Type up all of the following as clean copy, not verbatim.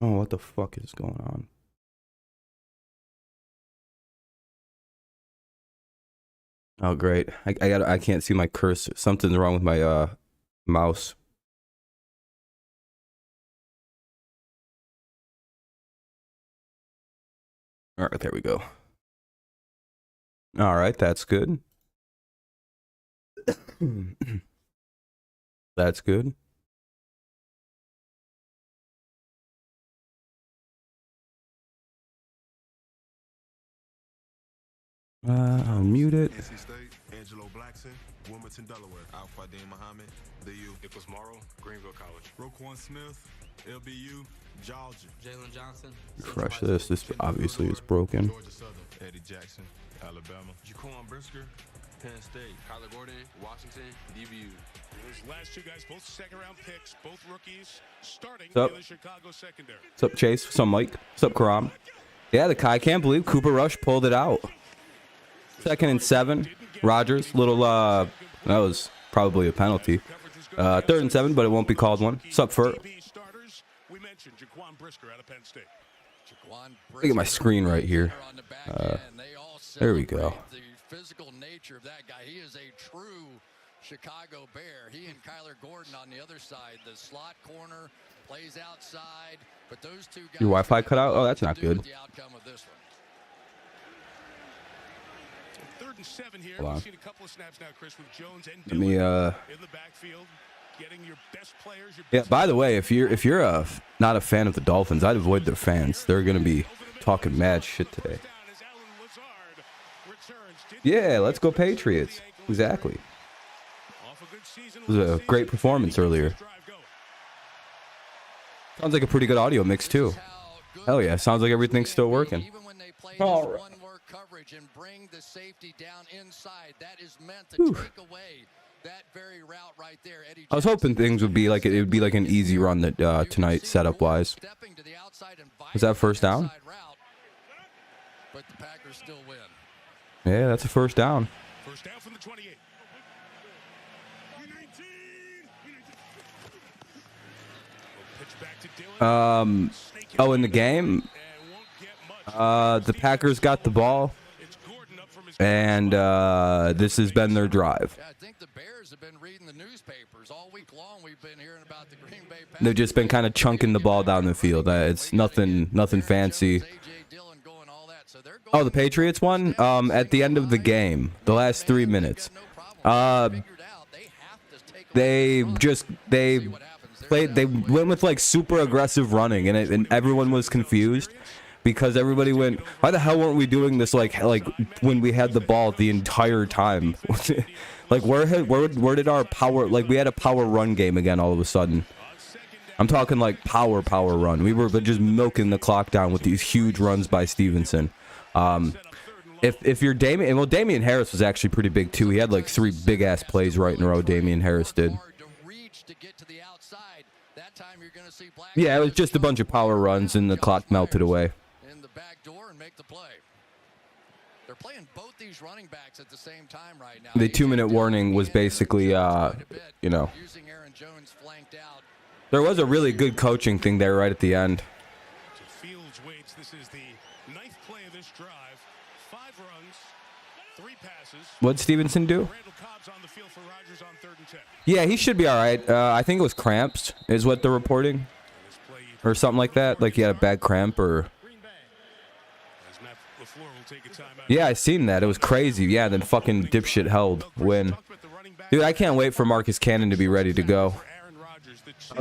Oh, what the fuck is going on? Oh, great. I can't see my cursor. Something's wrong with my mouse. All right, there we go. All right, that's good. That's good. I'll mute it. Wilmington, Delaware. Alpha Dean Muhammad, the U. It was Morrow, Greenville College. Roquan Smith, LBU, Georgia. Jalen Johnson. Refresh this. This obviously is broken. Georgia Southern. Eddie Jackson, Alabama. Jaquan Brisker, Penn State. Kyler Gordon, Washington, DBU. Those last two guys, both second-round picks, both rookies, starting in the Chicago secondary. What's up, Chase? What's up, Mike? What's up, Karam? Yeah, I can't believe Cooper Rush pulled it out. 2nd and 7. Rogers, little, that was probably a penalty. 3rd and 7, but it won't be called one. Sup, Furt? Look at my screen right here. There we go. The physical nature of that guy, he is a true Chicago Bear. He and Kyler Gordon on the other side, the slot corner, plays outside, but those two guys. Your Wi-Fi cut out? Oh, that's not good. The outcome of this one. 3rd and 7 here. Wow. We've seen a couple of snaps now, Chris, with Jones and Let me in the backfield, getting your best players. Yeah, by the way, if you're not a fan of the Dolphins, I'd avoid their fans. They're gonna be talking mad shit today. Yeah, let's go Patriots. Exactly. It was a great performance earlier. Sounds like a pretty good audio mix too. Hell yeah, sounds like everything's still working. All right. Coverage and bring the safety down inside. That is meant to take away that very route right there. I was hoping things would be like it would be like an easy run that tonight setup wise. Was that first down? But the Packers still win. Yeah, that's a first down. First down from the 28. Oh, in the game, the Packers got the ball, and this has been their drive. I think the Bears have been reading the newspapers all week long. We've been hearing about the Green Bay Packers. They've just been kind of chunking the ball down the field. It's nothing fancy. Oh, the Patriots won at the end of the game, the last 3 minutes. They went with like super aggressive running, and everyone was confused because everybody went, why the hell weren't we doing this like when we had the ball the entire time? Like where did our power, like we had a power run game again all of a sudden. I'm talking like power run. We were just milking the clock down with these huge runs by Stevenson. If you're Damian, well, Damian Harris was actually pretty big too. He had like 3 big ass plays right in a row. Damian Harris did. Yeah, it was just a bunch of power runs and the clock melted away. In the back door and make the play. They're playing both these running backs at the same time right now. The 2-minute warning was basically, you know, there was a really good coaching thing there right at the end. Fields waits. This is the 9th play of this drive. 5 runs, 3 passes. What'd Stevenson do? Randall Cobb's on the field for Rodgers on 3rd and 10. Yeah, he should be all right. I think it was cramps, is what they're reporting, or something like that. Like he had a bad cramp, or. Yeah, I seen that. It was crazy. Yeah, then fucking dipshit held win. Dude, I can't wait for Marcus Cannon to be ready to go.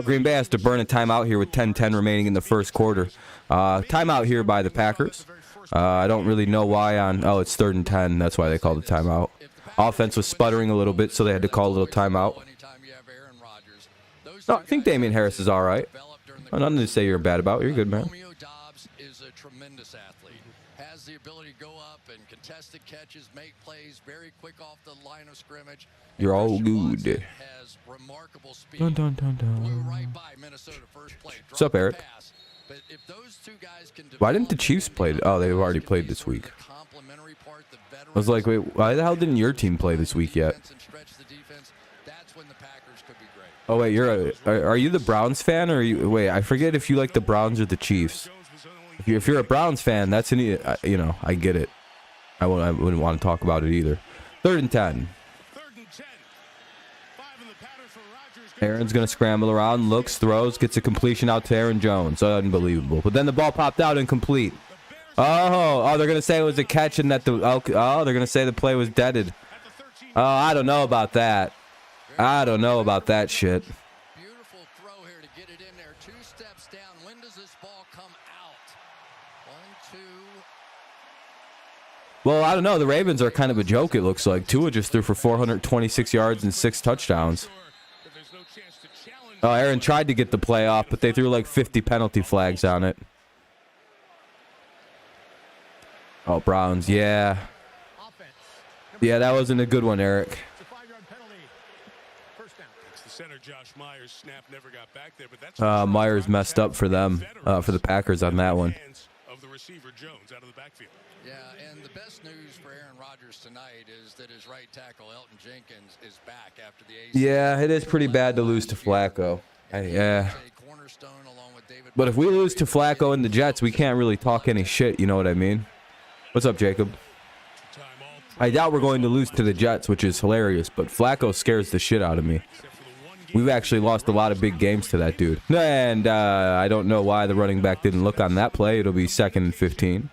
Green Bay has to burn a timeout here with 10:10 remaining in the first quarter. Timeout here by the Packers. I don't really know why on. Oh, it's 3rd and 10. That's why they called a timeout. Offense was sputtering a little bit, so they had to call a little timeout. No, I think Damian Harris is all right. Nothing to say you're bad about. You're good, man. Is a tremendous athlete. Has the ability to go up and contested catches, make plays, very quick off the line of scrimmage. You're all good. Has remarkable speed. Dun, dun, dun, dun. Blew right by Minnesota first play. What's up, Eric? But if those two guys can Why didn't the Chiefs play? Oh, they've already played this week. I was like, wait, why the hell didn't your team play this week yet? that's when the Packers could be great. Oh wait, are you the Browns fan, or wait? I forget if you like the Browns or the Chiefs. If you're a Browns fan, that's you know, I get it. I wouldn't want to talk about it either. 3rd and 10. Aaron's gonna scramble around, looks, throws, gets a completion out to Aaron Jones. Unbelievable. But then the ball popped out incomplete. Oh, they're gonna say it was a catch and that they're gonna say the play was deaded. Oh, I don't know about that. I don't know about that shit. Beautiful throw here to get it in there. 2 steps down. When does this ball come out? 1, 2. Well, I don't know. The Ravens are kind of a joke, it looks like. Tua just threw for 426 yards and 6 touchdowns. Oh, Aaron tried to get the play off, but they threw like 50 penalty flags on it. Oh, Browns, yeah. Yeah, that wasn't a good one, Eric. Myers messed up for them, for the Packers on that one. Yeah, and the best news for Aaron Rodgers tonight is that his right tackle, Elton Jenkins, is back after the AC. Yeah, it is pretty bad to lose to Flacco. Yeah. But if we lose to Flacco and the Jets, we can't really talk any shit, you know what I mean? What's up, Jacob? I doubt we're going to lose to the Jets, which is hilarious, but Flacco scares the shit out of me. We've actually lost a lot of big games to that dude. And I don't know why the running back didn't look on that play. It'll be 2nd and 15.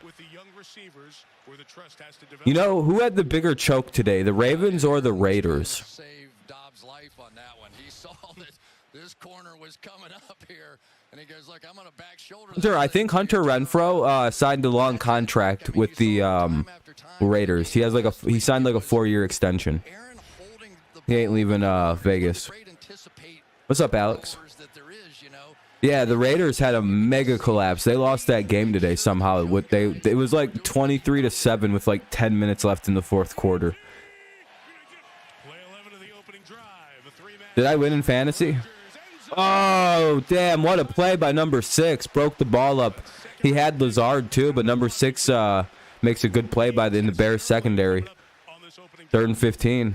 You know, who had the bigger choke today, the Ravens or the Raiders? Saved Dobbs' life on that one. He saw that this corner was coming up here, and he goes, "Look, I'm going to back shoulder." Hunter, I think Hunter Renfro signed a long contract with the Raiders. He signed like a 4-year extension. He ain't leaving Vegas. What's up, Alex? Yeah, the Raiders had a mega collapse. They lost that game today somehow. It was like 23-7 with like 10 minutes left in the 4th quarter. Did I win in fantasy? Oh, damn, what a play by number 6. Broke the ball up. He had Lazard too, but number 6 makes a good play in the Bears secondary. 3rd and 15.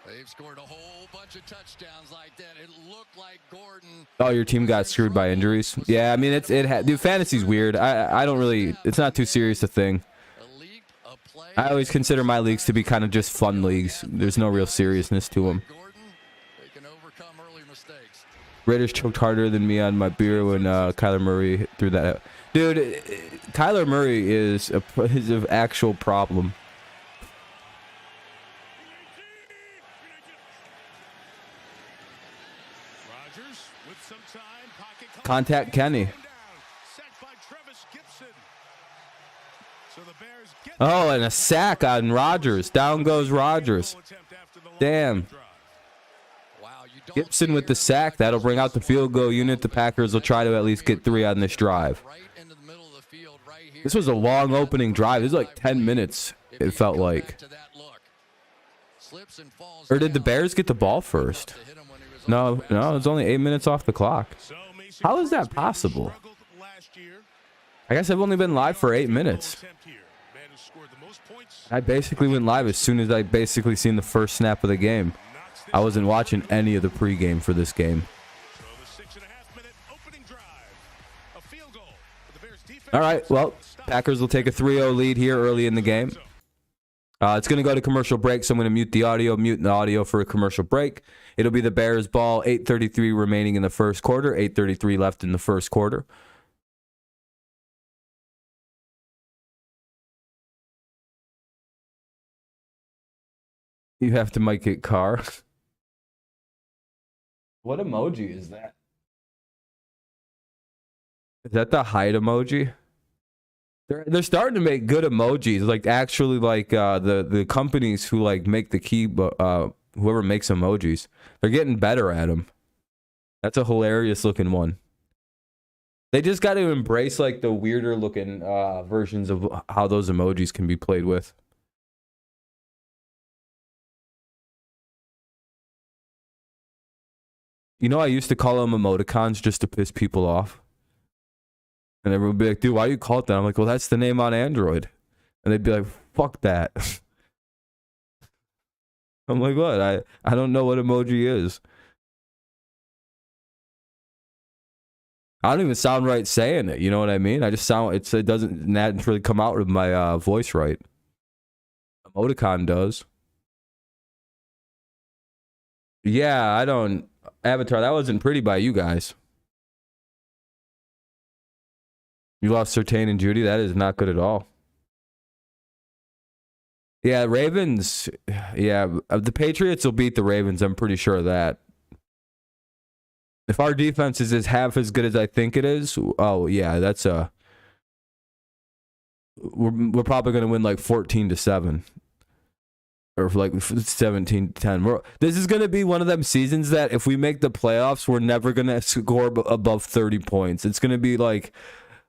They've scored a whole bunch of touchdowns like that. It looked like Gordon. Oh, your team got screwed by injuries. Yeah, I mean dude, fantasy's weird. I don't really. It's not too serious a thing. I always consider my leagues to be kind of just fun leagues. There's no real seriousness to them. Raiders choked harder than me on my beer when Kyler Murray threw that out. Dude, Kyler Murray is an actual problem. Contact Kenny. Oh, and a sack on Rodgers. Down goes Rodgers. Damn. Gibson with the sack. That'll bring out the field goal unit. The Packers will try to at least get 3 on this drive. This was a long opening drive. It was like 10 minutes, it felt like. Or did the Bears get the ball first? No, it's only 8 minutes off the clock. How is that possible? I guess I've only been live for 8 minutes. I basically went live as soon as I basically seen the first snap of the game. I wasn't watching any of the pregame for this game. All right, well, Packers will take a 3-0 lead here early in the game. It's going to go to commercial break, so I'm going to mute the audio for a commercial break. It'll be the Bears ball, 8:33 remaining in the first quarter, 8:33 left in the first quarter. You have to mic it, car. What emoji is that? Is that the hide emoji? They're starting to make good emojis, like actually like the companies who like make the key, whoever makes emojis, they're getting better at them. That's a hilarious looking one. They just got to embrace like the weirder looking versions of how those emojis can be played with. You know, I used to call them emoticons just to piss people off. And everyone would be like, dude, why do you call it that? I'm like, well, that's the name on Android. And they'd be like, fuck that. I'm like, what? I don't know what emoji is. I don't even sound right saying it. You know what I mean? I just sound, it doesn't naturally come out of my voice right. Emoticon does. Yeah, I don't. Avatar, that wasn't pretty by you guys. You lost Sertain and Judy. That is not good at all. Yeah, Ravens. Yeah, the Patriots will beat the Ravens. I'm pretty sure of that. If our defense is half as good as I think it is, oh yeah, that's we're probably gonna win like 14-7. Or like 17-10. This is going to be one of them seasons that if we make the playoffs, we're never going to score above 30 points. It's going to be like,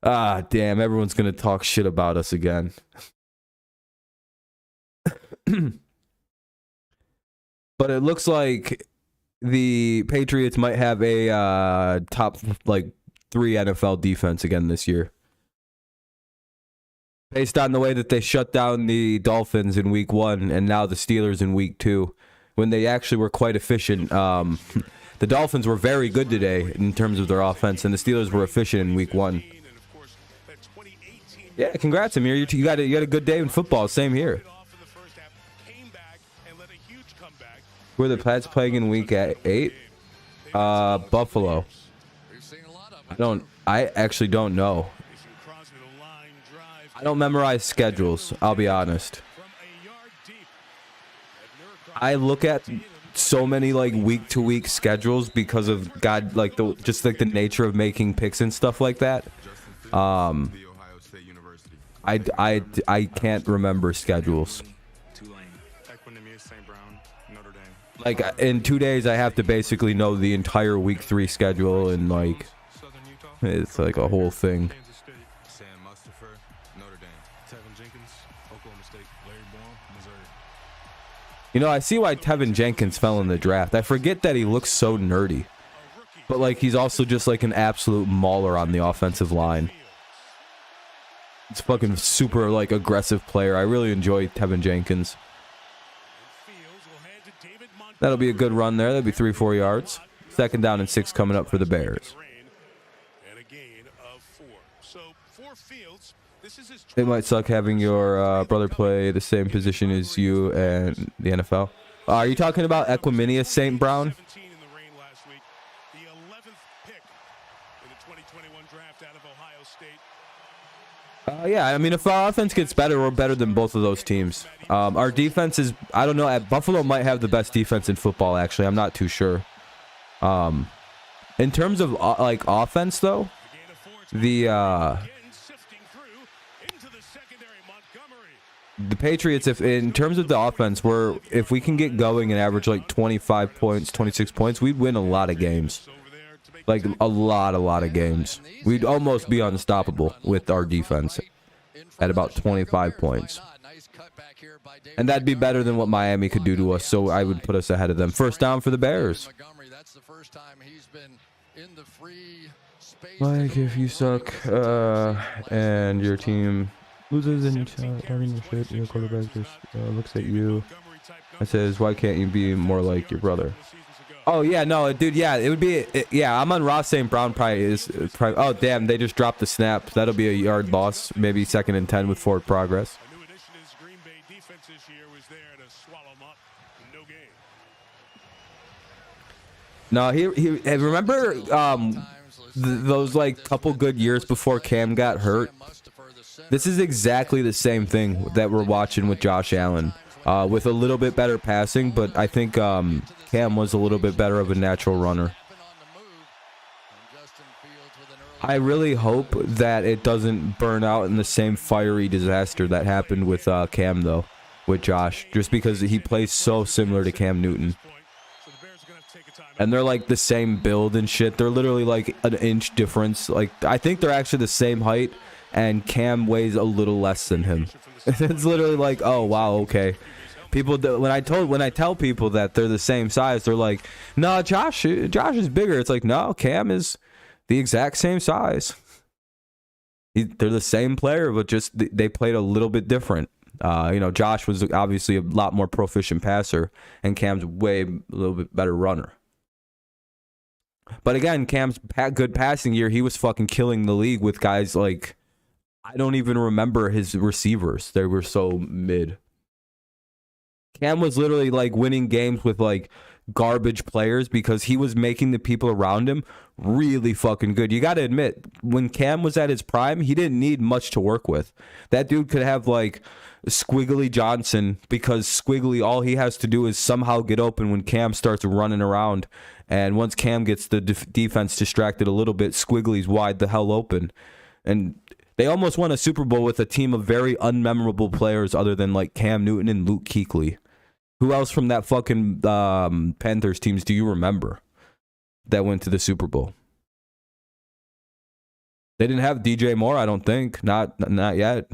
damn, everyone's going to talk shit about us again. But it looks like the Patriots might have a top like 3 NFL defense again this year. Based on the way that they shut down the Dolphins in week 1 and now the Steelers in week 2, when they actually were quite efficient. The Dolphins were very good today in terms of their offense, and the Steelers were efficient in week 1. Yeah, congrats, Amir. You got a good day in football. Same here. Who are the Pats playing in week 8? Buffalo. I actually don't know. I don't memorize schedules, I'll be honest. I look at so many like week to week schedules because of like the nature of making picks and stuff like that. I can't remember schedules. Like in 2 days I have to basically know the entire week 3 schedule, and like it's like a whole thing. You know, I see why Tevin Jenkins fell in the draft. I forget that he looks so nerdy. But, like, he's also just, like, an absolute mauler on the offensive line. It's fucking super, like, aggressive player. I really enjoy Tevin Jenkins. That'll be a good run there. That'll be 3-4 yards. 2nd down and 6 coming up for the Bears. It might suck having your brother play the same position as you and the NFL. Are you talking about Equiminius St. Brown? Yeah, I mean, if our offense gets better, we're better than both of those teams. Our defense is, I don't know, Buffalo might have the best defense in football, actually. I'm not too sure. In terms of, like, offense, though, the Patriots, if in terms of the offense, if we can get going and average like 25 points, 26 points, we'd win a lot of games. Like a lot of games. We'd almost be unstoppable with our defense at about 25 points. And that'd be better than what Miami could do to us, so I would put us ahead of them. 1st down for the Bears. Like if you suck and your team loses and you're talking your shit, your quarterback just looks at you and says, why can't you be more like your brother? Oh, yeah, no, dude, yeah, it would be, yeah, I'm on Ross St. Brown oh, damn, they just dropped the snap. That'll be a yard loss, maybe 2nd and 10 with forward progress. No, remember those, like, couple good years before Cam got hurt? This is exactly the same thing that we're watching with Josh Allen, with a little bit better passing, but I think Cam was a little bit better of a natural runner. I really hope that it doesn't burn out in the same fiery disaster that happened with Cam, though, with Josh, just because he plays so similar to Cam Newton. And they're like the same build and shit. They're literally like an inch difference. Like, I think they're actually the same height, and Cam weighs a little less than him. It's literally like, oh wow, okay. People, when I tell people that they're the same size, they're like, no, Josh is bigger. It's like, no, Cam is the exact same size. They're the same player, but just they played a little bit different. You know, Josh was obviously a lot more proficient passer, and Cam's a little bit better runner. But again, Cam's good passing year, he was fucking killing the league with guys like, I don't even remember his receivers. They were so mid. Cam was literally like winning games with like garbage players because he was making the people around him really fucking good. You got to admit, when Cam was at his prime, he didn't need much to work with. That dude could have like Squiggly Johnson, because Squiggly, all he has to do is somehow get open when Cam starts running around. And once Cam gets the defense distracted a little bit, Squiggly's wide the hell open. And they almost won a Super Bowl with a team of very unmemorable players other than like Cam Newton and Luke Kuechly. Who else from that fucking Panthers teams do you remember that went to the Super Bowl? They didn't have DJ Moore, I don't think. Not yet.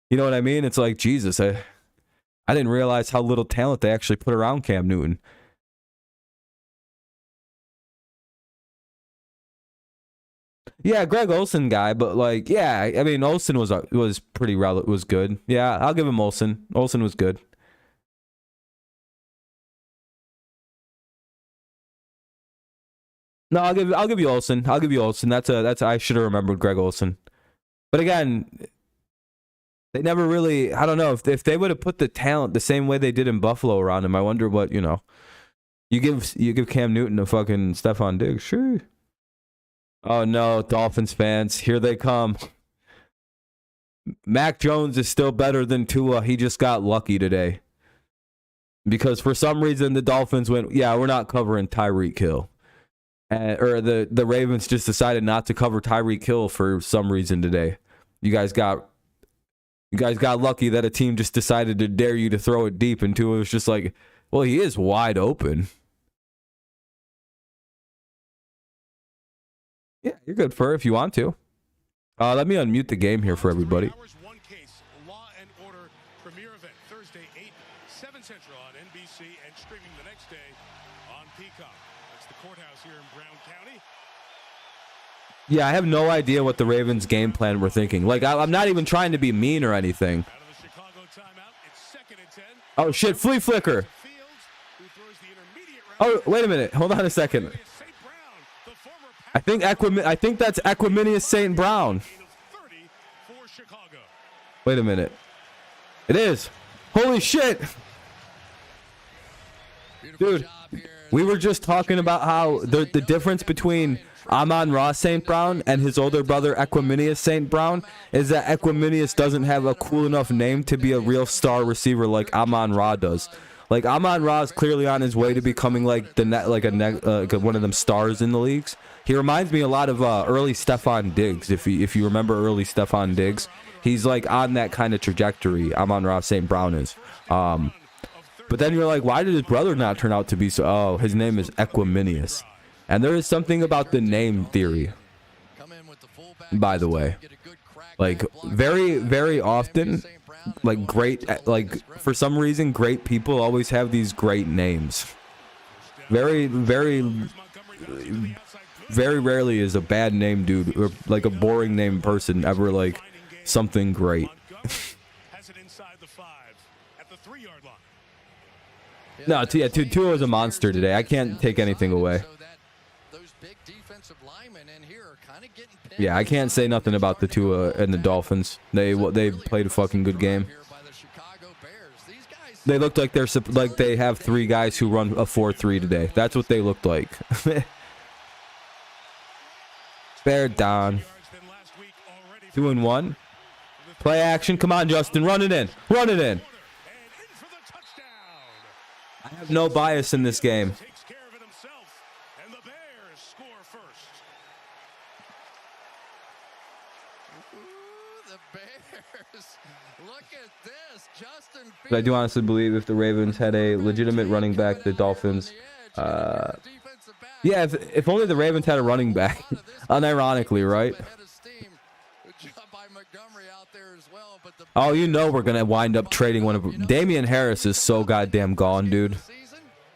You know what I mean? It's like, Jesus, I didn't realize how little talent they actually put around Cam Newton. Yeah, Greg Olsen guy, but like, yeah, I mean, Olsen was pretty was good. Yeah, I'll give him Olsen. Olsen was good. No, I'll give you Olsen. I'll give you Olsen. That's I should have remembered Greg Olsen. But again, they never really, I don't know, if they would have put the talent the same way they did in Buffalo around him, I wonder what, you know. You give Cam Newton a fucking Stephon Diggs, sure. Oh no, Dolphins fans, here they come. Mac Jones is still better than Tua. He just got lucky today. Because for some reason the Dolphins went, yeah, we're not covering Tyreek Hill. Or the Ravens just decided not to cover Tyreek Hill for some reason today. You guys got lucky that a team just decided to dare you to throw it deep, and Tua was just like, well, he is wide open. Yeah, you're good, Fur, if you want to. Let me unmute the game here for everybody. One case, Law and Order premiere event Thursday 7 Central on NBC and streaming the next day on Peacock. That's the courthouse here in Brown County. Yeah, I have no idea what the Ravens' game plan were thinking. Like, I'm not even trying to be mean or anything. Out of the Chicago timeout, it's 2nd and 10. Oh shit, flea flicker. Oh, wait a minute. Hold on a second. I think that's Equiminius St. Brown. Wait a minute. It is. Holy shit. Dude, we were just talking about how the difference between Amon-Ra St. Brown and his older brother Equiminius St. Brown is that Equiminius doesn't have a cool enough name to be a real star receiver like Amon-Ra does. Like, Amon-Ra is clearly on his way to becoming like one of them stars in the leagues. He reminds me a lot of early Stephon Diggs. If you remember early Stephon Diggs, he's like on that kind of trajectory. Amon-Ra St. Brown is. But then you're like, why did his brother not turn out to be so? Oh, his name is Equiminius. And there is something about the name theory, by the way. Like, very, very often, like, for some reason, great people always have these great names. Very, very, very rarely is a bad name dude, or like a boring name person, ever like something great. No, Tua was a monster today. I can't take anything away. Yeah, I can't say nothing about the Tua and the Dolphins. They played a fucking good game. They looked like they have 3 guys who run a 4-3 today. That's what they looked like. Bear down. 2-1. Play action. Come on, Justin. Run it in. Run it in. I have no bias in this game. But I do honestly believe if the Ravens had a legitimate running back, the Dolphins, yeah, if only the Ravens had a running back, unironically, right? Oh, you know we're gonna wind up trading one of them. Damian Harris is so goddamn gone, dude.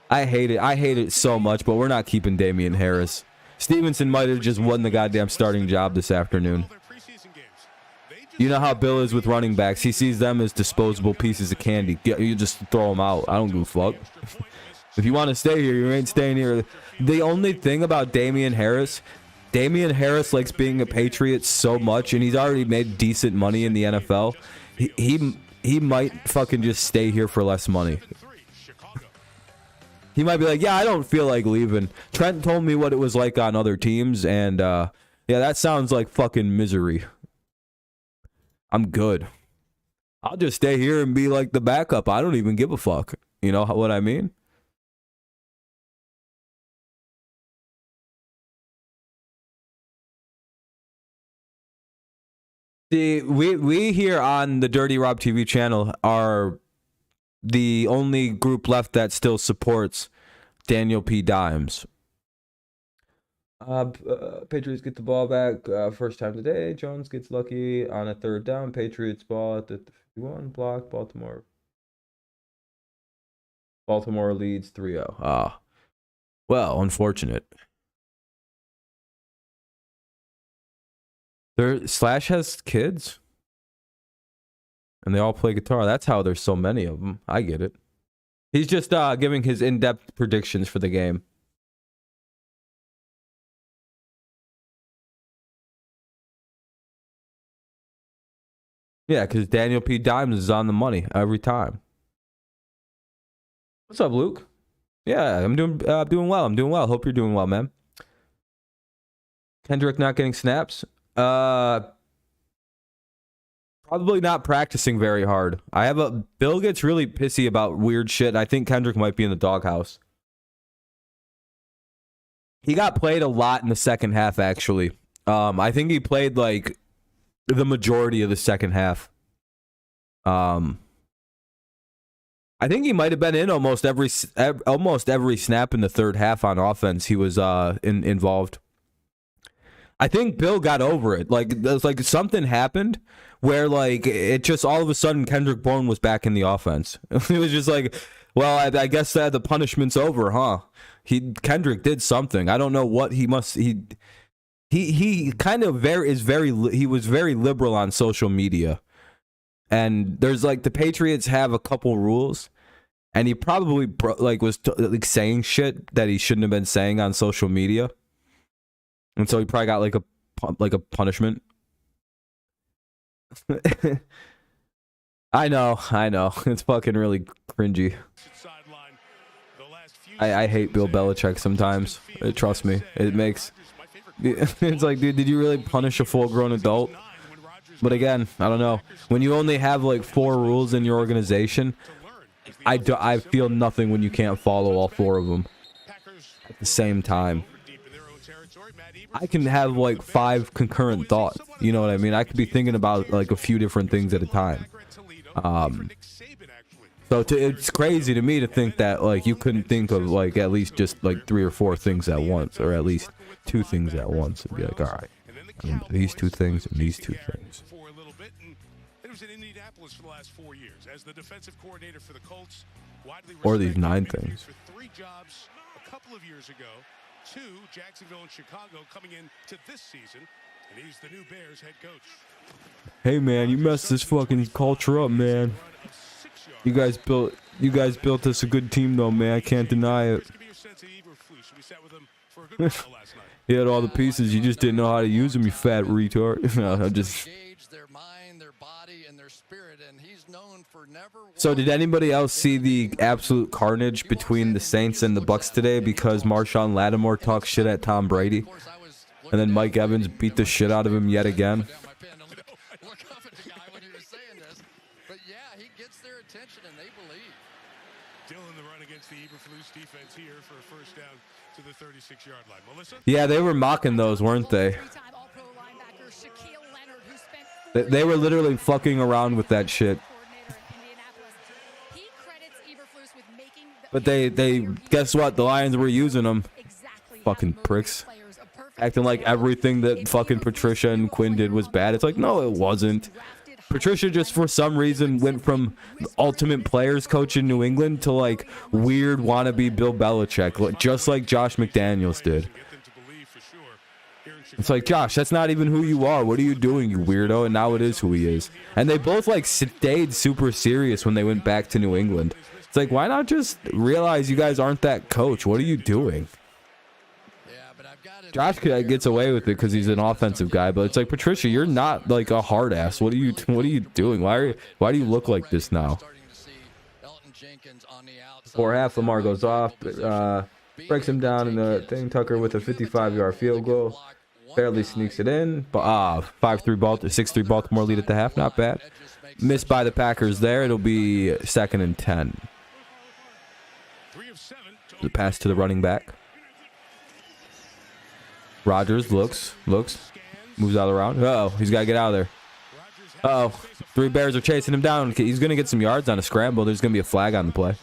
I hate it so much, but we're not keeping Damian Harris. Stevenson might have just won the goddamn starting job this afternoon. You know how Bill is with running backs. He sees them as disposable pieces of candy. You just throw them out. I don't give a fuck. If you want to stay here, you ain't staying here. The only thing about Damian Harris likes being a Patriot so much, and he's already made decent money in the NFL. He might fucking just stay here for less money. He might be like, yeah, I don't feel like leaving. Trent told me what it was like on other teams, and yeah, that sounds like fucking misery. I'm good. I'll just stay here and be like the backup. I don't even give a fuck. You know what I mean? See, we here on the Dirty Rob TV channel are the only group left that still supports Daniel P. Dimes. Patriots get the ball back first time today. Jones gets lucky on a third down. Patriots ball at the 51 block. Baltimore leads 3-0. Well, unfortunate. Slash has kids, and they all play guitar. That's how there's so many of them. I get it. He's just giving his in-depth predictions for the game. Yeah, because Daniel P. Dimes is on the money every time. What's up, Luke? Yeah, I'm doing well. I'm doing well. Hope you're doing well, man. Kendrick not getting snaps. Probably not practicing very hard. Bill gets really pissy about weird shit. I think Kendrick might be in the doghouse. He got played a lot in the second half, actually. I think he played like the majority of the second half. I think he might have been in almost every snap in the third half on offense. He was involved. I think Bill got over it. Like something happened where like it just all of a sudden Kendrick Bourne was back in the offense. It was just like, well, I guess the punishment's over, huh? Kendrick did something. I don't know what he kind of he was very liberal on social media. And there's like the Patriots have a couple rules, and he probably was saying shit that he shouldn't have been saying on social media. And so he probably got like a punishment. I know. It's fucking really cringy. I hate Bill Belichick sometimes. Trust me. It's like, dude, did you really punish a full-grown adult? But again, I don't know. When you only have like 4 rules in your organization, I feel nothing when you can't follow all 4 of them at the same time. I can have like 5 concurrent thoughts. You know what I mean? I could be thinking about like a few different things at a time. So it's crazy to me to think that like you couldn't think of like at least just like 3 or 4 things at once, or at least 2 things at once, and be like, all right, these 2 things and these 2 things. Or these 9 things. 2, Jacksonville and Chicago coming into this season, and he's the new Bears head coach. Hey man, you messed this fucking culture up, man. You guys built us a good team though, man. I can't deny it. He had all the pieces, you just didn't know how to use them, you fat retard. No, I'm just... So did anybody else see the absolute carnage between the Saints and the Bucks today because Marshawn Lattimore talked shit at Tom Brady, and then Mike Evans beat the shit out of him yet again? Yeah, they were mocking those, weren't they? They were literally fucking around with that shit. But they guess what? The Lions were using them. Fucking pricks. Acting like everything that fucking Patricia and Quinn did was bad. It's like, no, it wasn't. Patricia just for some reason went from the ultimate players coach in New England to like weird wannabe Bill Belichick, just like Josh McDaniels did. It's like, Josh, that's not even who you are. What are you doing, you weirdo? And now it is who he is. And they both like stayed super serious when they went back to New England. It's like, why not just realize you guys aren't that coach? What are you doing? Josh gets away with it because he's an offensive guy, but it's like, Patricia, you're not like a hard ass. What are you doing? Why do you look like this now? Before half, Lamar goes off, breaks him down in the thing. Tucker with a 55-yard field goal, barely sneaks it in. But 5-3 Baltimore, 6-3 Baltimore lead at the half. Not bad. Missed by the Packers there. It'll be 2nd and 10. The pass to the running back. Rodgers looks, moves out of the round. Uh-oh, he's got to get out of there. Uh-oh, 3 Bears are chasing him down. He's going to get some yards on a scramble. There's going to be a flag on the play.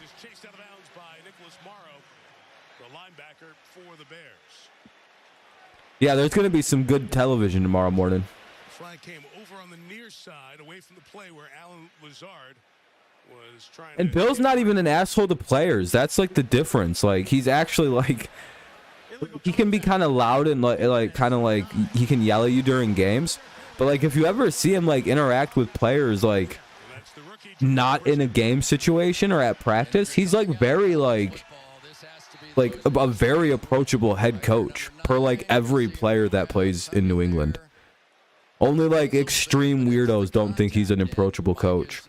Yeah, there's going to be some good television tomorrow morning. Flag came over on the near side, away from the play where Alan Lazard was trying. And Bill's not even an asshole to players. That's like the difference. Like, he's actually like, he can be kind of loud and like kind of like he can yell at you during games. But like, if you ever see him like interact with players, like not in a game situation or at practice, he's like very like a very approachable head coach per like every player that plays in New England. Only like extreme weirdos don't think he's an approachable coach.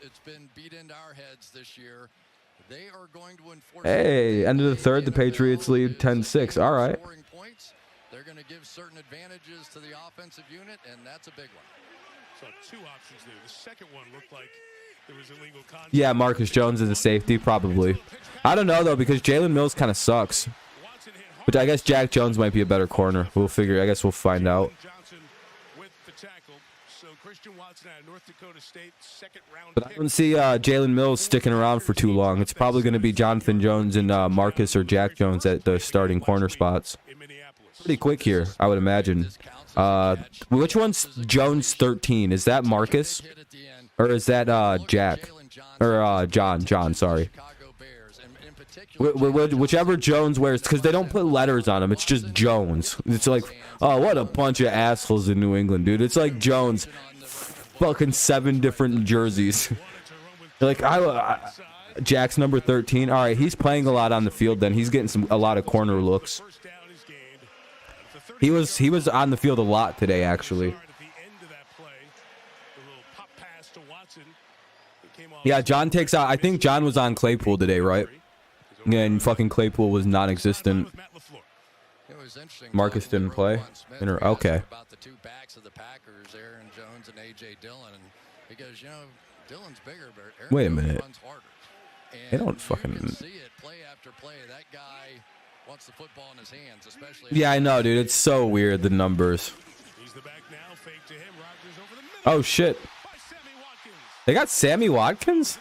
Hey, end of the third, the Patriots lead 10-6. All right. They're going to give certain advantages to the offensive unit, and that's a big one. So 2 options there. The second one looked like there was illegal contact. Yeah, Marcus Jones is a safety, probably. I don't know, though, because Jalen Mills kind of sucks. But I guess Jack Jones might be a better corner. We'll figure. I guess we'll find out. But I don't see Jalen Mills sticking around for too long. It's probably going to be Jonathan Jones and Marcus or Jack Jones at the starting corner spots. Pretty quick here, I would imagine. Which one's Jones 13? Is that Marcus? Or is that Jack? Or John, sorry. Whichever Jones wears, because they don't put letters on him. It's just Jones. It's like, oh, what a bunch of assholes in New England, dude. It's like Jones, fucking 7 different jerseys. Like, Jack's number 13. All right, he's playing a lot on the field. Then he's getting a lot of corner looks. He was on the field a lot today, actually. Yeah, John takes out. I think John was on Claypool today, right? Yeah, and fucking Claypool was non-existent. Marcus didn't play. Okay. About the 2 backs of the Packers, Aaron Jones and AJ Dillon, and because Dillon's bigger, but Aaron wait a minute. runs harder. They don't fucking. You can see it play after play. That guy wants the football in his hands, especially. Yeah, I know, dude. It's so weird, the numbers. Oh shit. They got Sammy Watkins?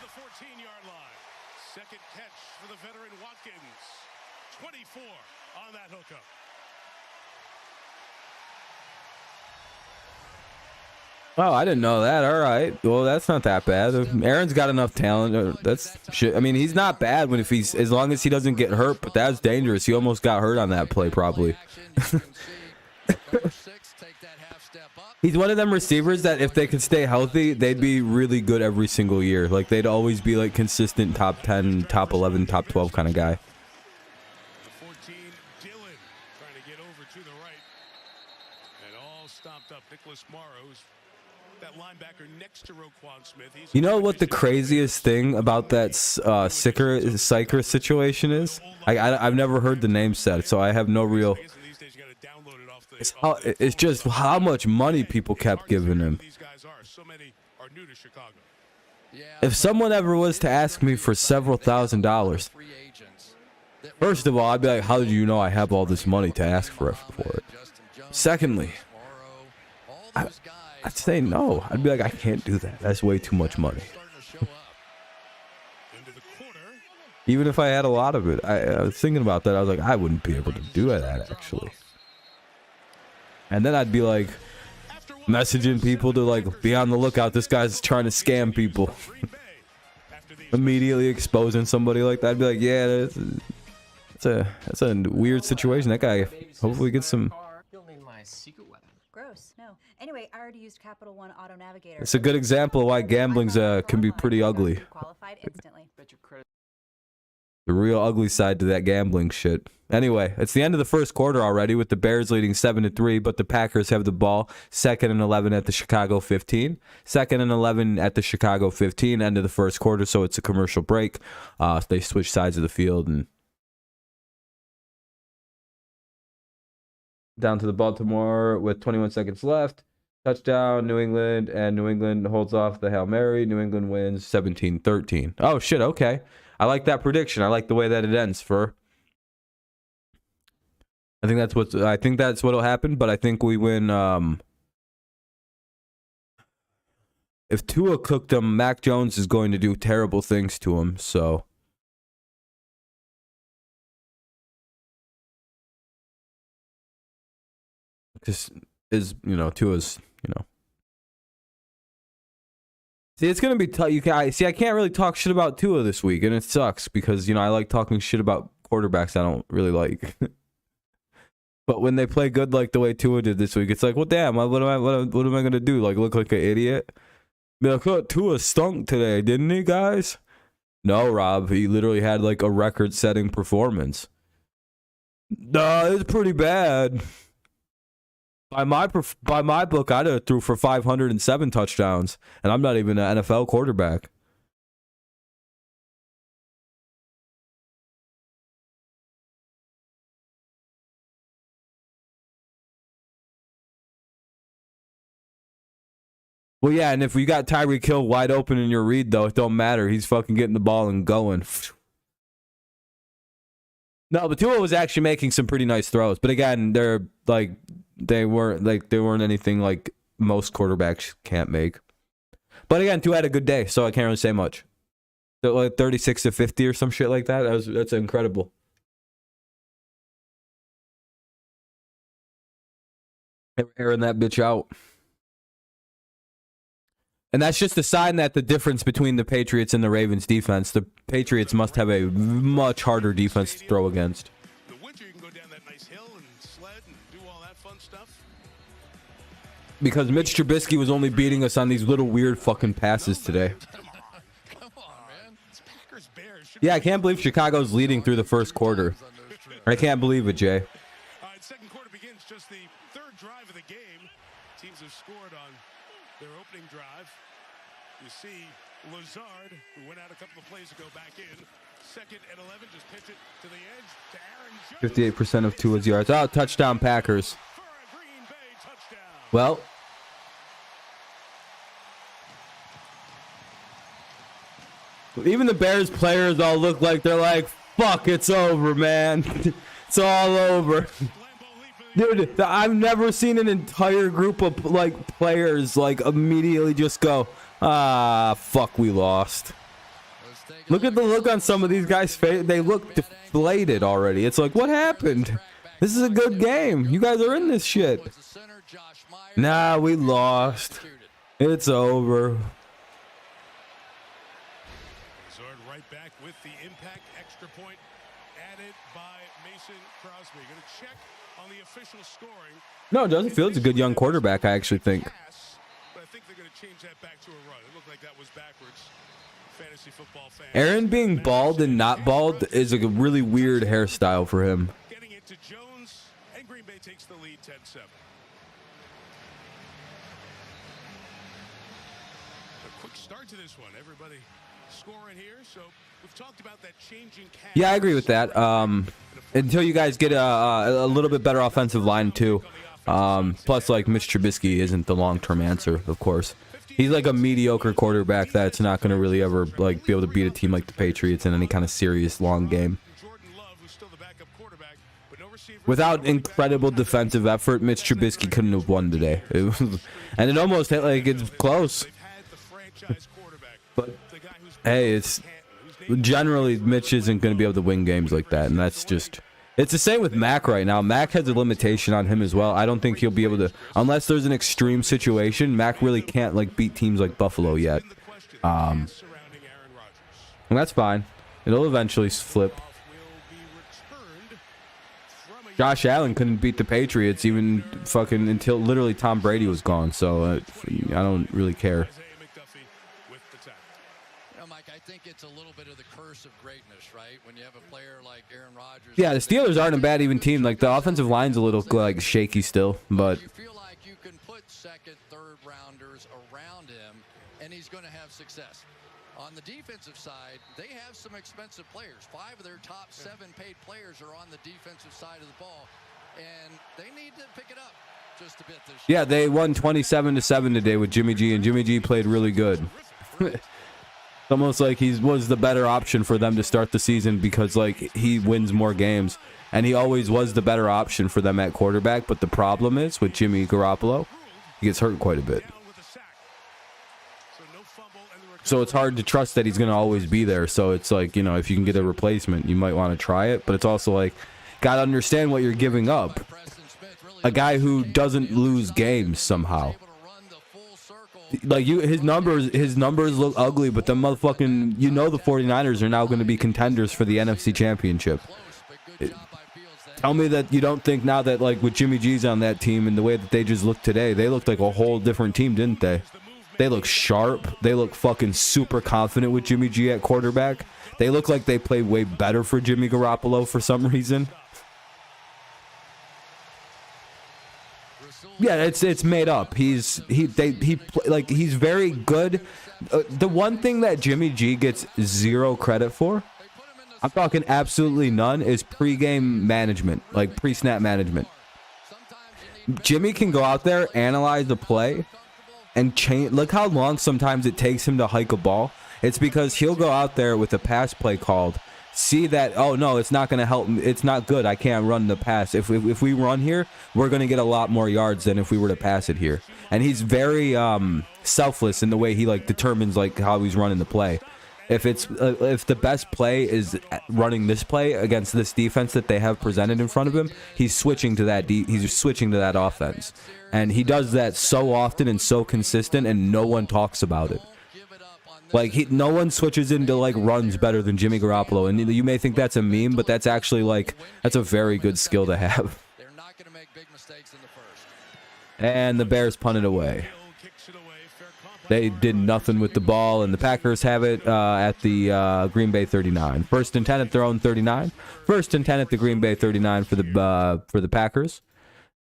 Oh, I didn't know that. All right. Well, that's not that bad. Aaron's got enough talent. That's shit. I mean, he's not bad when as long as he doesn't get hurt, but that's dangerous. He almost got hurt on that play, probably. He's one of them receivers that if they could stay healthy, they'd be really good every single year. Like, they'd always be like consistent top 10, top 11, top 12 kind of guy. You know what the craziest thing about that Syker situation is? I've never heard the name said, so I have no real. It's just how much money people kept giving him. If someone ever was to ask me for several $1,000s, first of all, I'd be like, how do you know I have all this money to ask for it? Secondly, I'd say no. I'd be like, I can't do that. That's way too much money. Even if I had a lot of it, I was thinking about that. I was like, I wouldn't be able to do that, actually. And then I'd be like, messaging people to like, be on the lookout. This guy's trying to scam people. Immediately exposing somebody like that. I'd be like, yeah, that's a weird situation. That guy hopefully gets some. You'll need my secret weapon. gross. No. Anyway, I already used Capital One Auto Navigator. It's a good example of why gambling's can be pretty ugly. Qualified instantly. The real ugly side to that gambling shit. Anyway, it's the end of the first quarter already with the Bears leading 7-3, but the Packers have the ball. 2nd and 11 at the Chicago 15. 2nd and 11 at the Chicago 15, end of the first quarter, so it's a commercial break. They switch sides of the field and down to the Baltimore with 21 seconds left. Touchdown, New England, and New England holds off the Hail Mary. New England wins 17-13. Oh, shit, okay. I like that prediction. I like the way that it ends, Fur. I think that's what'll happen, but I think we win. If Tua cooked him, Mac Jones is going to do terrible things to him, so. Because Tua's, See, it's going to be tough. I can't really talk shit about Tua this week, and it sucks because, I like talking shit about quarterbacks I don't really like. But when they play good like the way Tua did this week, it's like, well, damn, what am I going to do? Like, look like an idiot? Be like, oh, Tua stunk today, didn't he, guys? No, Rob, he literally had like a record-setting performance. It's pretty bad. By my book, I'd have threw for 507 touchdowns, and I'm not even an NFL quarterback. Well, yeah, and if we got Tyreek Hill wide open in your read, though, it don't matter. He's fucking getting the ball and going. No, but Tua was actually making some pretty nice throws. But again, they weren't anything like most quarterbacks can't make. But again, Tua had a good day, so I can't really say much. So like 36-50 or some shit like that. That's incredible. They were airing that bitch out. And that's just a sign that the difference between the Patriots and the Ravens defense, the Patriots must have a much harder defense to throw against. The winter, you can go down that nice hill and sled and do all that fun stuff. Because Mitch Trubisky was only beating us on these little weird fucking passes today. Come on, man. It's Packers Bears. Yeah, I can't believe Chicago's leading through the first quarter. I can't believe it, Jay. All right, second quarter begins. Just the third drive of the game. Teams have scored on their opening drive. You see Lazard, who went out a couple of plays ago, back in. 2nd and 11, just pitch it to the edge to Aaron Jones. 58% of Tua's yards. Oh, touchdown Packers. For a Green Bay touchdown. Well, even the Bears players all look like they're like, fuck, it's over, man. It's all over. Dude, I've never seen an entire group of like players like immediately just go, fuck, we lost. Look at the look on some of these guys' face. They look deflated already. It's like, what happened? This is a good game. You guys are in this shit. Nah, we lost. It's over. Lazard right back with the impact extra point added by Mason Crosby. Going to check on the official scoring. No, it doesn't feel it's a good young quarterback, I actually think. But I think they're going to change that back to a run. It looked like that was backwards. Fantasy football fans. Aaron being bald and not bald is a really weird hairstyle for him. Getting it to Jones, and Green Bay takes the lead 10-7. A quick start to this one. Everybody scoring here. So we've talked about that changing cast. Yeah, I agree with that. Until you guys get a little bit better offensive line too. Plus, like, Mitch Trubisky isn't the long-term answer, of course. He's like a mediocre quarterback that's not going to really ever like be able to beat a team like the Patriots in any kind of serious long game. Without incredible defensive effort, Mitch Trubisky couldn't have won today. And it almost hit like it's close. But hey, it's generally Mitch isn't going to be able to win games like that, and that's just. It's the same with Mac right now. Mac has a limitation on him as well. I don't think he'll be able to, unless there's an extreme situation. Mac really can't like beat teams like Buffalo yet. And that's fine. It'll eventually flip. Josh Allen couldn't beat the Patriots even fucking until literally Tom Brady was gone. So I don't really care. Mike, I think it's a little bit of the curse of greatness, right? When you have a player like Aaron Rodgers. Yeah, the Steelers aren't a bad even team. Like the offensive line's a little like shaky still, but You feel like you can put second, third rounders around him, and he's going to have success. On the defensive side, they have some expensive players. 5 of their top 7 paid players are on the defensive side of the ball, and they need to pick it up just a bit this year. yeah, they won 27-7 today with Jimmy G, and Jimmy G played really good. It's almost like he was the better option for them to start the season because like he wins more games, and he always was the better option for them at quarterback. But the problem is with Jimmy Garoppolo, he gets hurt quite a bit. So it's hard to trust that he's going to always be there. So it's like, you know, if you can get a replacement, you might want to try it. But it's also like, got to understand what you're giving up. A guy who doesn't lose games somehow. Like his numbers look ugly, but the motherfucking, you know, the 49ers are now going to be contenders for the NFC Championship. Tell me that you don't think now that like with Jimmy G's on that team and the way that they just look today, they looked like a whole different team, didn't they? They look sharp. They look fucking super confident with Jimmy G at quarterback. They look like they played way better for Jimmy Garoppolo for some reason. Yeah, it's made up. He's very good. The one thing that Jimmy G gets zero credit for, I'm talking absolutely none, is pre-game management, like pre-snap management. Jimmy can go out there, analyze the play, and change. Look how long sometimes it takes him to hike a ball. It's because he'll go out there with a pass play called, see that, oh no, it's not going to help. It's not good. I can't run the pass. If we run here, we're going to get a lot more yards than if we were to pass it here. And he's very selfless in the way he like determines like how he's running the play. If the best play is running this play against this defense that they have presented in front of him, he's switching to that. He's switching to that offense, and he does that so often and so consistent, and no one talks about it. Like no one switches into like runs better than Jimmy Garoppolo, and you may think that's a meme, but that's actually like that's a very good skill to have. They're not going to make big mistakes in the first. And the Bears punt it away. They did nothing with the ball, and the Packers have it at the Green Bay 39. First and 10 at their own 39. First and 10 at the Green Bay 39 for the Packers.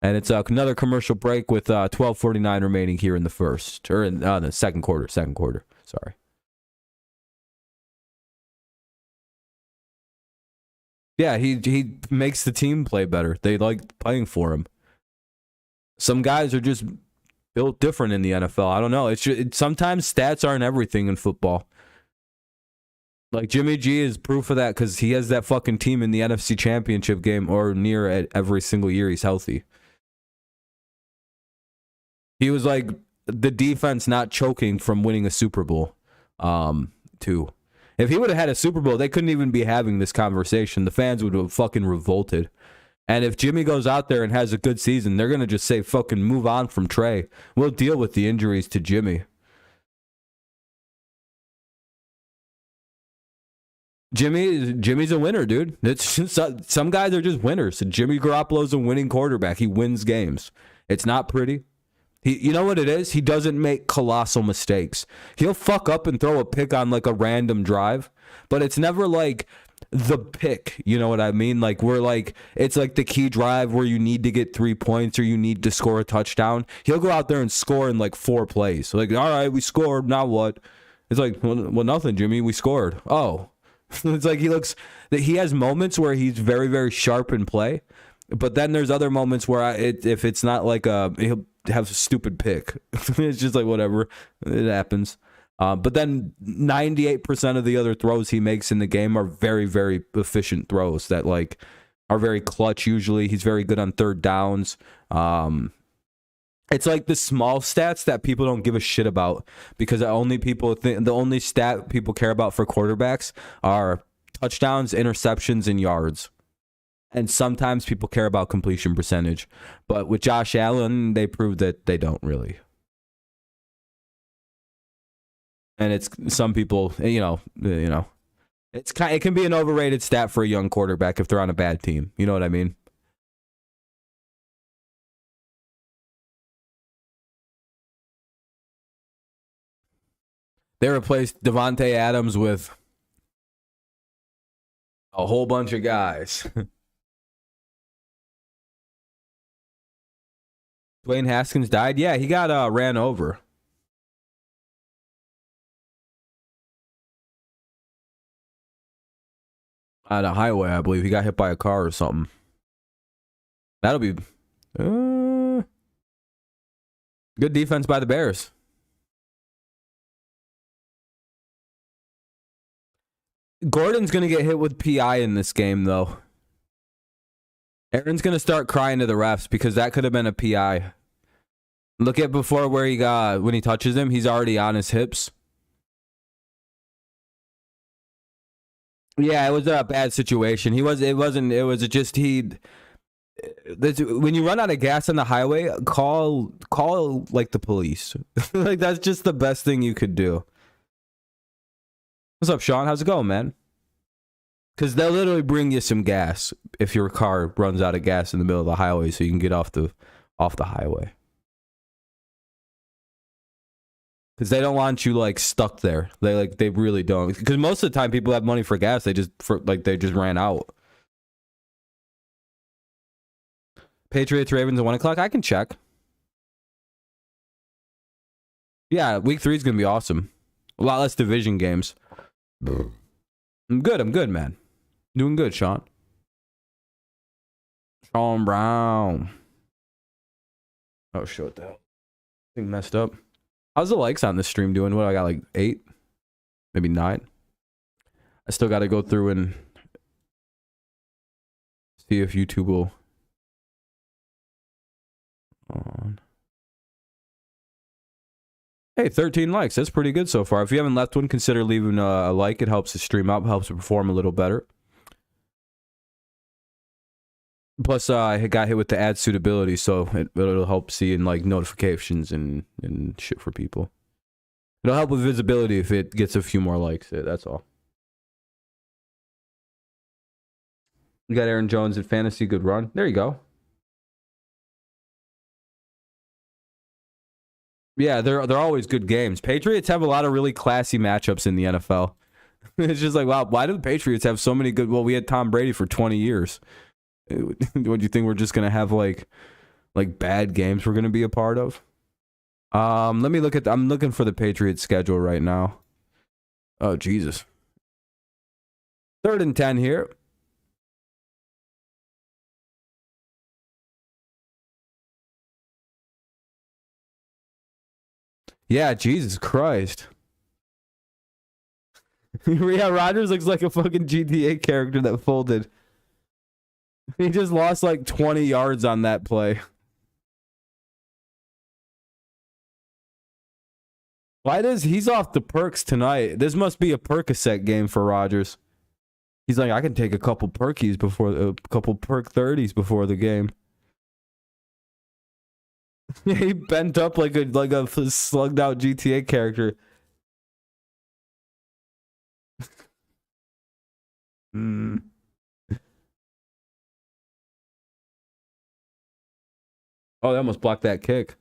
And it's another commercial break with 12:49 remaining here in the first, or in the second quarter. Sorry. Yeah, he makes the team play better. They like playing for him. Some guys are just built different in the NFL. I don't know. It's just, sometimes stats aren't everything in football. Like Jimmy G is proof of that because he has that fucking team in the NFC Championship game or near it every single year he's healthy. He was like the defense not choking from winning a Super Bowl, too. If he would have had a Super Bowl, they couldn't even be having this conversation. The fans would have fucking revolted. And if Jimmy goes out there and has a good season, they're going to just say, fucking move on from Trey. We'll deal with the injuries to Jimmy. Jimmy's a winner, dude. It's just, some guys are just winners. Jimmy Garoppolo's a winning quarterback. He wins games. It's not pretty. You know what it is? He doesn't make colossal mistakes. He'll fuck up and throw a pick on like a random drive, but it's never like the pick, you know what I mean? Like it's like the key drive where you need to get 3 points or you need to score a touchdown. He'll go out there and score in like 4 plays. So like, all right, we scored. Now what? It's like, well, nothing, Jimmy. We scored. Oh, it's like he has moments where he's very, very sharp in play, but then there's other moments where if it's not like he'll have a stupid pick. It's just like whatever. It happens. But then 98% of the other throws he makes in the game are very, very efficient throws that like are very clutch usually. He's very good on third downs. It's like the small stats that people don't give a shit about because the only stat people care about for quarterbacks are touchdowns, interceptions, and yards. And sometimes people care about completion percentage. But with Josh Allen, they proved that they don't really. And it's some people, you know, it can be an overrated stat for a young quarterback if they're on a bad team. You know what I mean? They replaced Devontae Adams with a whole bunch of guys. Dwayne Haskins died. Yeah, he got ran over. On a highway, I believe. He got hit by a car or something. That'll be good defense by the Bears. Gordon's going to get hit with PI in this game, though. Aaron's going to start crying to the refs because that could have been a PI. Look at before where he got, when he touches him, he's already on his hips. Yeah, it was a bad situation. When you run out of gas on the highway, call like the police. Like, that's just the best thing you could do. What's up, Sean? How's it going, man? Because they'll literally bring you some gas if your car runs out of gas in the middle of the highway, so you can get off the highway. Because they don't want you like stuck there. They really don't. Because most of the time people have money for gas. They just ran out. Patriots Ravens at 1 o'clock. I can check. Yeah, week 3 is gonna be awesome. A lot less division games. I'm good, man. Doing good, Sean. Sean Brown. Oh shit, what the hell? Thing messed up. How's the likes on this stream doing? What, I got like 8? Maybe 9? I still got to go through and see if YouTube will on. Hey, 13 likes. That's pretty good so far. If you haven't left one, consider leaving a like. It helps the stream up, helps it perform a little better. Plus, I got hit with the ad suitability, so it'll help seeing like notifications and shit for people. It'll help with visibility if it gets a few more likes. That's all. You got Aaron Jones at fantasy, good run. There you go. Yeah, they're always good games. Patriots have a lot of really classy matchups in the NFL. It's just like, wow, why do the Patriots have so many good? Well, we had Tom Brady for 20 years. What do you think we're just gonna have like bad games we're gonna be a part of? Let me look at. I'm looking for the Patriots schedule right now. Oh Jesus. 3rd and 10 here. Yeah, Jesus Christ. Yeah, Rodgers looks like a fucking GTA character that folded. He just lost like 20 yards on that play. He's off the perks tonight? This must be a Percocet game for Rodgers. He's like, I can take a couple perkies before a couple perk 30s before the game. He bent up like a slugged out GTA character. Oh, they almost blocked that kick.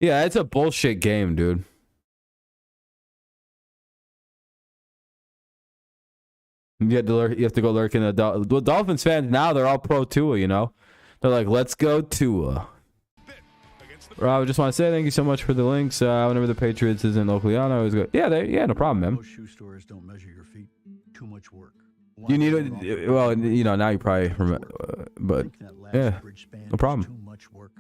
Yeah, it's a bullshit game, dude. You have to go lurk in the Dolphins fans now. They're all pro Tua, you know. They're like, let's go Tua. Rob, I just want to say thank you so much for the links. Whenever the Patriots isn't locally on, I always go. Yeah, no problem, man. Most shoe stores don't measure your feet. Too much work. You need it. Well, you know, now you probably remember, but yeah, no problem. Too much work.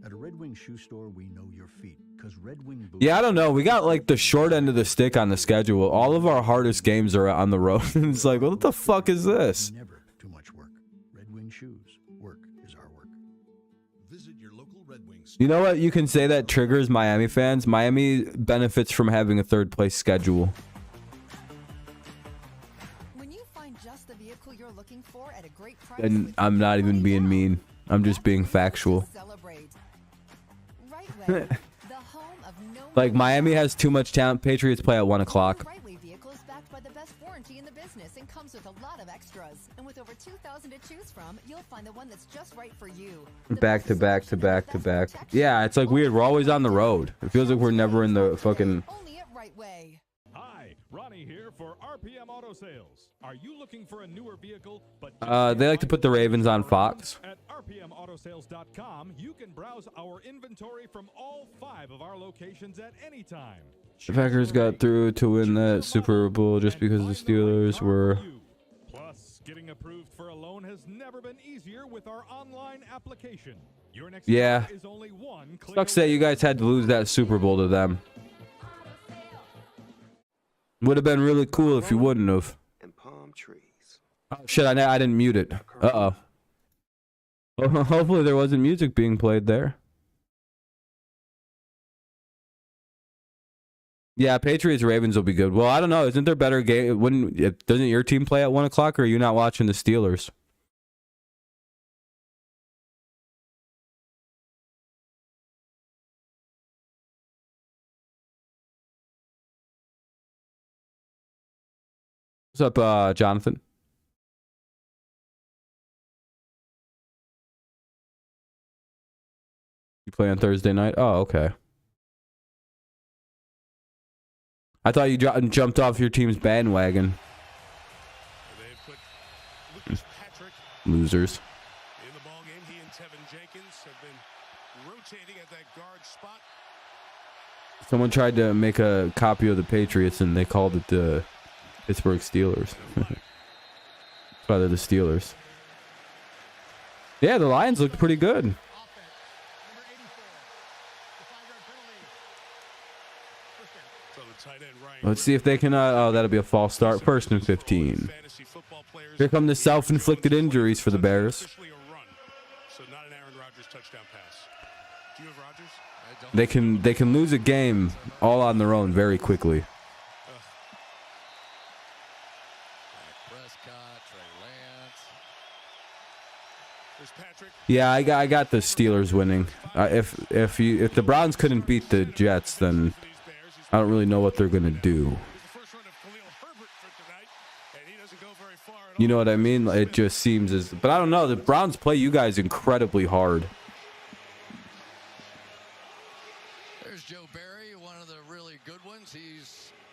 At a Red Wing shoe store, we know your feet because Red Wing boots. Yeah, I don't know. We got like the short end of the stick on the schedule. All of our hardest games are on the road. It's like, what the fuck is this? Never too much work. Red Wing shoes. Work is our work. Visit your local Red Wings. You know what? You can say that triggers Miami fans. Miami benefits from having a 3rd place schedule. When you find just the vehicle you're looking for at a great price, And I'm not even being mean. I'm just being factual. Celebrate. Rightway, the home of no Like, Miami has too much talent. Patriots play at 1 o'clock. Rightway vehicle is backed by the best warranty in the business. business and comes with a lot of extras. And with over 2,000 to choose from, you'll find the one that's just right for you. Back to back to back to back. Yeah, it's like weird. We're always on the road. It feels like we're never in the fucking... Only at Right Way. Hi, Ronnie here for RPM Auto Sales. Are you looking for a newer vehicle? But they like to put the Ravens on Fox. At rpmautosales.com, you can browse our inventory from all 5 of our locations at any time. The Packers got through to win that Super Bowl just because the Steelers were... Plus, getting approved for a loan has never been easier with our online application. Your next Yeah. is only one click Sucks that you guys had to lose that Super Bowl to them. Would have been really cool if you wouldn't have. And palm trees. Oh, shit, I didn't mute it. Uh-oh. Well, hopefully there wasn't music being played there. Yeah, Patriots Ravens will be good. Well, I don't know. Isn't there better game? Doesn't your team play at 1 o'clock, or are you not watching the Steelers? What's up, Jonathan? You play on Thursday night? Oh, okay. I thought you jumped off your team's bandwagon. They've put Lucas Patrick Losers. in the ball game. He and Tevin Jenkins have been rotating at that guard spot. Someone tried to make a copy of the Patriots, and they called it the Pittsburgh Steelers. That's why they're the Steelers. Yeah, the Lions looked pretty good. Let's see if they can... oh, that'll be a false start. 1st and 15. Here come the self-inflicted injuries for the Bears. So not an Aaron Rodgers touchdown pass. Do you have Rodgers? They can lose a game all on their own very quickly. Yeah, I got the Steelers winning. If the Browns couldn't beat the Jets, then I don't really know what they're gonna do. You know what I mean? It just seems as, but I don't know. The Browns play you guys incredibly hard. There's Joe Barry, one of the really good ones.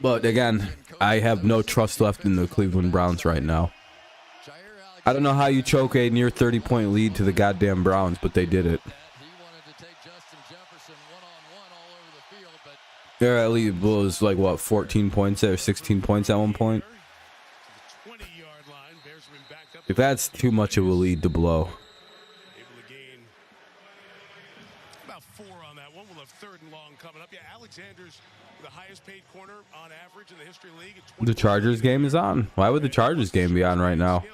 But again, I have no trust left in the Cleveland Browns right now. I don't know how you choke a near 30-point lead to the goddamn Browns, but they did it. Their lead was like, what, 14 points or 16 points at one point? If that's too much of a lead to blow. Able to gain about 4 on that one. We'll have 3rd and long coming up. Yeah, Alexander's the highest paid corner on average in the history of the league. The Chargers game is on. Why would the Chargers game be on right now?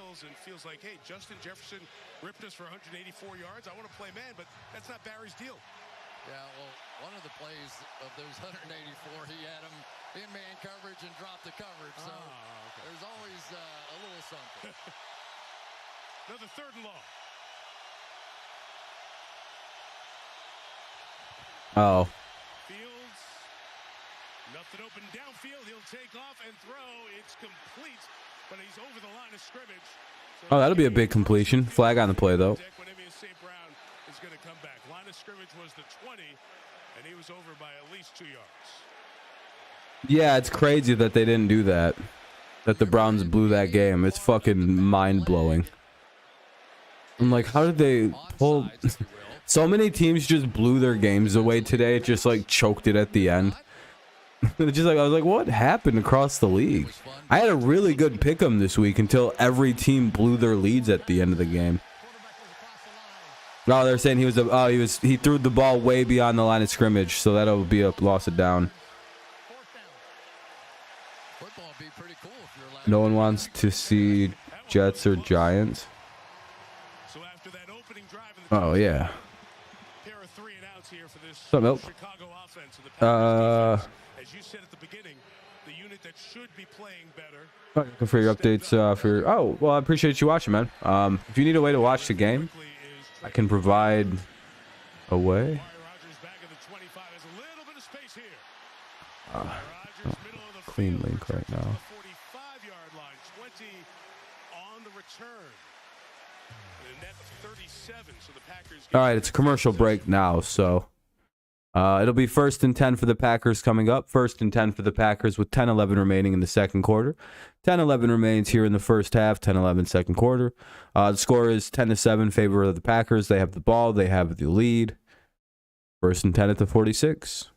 Feels like, hey, Justin Jefferson ripped us for 184 yards. I want to play man, but that's not Barry's deal. Yeah, well, one of the plays of those 184, he had him in man coverage and dropped the coverage. So there's always a little something. Another 3rd and long. Oh. Fields, nothing open downfield. He'll take off and throw. It's complete, but he's over the line of scrimmage. Oh, that'll be a big completion. Flag on the play, though. St. Brown is going to come back. Line of scrimmage was the 20, and he was over by at least 2 yards. Yeah, it's crazy that they didn't do that. That the Browns blew that game. It's fucking mind-blowing. I'm like, how did they pull... So many teams just blew their games away today. It just, like, choked it at the end. Just like, I was like, what happened across the league? I had a really good pick'em this week until every team blew their leads at the end of the game. No, they're saying he threw the ball way beyond the line of scrimmage, so that'll be a loss of down. No one wants to see Jets or Giants. Oh yeah. What's up, Milk? As you said at the beginning, the unit that should be playing better. Looking for your updates oh, well, I appreciate you watching, man. If you need a way to watch the game, I can provide a way. Oh, clean link right now. All right, it's a commercial break now, so it'll be 1st and 10 for the Packers coming up. 1st and 10 for the Packers with 10-11 remaining in the second quarter. 10-11 remains here in the first half, 10-11 second quarter. The score is 10-7 favor of the Packers. They have the ball. They have the lead. 1st and 10 at the 46.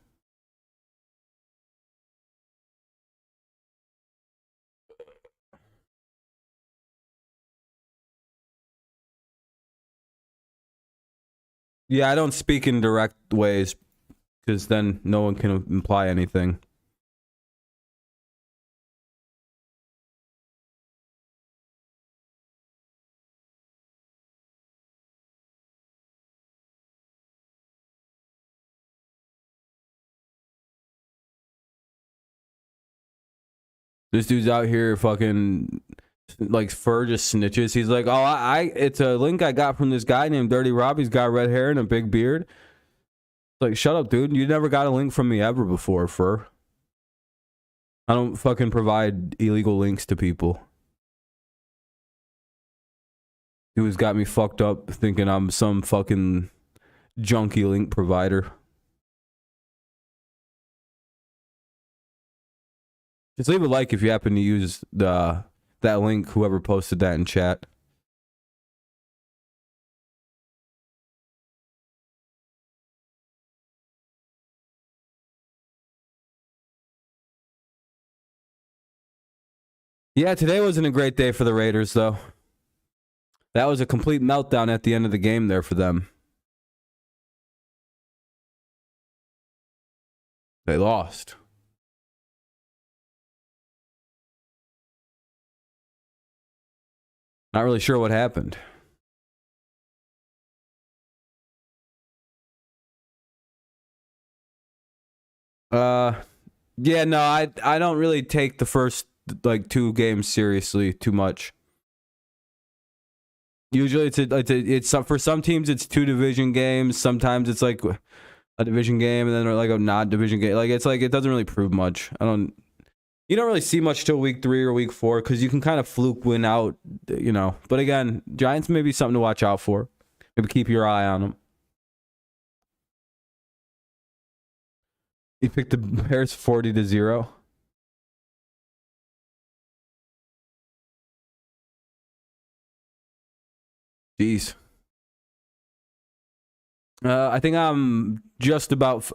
Yeah, I don't speak in direct ways because then no one can imply anything. This dude's out here fucking like Fur just snitches. He's like, oh, it's a link I got from this guy named Dirty Rob. He's got red hair and a big beard. Like, shut up, dude. You never got a link from me ever before, Fur. I don't fucking provide illegal links to people. Dude's got me fucked up thinking I'm some fucking junky link provider. Just leave a like if you happen to use that link, whoever posted that in chat. Yeah, today wasn't a great day for the Raiders, though. That was a complete meltdown at the end of the game there for them. They lost. Not really sure what happened. Yeah, no, I don't really take the first like 2 games seriously too much. Usually it's for some teams it's 2 division games. Sometimes it's like a division game and then like a non-division game. Like it's like it doesn't really prove much. You don't really see much till week 3 or week 4 because you can kind of fluke win out, you know. But again, Giants may be something to watch out for. Maybe keep your eye on them. You picked the Bears 40-0. Jeez. I think I'm just about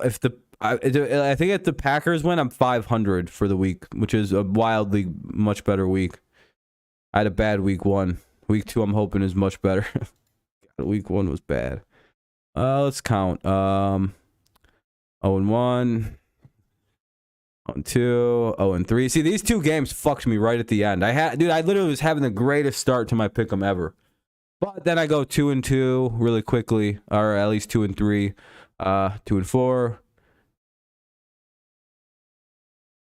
I think if the Packers win, I'm 500 for the week, which is a wildly much better week. I had a bad week 1. Week 2, I'm hoping is much better. Week 1 was bad. Let's count. 0-1, 0-2, 0-3. See, these 2 games fucked me right at the end. I literally was having the greatest start to my pick'em ever. But then I go 2-2 really quickly, or at least 2-3, 2-4.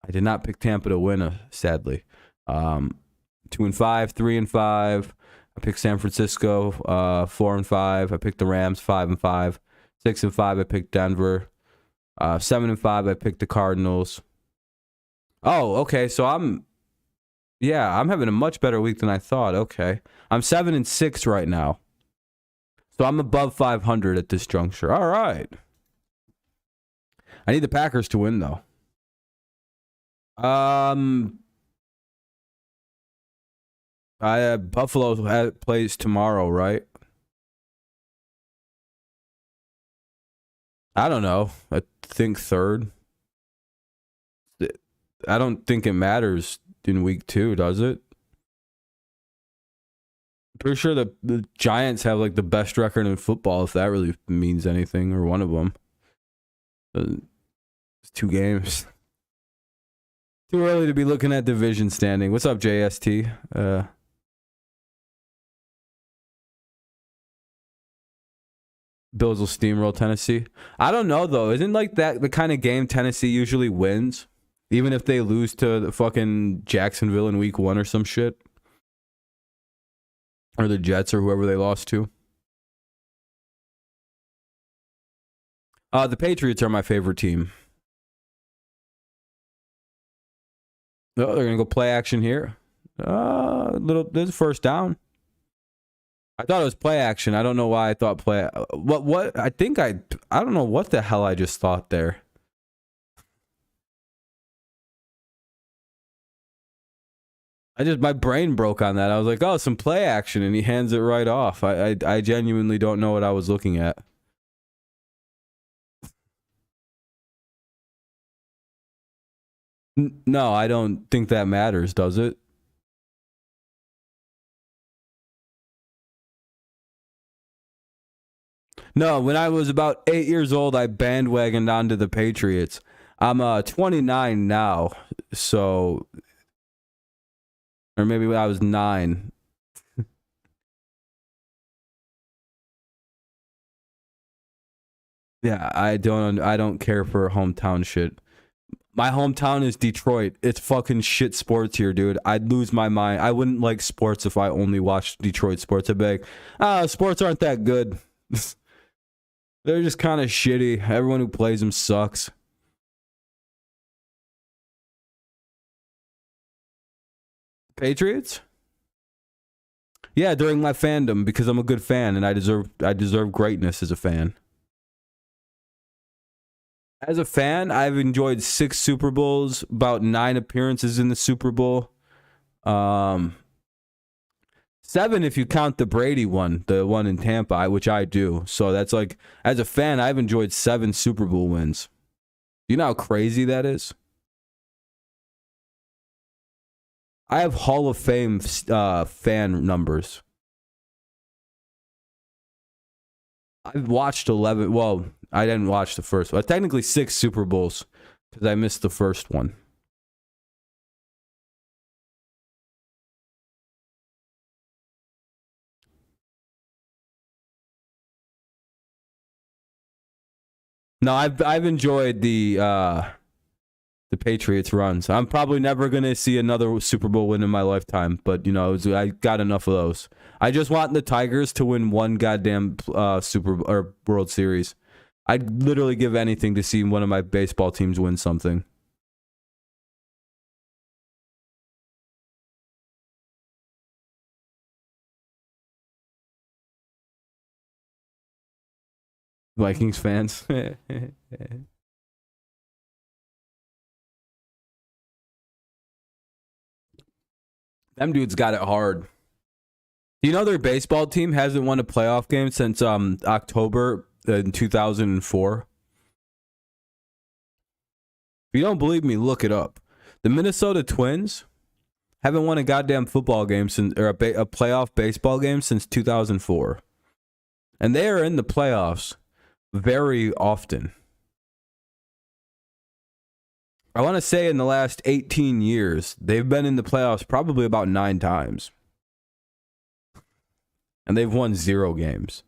I did not pick Tampa to win, sadly. 2-5, 3-5. I picked San Francisco, 4-5. I picked the Rams, 5-5. 6-5. I picked Denver. 7-5. I picked the Cardinals. Oh, okay. So I'm having a much better week than I thought. Okay. I'm 7-6 right now. So I'm above 500 at this juncture. All right. I need the Packers to win, though. Buffalo plays tomorrow, right? I don't know. I think 3rd. I don't think it matters in week 2, does it? Pretty sure the Giants have like the best record in football, if that really means anything, or one of them. It's 2 games. Too early to be looking at division standing. What's up, JST? Bills will steamroll Tennessee. I don't know, though. Isn't like that the kind of game Tennessee usually wins? Even if they lose to the fucking Jacksonville in week 1 or some shit? Or the Jets or whoever they lost to? The Patriots are my favorite team. Oh, they're going to go play action here. There's a first down. I thought it was play action. I don't know why I thought play. What? I think I don't know what the hell I just thought there. My brain broke on that. I was like, oh, some play action, and he hands it right off. I genuinely don't know what I was looking at. No, I don't think that matters, does it? No, when I was about 8 years old, I bandwagoned onto the Patriots. I'm 29 now, so, or maybe when I was 9. Yeah, I don't care for hometown shit. My hometown is Detroit. It's fucking shit sports here, dude. I'd lose my mind. I wouldn't like sports if I only watched Detroit sports. I'd be like, sports aren't that good. They're just kind of shitty. Everyone who plays them sucks. Patriots? Yeah, during my fandom, because I'm a good fan and I deserve greatness as a fan. As a fan, I've enjoyed 6 Super Bowls, about 9 appearances in the Super Bowl. 7 if you count the Brady one, the one in Tampa, which I do. So that's like, as a fan, I've enjoyed 7 Super Bowl wins. You know how crazy that is? I have Hall of Fame fan numbers. I've watched 11. Well, I didn't watch the first one. Technically 6 Super Bowls because I missed the first one. No, I've enjoyed the Patriots runs. I'm probably never gonna see another Super Bowl win in my lifetime, but you know, I got enough of those. I just want the Tigers to win one goddamn Super or World Series. I'd literally give anything to see one of my baseball teams win something. Vikings fans. Them dudes got it hard. You know their baseball team hasn't won a playoff game since October in 2004. If you don't believe me, look it up. The Minnesota Twins haven't won a goddamn football game since, or a playoff baseball game since 2004. And they are in the playoffs very often. I want to say in the last 18 years, they've been in the playoffs probably about 9 times. And they've won 0 games.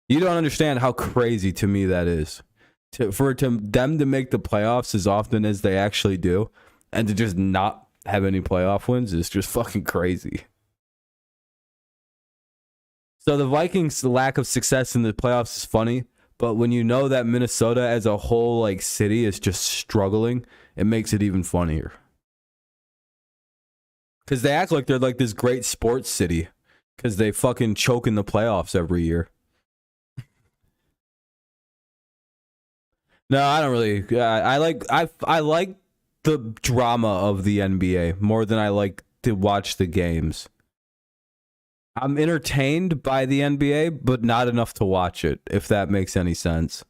You don't understand how crazy to me that is. For them to make the playoffs as often as they actually do, and to just not have any playoff wins is just fucking crazy. So the Vikings' lack of success in the playoffs is funny, but when you know that Minnesota as a whole like city is just struggling, it makes it even funnier. Because they act like they're like this great sports city, because they fucking choke in the playoffs every year. No, I don't really. I like the drama of the NBA more than I like to watch the games. I'm entertained by the NBA, but not enough to watch it, if that makes any sense.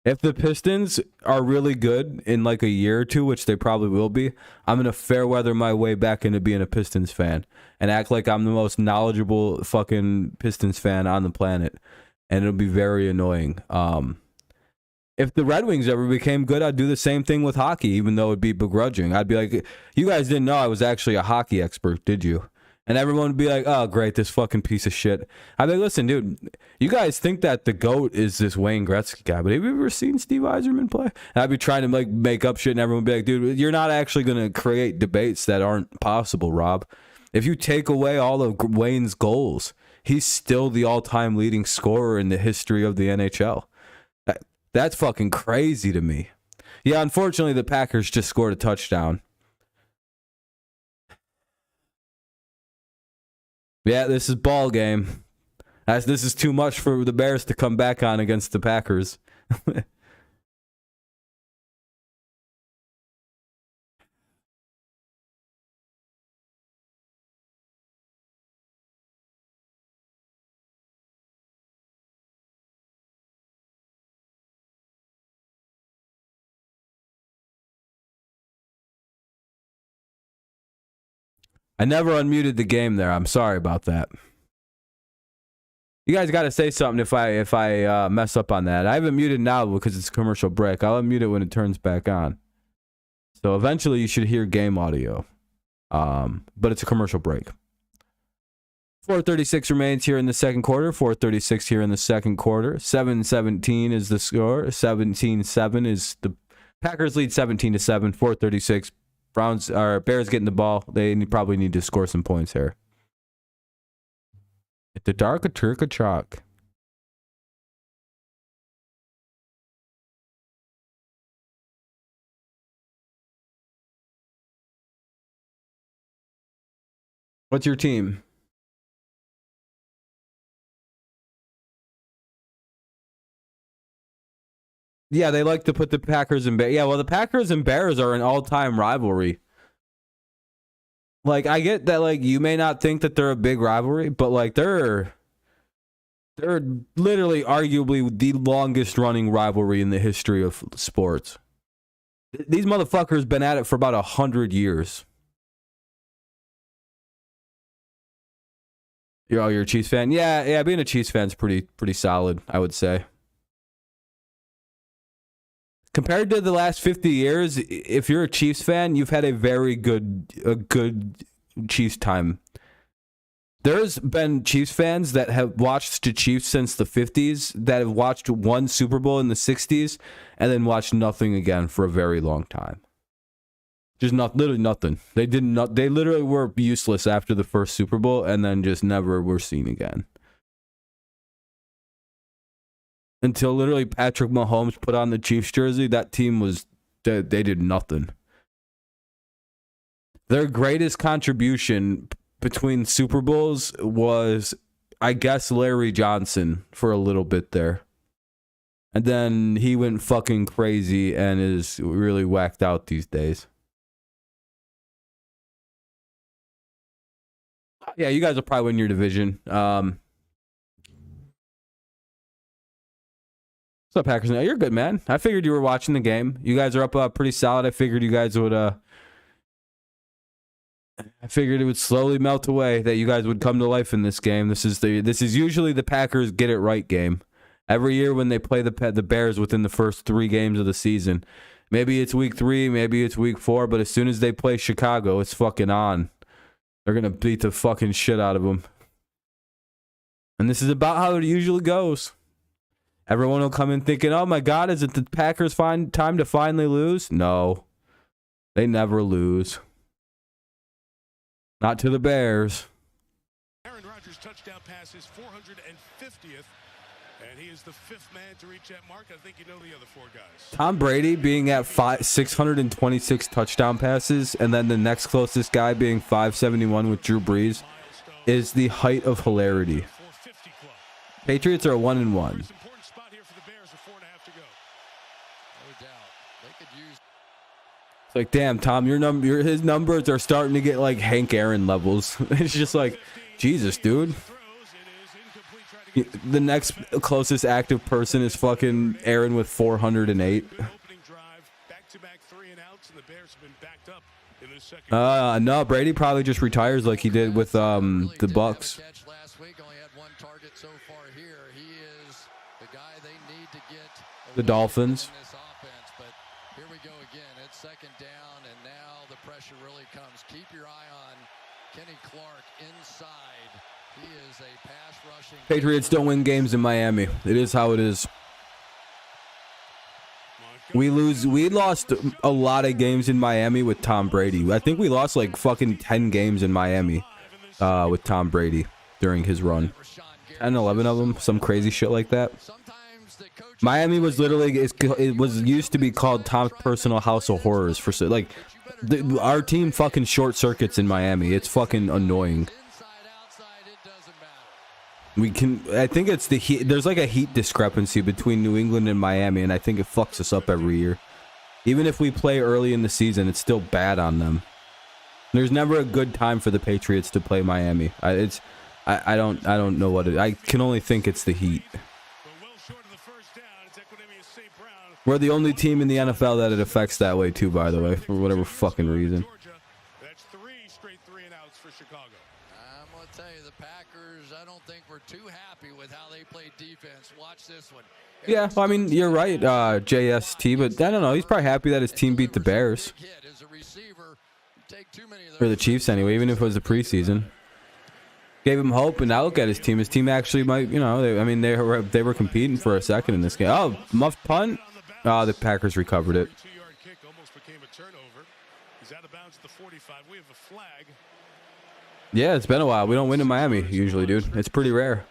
If the Pistons are really good in like a year or two, which they probably will be, I'm going to fair weather my way back into being a Pistons fan and act like I'm the most knowledgeable fucking Pistons fan on the planet. And it'll be very annoying. If the Red Wings ever became good, I'd do the same thing with hockey, even though it'd be begrudging. I'd be like, you guys didn't know I was actually a hockey expert, did you? And everyone would be like, oh, great, this fucking piece of shit. I'd be like, listen, dude, you guys think that the GOAT is this Wayne Gretzky guy, but have you ever seen Steve Yzerman play? And I'd be trying to like make up shit, and everyone would be like, dude, you're not actually going to create debates that aren't possible, Rob. If you take away all of Wayne's goals, he's still the all-time leading scorer in the history of the NHL. That's fucking crazy to me. Yeah, unfortunately, the Packers just scored a touchdown. Yeah, this is ball game. As this is too much for the Bears to come back on against the Packers. I never unmuted the game there. I'm sorry about that. You guys got to say something if I mess up on that. I haven't muted now because it's a commercial break. I'll unmute it when it turns back on. So eventually you should hear game audio. But it's a commercial break. 4:36 remains here in the second quarter. 4:36 here in the second quarter. 7-17 is the score. 17-7 is the Packers lead 17-7. 4:36. Bears getting the ball. They probably need to score some points here. At the dark a Turk a chalk. What's your team? Yeah, they like to put the Packers and Bears. Yeah, well, the Packers and Bears are an all-time rivalry. Like, I get that, like, you may not think that they're a big rivalry, but, like, they're literally arguably the longest-running rivalry in the history of sports. These motherfuckers been at it for about 100 years. You're a Chiefs fan? Yeah, being a Chiefs fan is pretty solid, I would say. Compared to the last 50 years, if you're a Chiefs fan, you've had a good Chiefs time. There's been Chiefs fans that have watched the Chiefs since the 50s, that have watched one Super Bowl in the 60s, and then watched nothing again for a very long time. Just literally nothing. They literally were useless after the first Super Bowl, and then just never were seen again. Until literally Patrick Mahomes put on the Chiefs jersey, that team they did nothing. Their greatest contribution between Super Bowls was, I guess, Larry Johnson for a little bit there. And then he went fucking crazy and is really whacked out these days. Yeah, you guys will probably win your division. What's up, Packers? No, you're good, man. I figured you were watching the game. You guys are up pretty solid. I figured you guys would I figured it would slowly melt away, that you guys would come to life in this game. This is usually the Packers get it right game. Every year when they play the Bears within the first 3 games of the season. Maybe it's week 3, maybe it's week 4, but as soon as they play Chicago, it's fucking on. They're going to beat the fucking shit out of them. And this is about how it usually goes. Everyone will come in thinking, oh my God, is it the Packers' time to finally lose? No. They never lose. Not to the Bears. Aaron Rodgers' touchdown pass is 450th, and he is the 5th man to reach that mark. I think you know the other 4 guys. Tom Brady being at 626 touchdown passes, and then the next closest guy being 571 with Drew Brees, is the height of hilarity. Patriots are 1-1. It's like, damn, Tom, his numbers are starting to get like Hank Aaron levels. It's just like, Jesus, dude. The next closest active person is fucking Aaron with 408. No, Brady probably just retires like he did with the Bucks. The Dolphins. Here we go again. It's 2nd down, and now the pressure really comes. Keep your eye on Kenny Clark inside. He is a pass rushing. Patriots don't win games in Miami. It is how it is. We lost a lot of games in Miami with Tom Brady. I think we lost like fucking 10 games in Miami with Tom Brady during his run. 10, 11 of them, some crazy shit like that. Miami was literally, it was used to be called Tom's personal house of horrors for like our team fucking short circuits in Miami. It's fucking annoying. I think it's the heat. There's like a heat discrepancy between New England and Miami, and I think it fucks us up every year. Even if we play early in the season, it's still bad on them. There's never a good time for the Patriots to play Miami. I don't know what it. I can only think it's the Heat. We're the only team in the NFL that it affects that way too, by the way, for whatever fucking reason. That's 3 straight 3-and-outs for Chicago. I'm going to tell you, the Packers, I don't think we're too happy with how they played defense. Watch this one. Yeah, well, I mean, you're right, JST, but I don't know. He's probably happy that his team beat the Bears. For the Chiefs, anyway, even if it was the preseason. Gave him hope, and now look at his team. His team actually might, you know, they were competing for a second in this game. Oh, muffed punt. The Packers recovered it. 2-yard kick almost became a turnover. He's out of bounds at the 45. We have a flag. Yeah, it's been a while. We don't win in Miami usually, dude. It's pretty rare.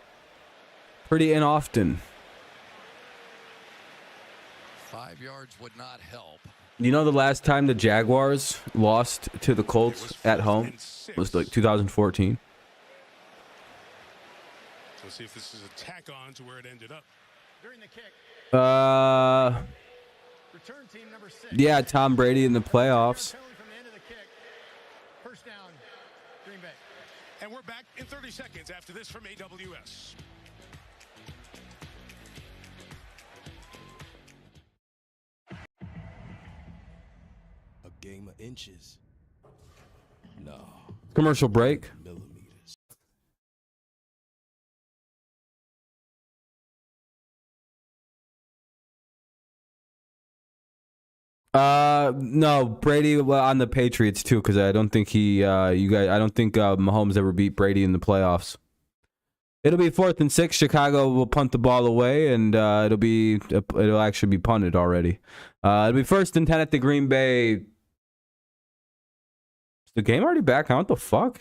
Pretty inoften. 5 yards would not help. You know, the last time the Jaguars lost to the Colts at home was like 2014. Let's see if this is a tack on to where it ended up. During the kick, return team number 6. Yeah, Tom Brady in the playoffs. Penalty from the end of the kick. First down, Green Bay. And we're back in 30 seconds after this from AWS. A game of inches. No. Commercial break. Millimeters. No, Brady on the Patriots too, because I don't think I don't think Mahomes ever beat Brady in the playoffs. It'll be 4th and 6. Chicago will punt the ball away, and it'll actually be punted already. It'll be 1st and 10 at the Green Bay. Is the game already back? What the fuck?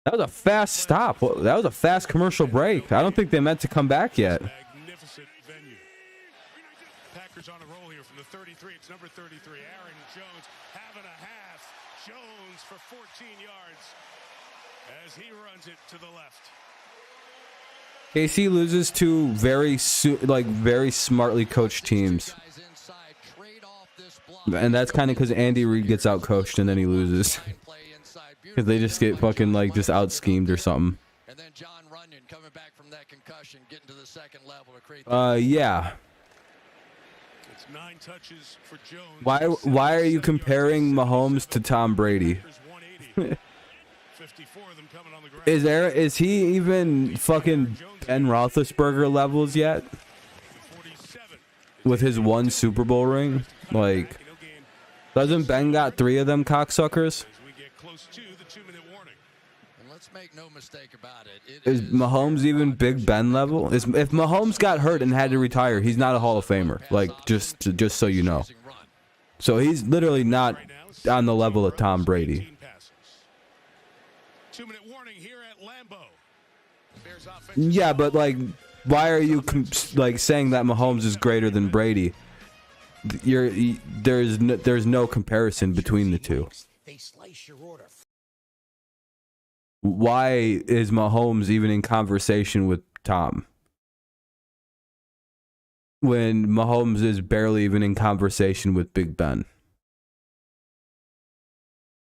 That was a fast stop. That was a fast commercial break. I don't think they meant to come back yet. Magnificent venue. Packers on a roll here from the 33. It's number 33, Aaron Jones, having a half. Jones for 14 yards as he runs it to the left. KC loses to very smartly coached teams. And that's kind of because Andy Reid gets out coached and then he loses. Because they just get fucking just out schemed or something. And then John Runyon coming back from that concussion, getting to the second level to create. Yeah. It's 9 touches for Jones. Why are you comparing Mahomes to Tom Brady? 54 of them coming on the ground. Is he even fucking Ben Roethlisberger levels yet? With his 1 Super Bowl ring? Like, doesn't Ben got 3 of them cocksuckers? Let's make no mistake about it. Is Mahomes even Big Ben level? If Mahomes got hurt and had to retire, he's not a Hall of Famer. Like, just so you know. So he's literally not on the level of Tom Brady. 2-minute warning here at Lambeau. Yeah, but why are you saying that Mahomes is greater than Brady? There's no comparison between the two. They slice your order. Why is Mahomes even in conversation with Tom? When Mahomes is barely even in conversation with Big Ben.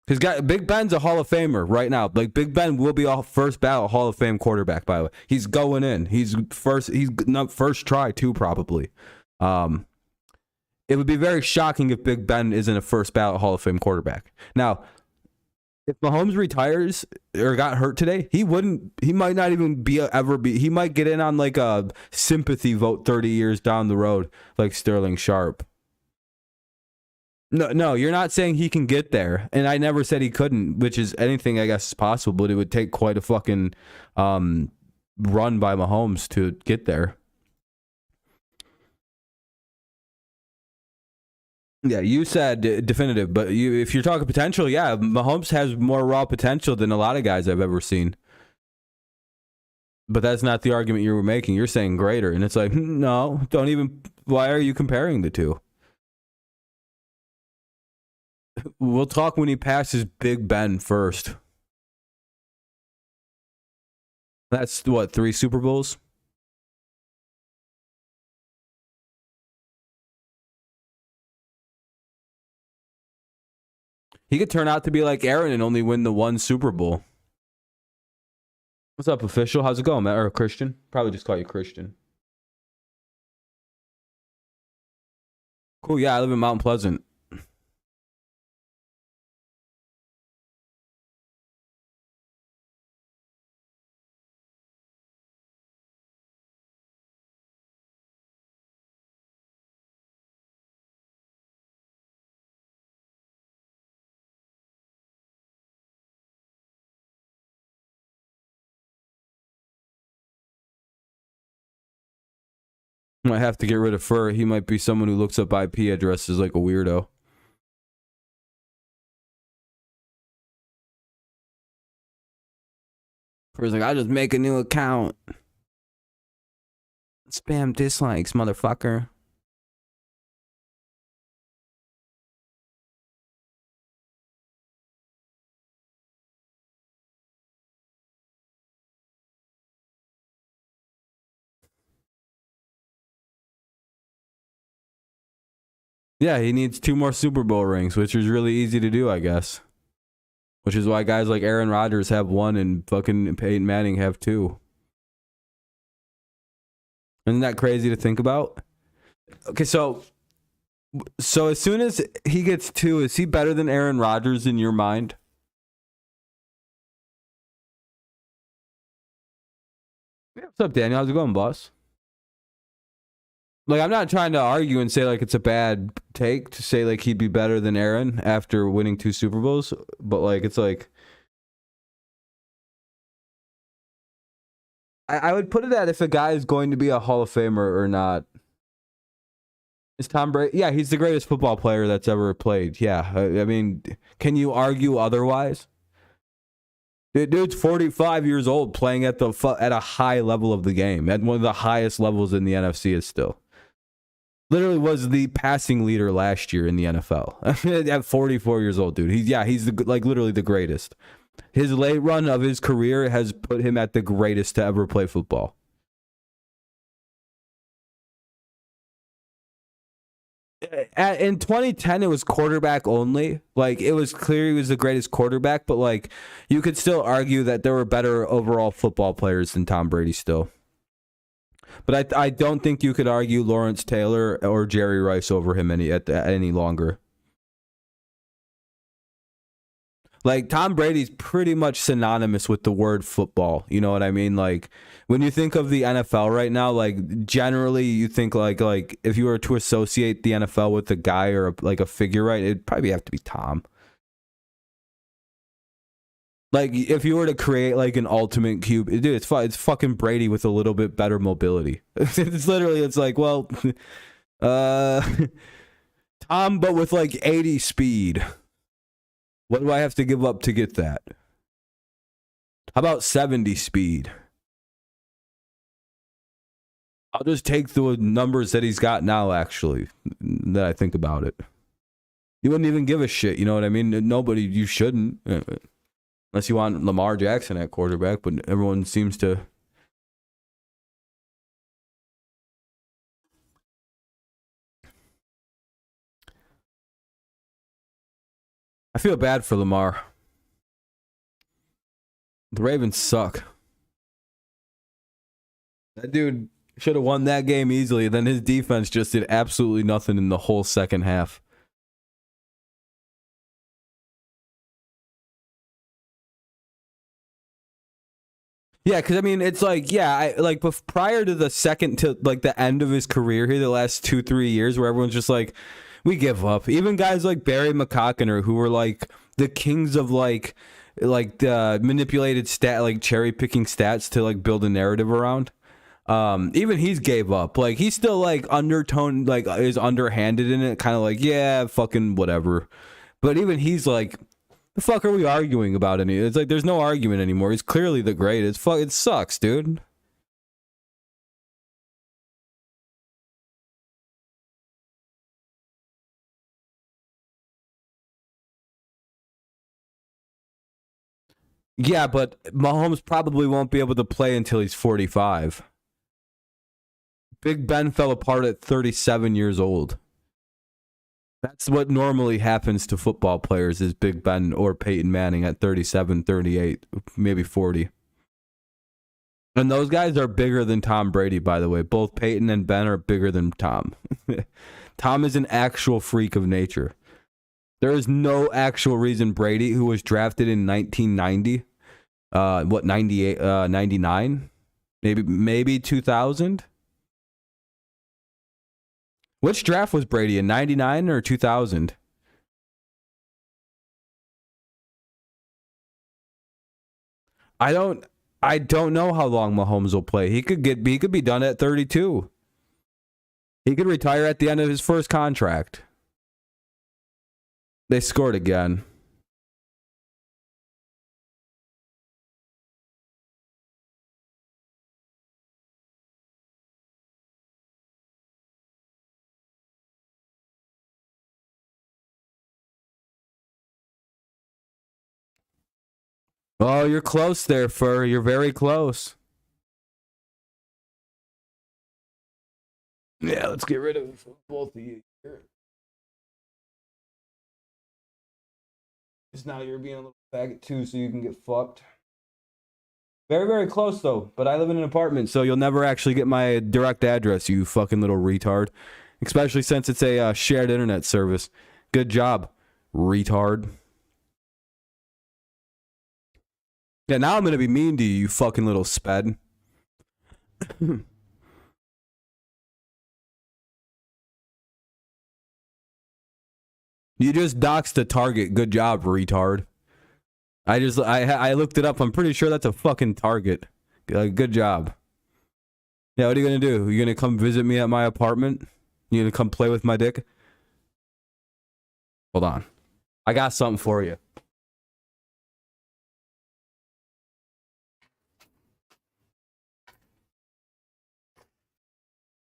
Because Big Ben's a Hall of Famer right now. Big Ben will be a first ballot Hall of Fame quarterback, by the way. He's going in. He's not first try too, probably. It would be very shocking if Big Ben isn't a first ballot Hall of Fame quarterback. Now, if Mahomes retires or got hurt today, he might not even he might get in on a sympathy vote 30 years down the road, like Sterling Sharp. No, you're not saying he can get there, and I never said he couldn't, which is anything I guess is possible, but it would take quite a fucking run by Mahomes to get there. Yeah, you said definitive, but if you're talking potential, yeah, Mahomes has more raw potential than a lot of guys I've ever seen. But that's not the argument you were making. You're saying greater, and it's like, no, don't even. Why are you comparing the two? We'll talk when he passes Big Ben first. That's what, 3 Super Bowls? He could turn out to be like Aaron and only win the 1 Super Bowl. What's up, official? How's it going, Matt? Or Christian? Probably just call you Christian. Cool, yeah, I live in Mount Pleasant. Might have to get rid of Fur. He might be someone who looks up IP addresses like a weirdo. Fur's like, I'll just make a new account. Spam dislikes, motherfucker. Yeah, he needs 2 more Super Bowl rings, which is really easy to do, I guess. Which is why guys like Aaron Rodgers have 1 and fucking Peyton Manning have 2. Isn't that crazy to think about? Okay, so as soon as he gets 2, is he better than Aaron Rodgers in your mind? Yeah, what's up, Daniel? How's it going, boss? Like, I'm not trying to argue and say, like, it's a bad take to say, like, he'd be better than Aaron after winning 2 Super Bowls. But, like, it's like... I would put it at if a guy is going to be a Hall of Famer or not. Is Tom Brady? Yeah, he's the greatest football player that's ever played. Yeah, I mean, can you argue otherwise? Dude's 45 years old playing at a high level of the game. At one of the highest levels in the NFC is still. Literally was the passing leader last year in the NFL. At 44 years old, dude. He's literally the greatest. His late run of his career has put him at the greatest to ever play football. In 2010, it was quarterback only. Like, it was clear he was the greatest quarterback, but like, you could still argue that there were better overall football players than Tom Brady still. But I don't think you could argue Lawrence Taylor or Jerry Rice over him any longer. Like, Tom Brady's pretty much synonymous with the word football. You know what I mean? Like, when you think of the NFL right now, like, generally you think like if you were to associate the NFL with a guy or a figure, right, it'd probably have to be Tom. Like, if you were to create like an ultimate cube, dude, it's fucking Brady with a little bit better mobility. It's like, well, Tom, but with like 80 speed. What do I have to give up to get that? How about 70 speed? I'll just take the numbers that he's got now, actually, that I think about it. You wouldn't even give a shit, you know what I mean? Nobody, you shouldn't. Unless you want Lamar Jackson at quarterback, but everyone seems to... I feel bad for Lamar. The Ravens suck. That dude should have won that game easily. Then his defense just did absolutely nothing in the whole second half. Yeah, because I mean, it's like, yeah, prior to the end of his career here, the last 2-3 years, where everyone's just like, we give up. Even guys like Barry McCockiner, who were like the kings of like the manipulated cherry picking stats to like build a narrative around. Even he's gave up. Like, he's still like undertone, like is underhanded in it, kind of like, yeah, fucking whatever. But even he's like, the fuck are we arguing about any? It's like there's no argument anymore. He's clearly the greatest. Fuck, it sucks, dude. Yeah, but Mahomes probably won't be able to play until he's 45. Big Ben fell apart at 37 years old. That's what normally happens to football players is Big Ben or Peyton Manning at 37, 38, maybe 40. And those guys are bigger than Tom Brady, by the way. Both Peyton and Ben are bigger than Tom. Tom is an actual freak of nature. There is no actual reason Brady, who was drafted in 1990, 98, 99, maybe 2000. Which draft was Brady in, 99 or 2000? I don't know how long Mahomes will play. He could be done at 32. He could retire at the end of his first contract. They scored again. Oh, you're close there, Fur. You're very close. Yeah, let's get rid of both of you. Because now you're being a little faggot too, so you can get fucked. Very, very close, though. But I live in an apartment, so you'll never actually get my direct address, you fucking little retard. Especially since it's a shared internet service. Good job, retard. Yeah, now I'm going to be mean to you, you fucking little sped. You just doxed a target. Good job, retard. I looked it up. I'm pretty sure that's a fucking target. Good job. Yeah, what are you going to do? You going to come visit me at my apartment? You going to come play with my dick? Hold on. I got something for you.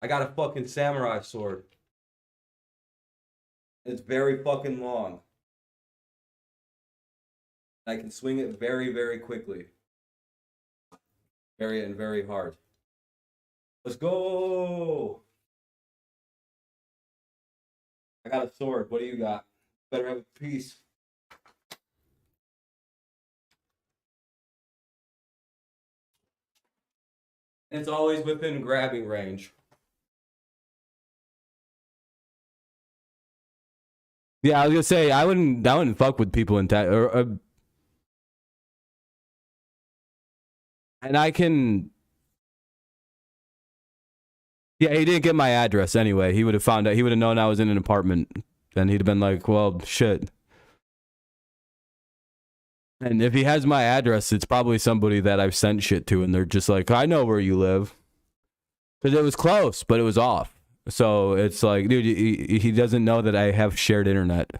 I got a fucking samurai sword. It's very fucking long. I can swing it very, very quickly. Very hard. Let's go! I got a sword. What do you got? Better have a piece. It's always within grabbing range. Yeah, I was gonna say I wouldn't fuck with people in and I can. Yeah, he didn't get my address anyway. He would have found out. He would have known I was in an apartment. Then he'd have been like, "Well, shit." And if he has my address, it's probably somebody that I've sent shit to, and they're just like, "I know where you live," because it was close, but it was off. So it's like, dude, he doesn't know that I have shared internet.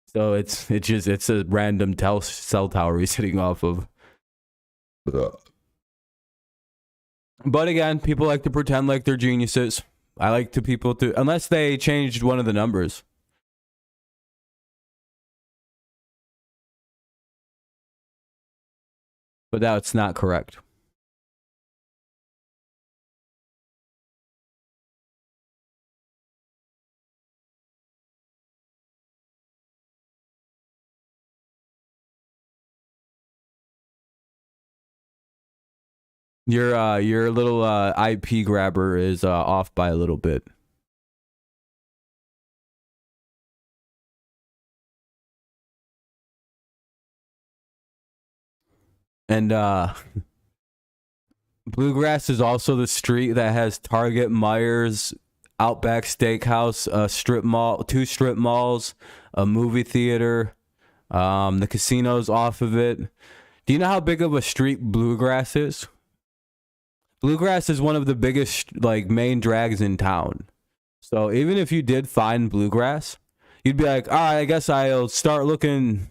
So it's a random cell tower he's sitting off of. But again, people like to pretend like they're geniuses. I like to people to, unless they changed one of the numbers. But that's not correct. Your little IP grabber is off by a little bit. And Bluegrass is also the street that has Target, Myers, Outback Steakhouse, a strip mall, 2 strip malls, a movie theater, the casino's off of it. Do you know how big of a street Bluegrass is? Bluegrass is one of the biggest, like, main drags in town. So even if you did find Bluegrass, you'd be like, all right, I guess I'll start looking.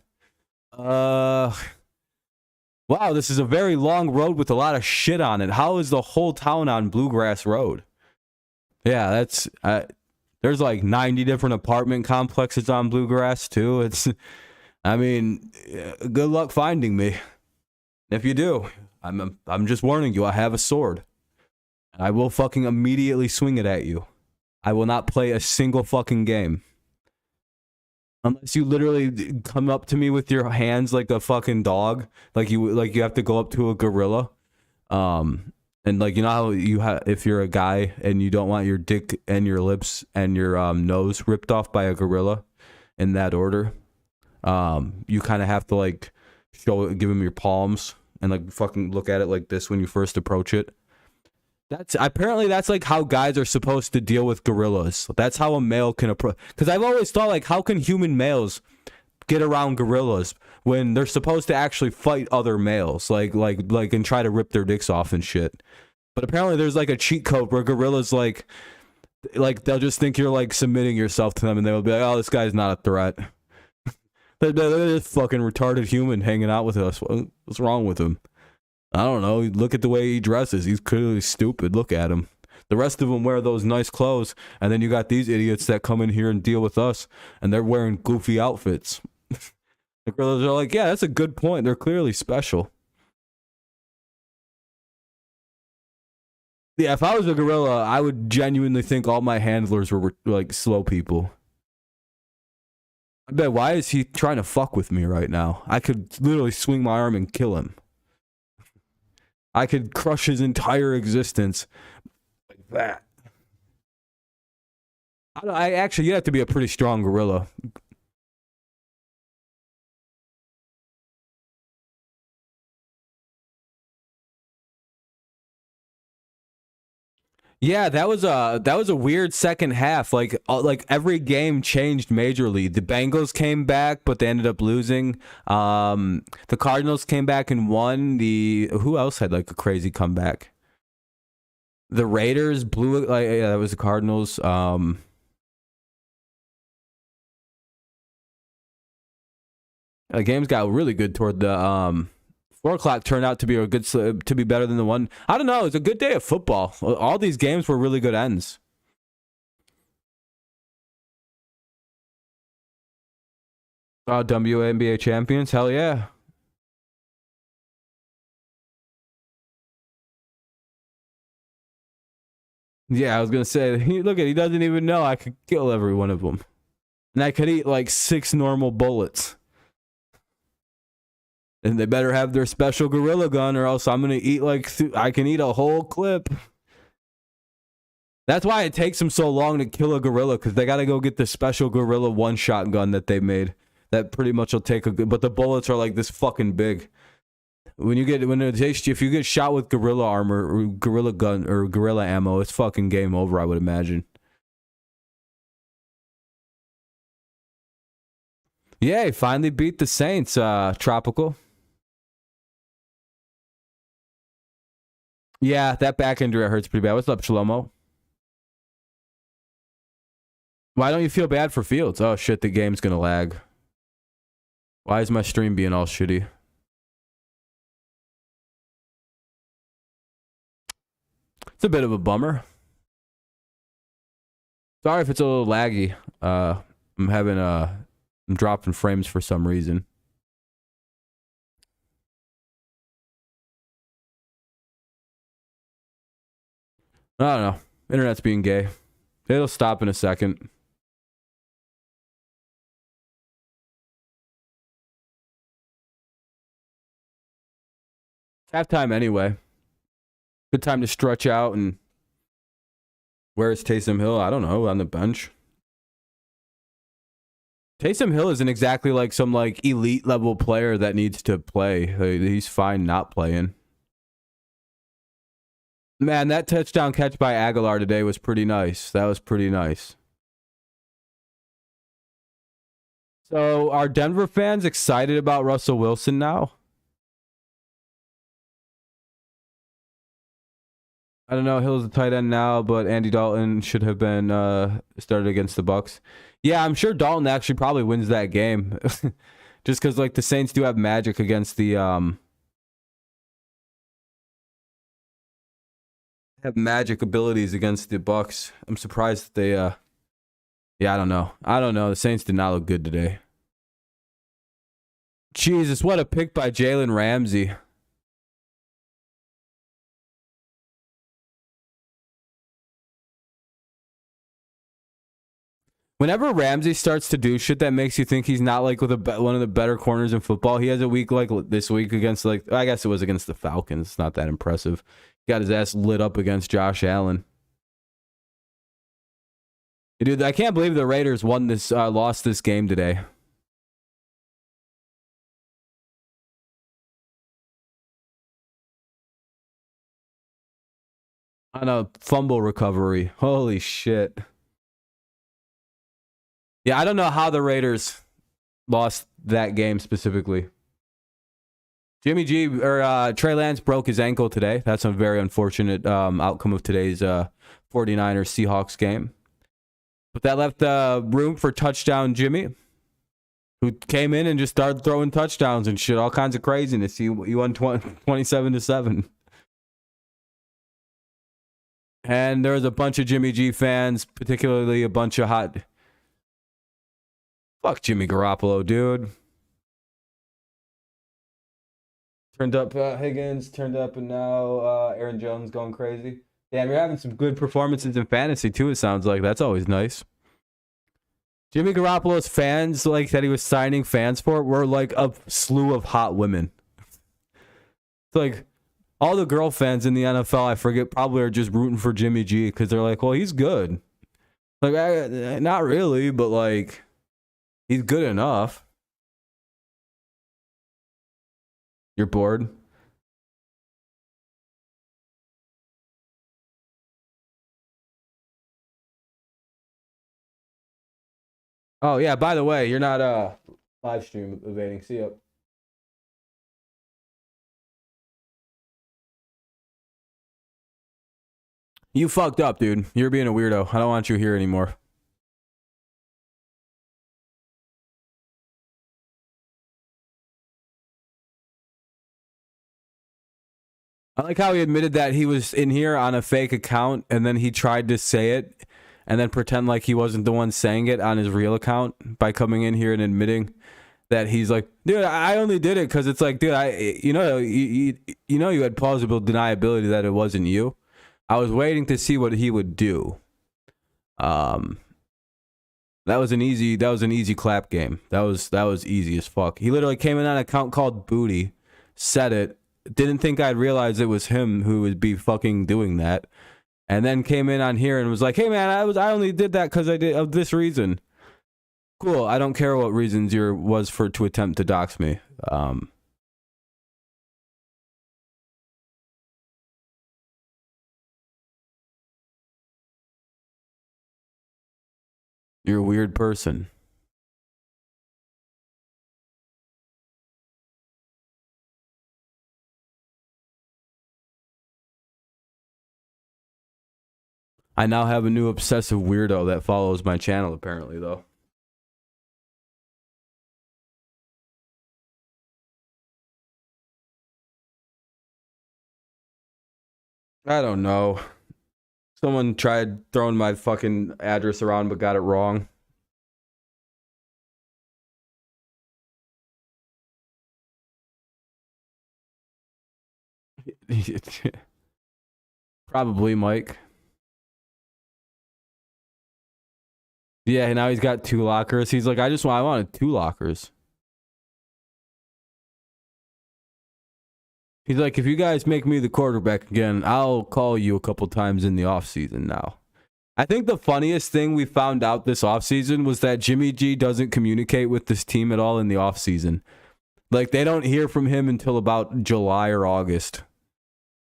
Wow, this is a very long road with a lot of shit on it. How is the whole town on Bluegrass Road? Yeah, that's there's like 90 different apartment complexes on Bluegrass too. I mean, good luck finding me. If you do, I'm just warning you. I have a sword. I will fucking immediately swing it at you. I will not play a single fucking game. Unless you literally come up to me with your hands like a fucking dog, like you have to go up to a gorilla. And like, you know how if you're a guy and you don't want your dick and your lips and your nose ripped off by a gorilla in that order, you kind of have to like give him your palms and like fucking look at it like this when you first approach it. That's like how guys are supposed to deal with gorillas. That's how a male can approach. Because I've always thought, like, how can human males get around gorillas when they're supposed to actually fight other males, like and try to rip their dicks off and shit? But apparently, there's like a cheat code where gorillas like they'll just think you're like submitting yourself to them, and they'll be like, "Oh, this guy's not a threat." They're this fucking retarded human hanging out with us. What's wrong with him? I don't know. Look at the way he dresses. He's clearly stupid. Look at him. The rest of them wear those nice clothes, and then you got these idiots that come in here and deal with us, and they're wearing goofy outfits. The gorillas are like, yeah, that's a good point. They're clearly special. Yeah, if I was a gorilla, I would genuinely think all my handlers were like slow people. I bet, why is he trying to fuck with me right now? I could literally swing my arm and kill him. I could crush his entire existence like that. I actually, you have to be a pretty strong gorilla. Yeah, that was a weird second half. Like every game changed majorly. The Bengals came back, but they ended up losing. The Cardinals came back and won. Who else had like a crazy comeback? The Raiders blew it. Like, yeah, that was the Cardinals. The games got really good toward the 4 o'clock turned out to be to be better than the one. I don't know. It's a good day of football. All these games were really good ends. WNBA champions. Hell yeah. Yeah, I was gonna say. Look at, he doesn't even know I could kill every one of them, and I could eat like 6 normal bullets. And they better have their special gorilla gun, or else I'm gonna eat I can eat a whole clip. That's why it takes them so long to kill a gorilla, because they gotta go get the special gorilla one-shot gun that they made. That pretty much will take but the bullets are like this fucking big. If you get shot with gorilla armor or gorilla gun or gorilla ammo, it's fucking game over, I would imagine. Yeah, he finally beat the Saints, Tropical. Yeah, that back injury hurts pretty bad. What's up, Shlomo? Why don't you feel bad for Fields? Oh shit, the game's gonna lag. Why is my stream being all shitty? It's a bit of a bummer. Sorry if it's a little laggy. I'm dropping frames for some reason. I don't know. Internet's being gay. It'll stop in a second. Halftime anyway. Good time to stretch out. And where's Taysom Hill? I don't know. On the bench. Taysom Hill isn't exactly like some like elite level player that needs to play. He's fine not playing. Man, that touchdown catch by Aguilar today was pretty nice. That was pretty nice. So, are Denver fans excited about Russell Wilson now? I don't know. Hill's the tight end now, but Andy Dalton should have been started against the Bucs. Yeah, I'm sure Dalton actually probably wins that game. Just because like the Saints do have magic against the have magic abilities against the Bucs. I'm surprised that they yeah, I don't know. The Saints did not look good today. Jesus, what a pick by Jalen Ramsey. Whenever Ramsey starts to do shit that makes you think he's not like with one of the better corners in football, he has a week like this week against like, I guess it was against the Falcons. It's not that impressive. He got his ass lit up against Josh Allen. Dude, I can't believe the Raiders lost this game today. On a fumble recovery. Holy shit. Yeah, I don't know how the Raiders lost that game specifically. Jimmy G or Trey Lance broke his ankle today. That's a very unfortunate outcome of today's 49ers Seahawks game. But that left room for touchdown Jimmy, who came in and just started throwing touchdowns and shit, all kinds of craziness. He won 27-7. And there was a bunch of Jimmy G fans, particularly a bunch of hot... Fuck Jimmy Garoppolo, dude. Turned up Higgins, turned up, and now Aaron Jones going crazy. Damn, you're having some good performances in fantasy, too, it sounds like. That's always nice. Jimmy Garoppolo's fans, like, that he was signing fans for, were like a slew of hot women. It's like... all the girl fans in the NFL, I forget, probably are just rooting for Jimmy G because they're like, well, he's good. Like, not really, but like, he's good enough. You're bored? Oh, yeah, by the way, you're not live stream evading. See ya. You fucked up, dude. You're being a weirdo. I don't want you here anymore. I like how he admitted that he was in here on a fake account and then he tried to say it and then pretend like he wasn't the one saying it on his real account by coming in here and admitting that he's like, dude, I only did it because it's like, dude, you had plausible deniability that it wasn't you. I was waiting to see what he would do. That was an easy clap game. That was easy as fuck. He literally came in on an account called Booty, said it, didn't think I'd realize it was him who would be fucking doing that, and then came in on here and was like, hey man, I only did that because I did of this reason. Cool. I don't care what reasons to attempt to dox me. You're a weird person. I now have a new obsessive weirdo that follows my channel, apparently, though. I don't know. Someone tried throwing my fucking address around but got it wrong. Probably Mike. Yeah, now he's got 2 lockers. He's like, I wanted 2 lockers. He's like, if you guys make me the quarterback again, I'll call you a couple times in the offseason now. I think the funniest thing we found out this offseason was that Jimmy G doesn't communicate with this team at all in the offseason. Like, they don't hear from him until about July or August.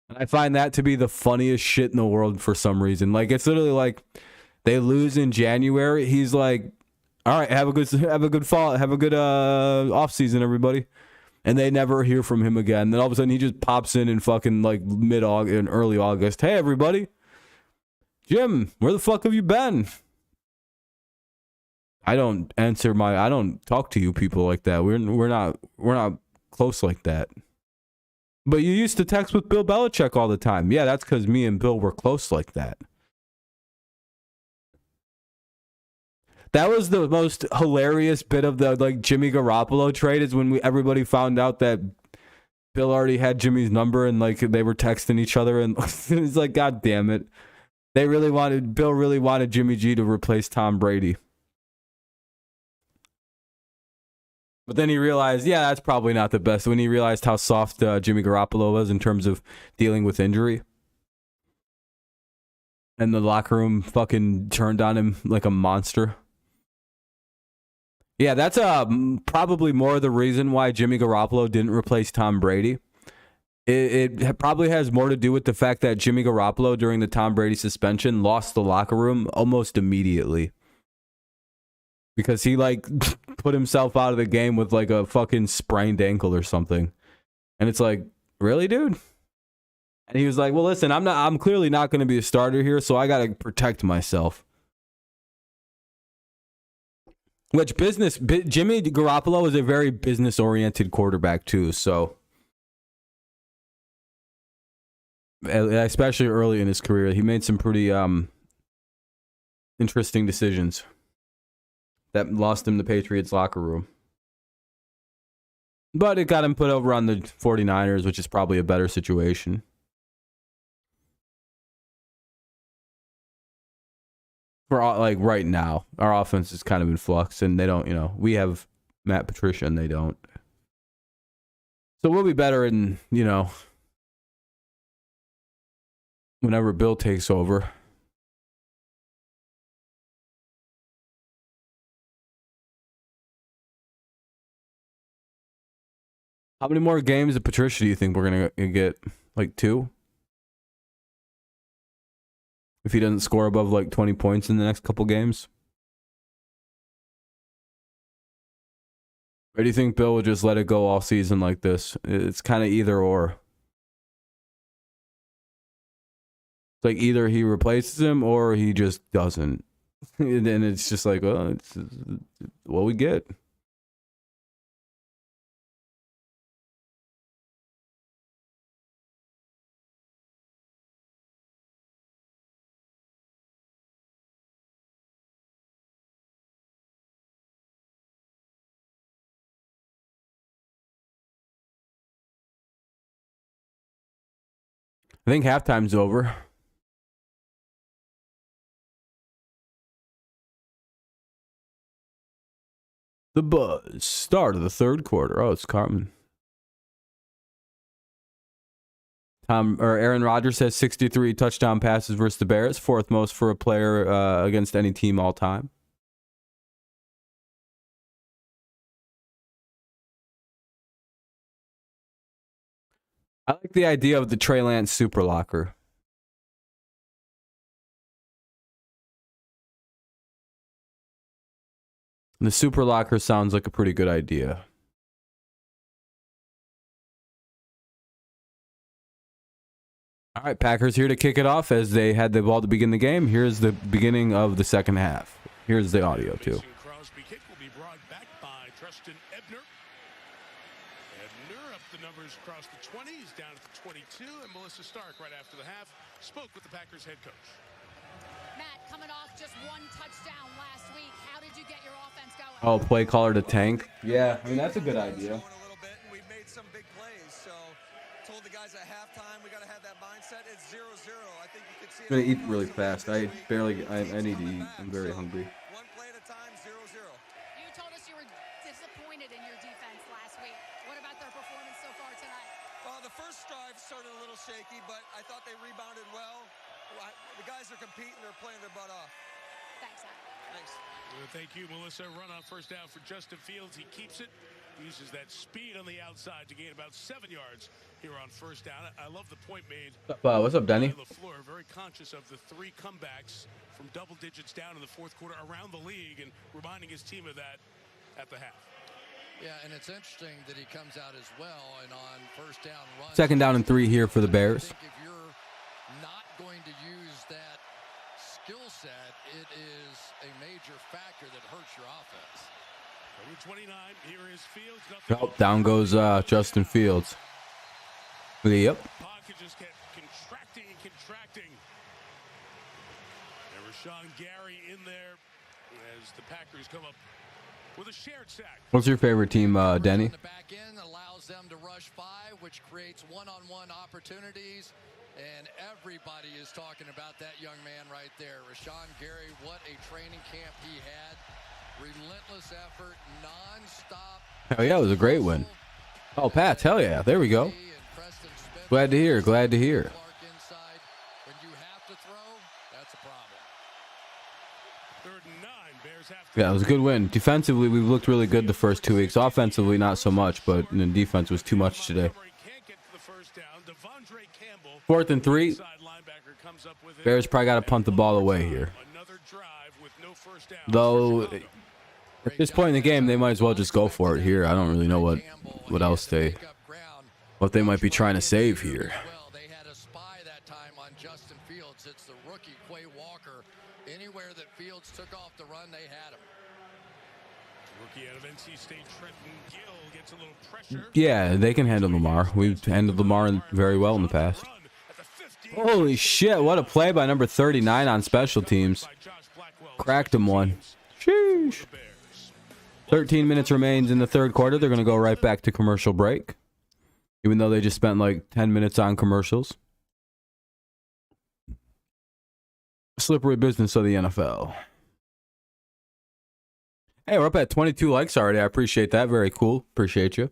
And I find that to be the funniest shit in the world for some reason. Like, it's literally like they lose in January. He's like, all right, have a good fall, have a good offseason, everybody. And they never hear from him again. Then all of a sudden he just pops in fucking like mid-August and early August. Hey everybody. Jim, where the fuck have you been? I don't talk to you people like that. We're not close like that. But you used to text with Bill Belichick all the time. Yeah, that's because me and Bill were close like that. That was the most hilarious bit of the like Jimmy Garoppolo trade is when everybody found out that Bill already had Jimmy's number and like they were texting each other and it's like, God damn it. Bill really wanted Jimmy G to replace Tom Brady. But then he realized, yeah, that's probably not the best. When he realized how soft Jimmy Garoppolo was in terms of dealing with injury. And the locker room fucking turned on him like a monster. Yeah, that's probably more the reason why Jimmy Garoppolo didn't replace Tom Brady. It probably has more to do with the fact that Jimmy Garoppolo, during the Tom Brady suspension, lost the locker room almost immediately. Because he, like, put himself out of the game with, like, a fucking sprained ankle or something. And it's like, really, dude? And he was like, well, listen, I'm clearly not going to be a starter here, so I got to protect myself. Which Jimmy Garoppolo is a very business-oriented quarterback, too, so. Especially early in his career, he made some pretty interesting decisions that lost him the Patriots locker room. But it got him put over on the 49ers, which is probably a better situation. For like right now, our offense is kind of in flux, and they don't, we have Matt Patricia and they don't. So we'll be better in, whenever Bill takes over. How many more games of Patricia do you think we're going to get? Like 2? If he doesn't score above like 20 points in the next couple games? Or do you think Bill would just let it go all season like this? It's kind of either or. It's like either he replaces him or he just doesn't. And then it's just like, well, it's what we get. I think halftime's over. The buzz. Start of the third quarter. Oh, it's Carmen. Aaron Rodgers has 63 touchdown passes versus the Bears, 4th most for a player against any team all time. I like the idea of the Trey Lance super locker. The super locker sounds like a pretty good idea. All right, Packers here to kick it off as they had the ball to begin the game. Here's the beginning of the second half. Here's the audio, too. Crosby kick will be brought back by Tristan Ebner. Ebner up the numbers across the 20s, down at the 22, and Melissa Stark right after the half spoke with the Packers head coach. Matt, coming off just 1 touchdown last week, how did you get your offense going? Oh, play caller to tank? Yeah, I mean, that's a good idea. We made some big plays, so told the guys at halftime we got to have that mindset. It's 0-0. I think you could see it. I'm going to eat really fast. I need to eat. I'm very hungry. One play at a time, 0-0. You told us you were disappointed in your defense last week. What about their performance so far tonight? The first drive started a little shaky, but I thought they rebounded well. The guys are competing. They're playing their butt off. Thanks, Zach. Thanks. Thank you, Melissa. Run on first down for Justin Fields. He keeps it. Uses that speed on the outside to gain about 7 yards here on first down. I love the point made. What's up, Denny? LaFleur, very conscious of the 3 comebacks from double digits down in the fourth quarter around the league and reminding his team of that at the half. Yeah, and it's interesting that he comes out as well and on first down runs. 2nd down and 3 here for the Bears. I think if you're not going to use that skill set, it is a major factor that hurts your offense. Number 29, here is Fields. Oh, down goes Justin Fields. Yep. Pocket just kept contracting and contracting. And Rashawn Gary in there as the Packers come up with a shared sack. What's your favorite team, Denny? The back end allows them to rush 5, which creates one-on-one opportunities. And everybody is talking about that young man right there. Rashawn Gary, what a training camp he had. Relentless effort, non-stop. Hell yeah, it was a great win. Oh, Pats, hell yeah. There we go. Glad to hear. Glad to hear. When you have to throw, that's a problem. 3rd and 9. Bears have Yeah, it was a good win. Defensively, we've looked really good the first 2 weeks. Offensively, not so much, but the defense was too much today. 4th and 3. Bears probably got to punt the ball away here. Though, at this point in the game, they might as well just go for it here. I don't really know what else what they might be trying to save here. They had a spy that time on Justin Fields. It's the rookie Quay Walker. Anywhere that Fields took off the run, they had him. Rookie out of NC State, Trenton Gill gets a little pressure. Yeah, they can handle Lamar. We've handled Lamar very well in the past. Holy shit, what a play by number 39 on special teams. Cracked him one. Sheesh. 13 minutes remains in the 3rd quarter. They're going to go right back to commercial break, even though they just spent like 10 minutes on commercials. Slippery business of the NFL. Hey, we're up at 22 likes already. I appreciate that. Very cool. Appreciate you.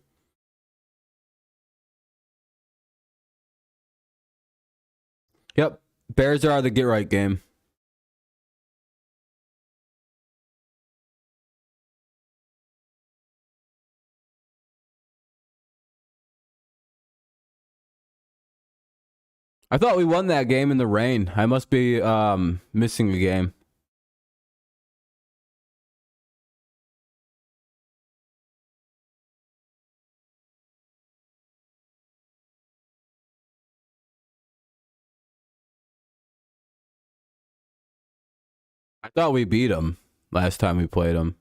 Yep. Bears are the get-right game. I thought we won that game in the rain. I must be missing a game. I thought we beat them last time we played them.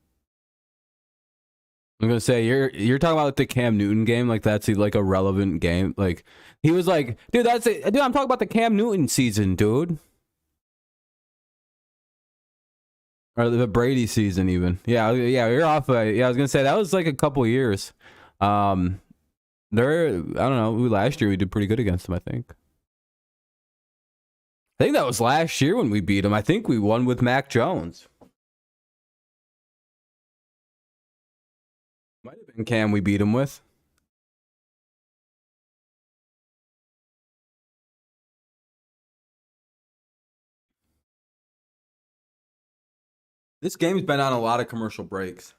I'm gonna say you're talking about the Cam Newton game, like that's like a relevant game. Like he was like, dude, that's it. Dude, I'm talking about the Cam Newton season, dude. Or the Brady season, even. Yeah, you're off. Yeah, I was gonna say that was like a couple years. I don't know. Last year we did pretty good against them. I think that was last year when we beat them. I think we won with Mac Jones. Might have been Cam we beat him with. This game's been on a lot of commercial breaks.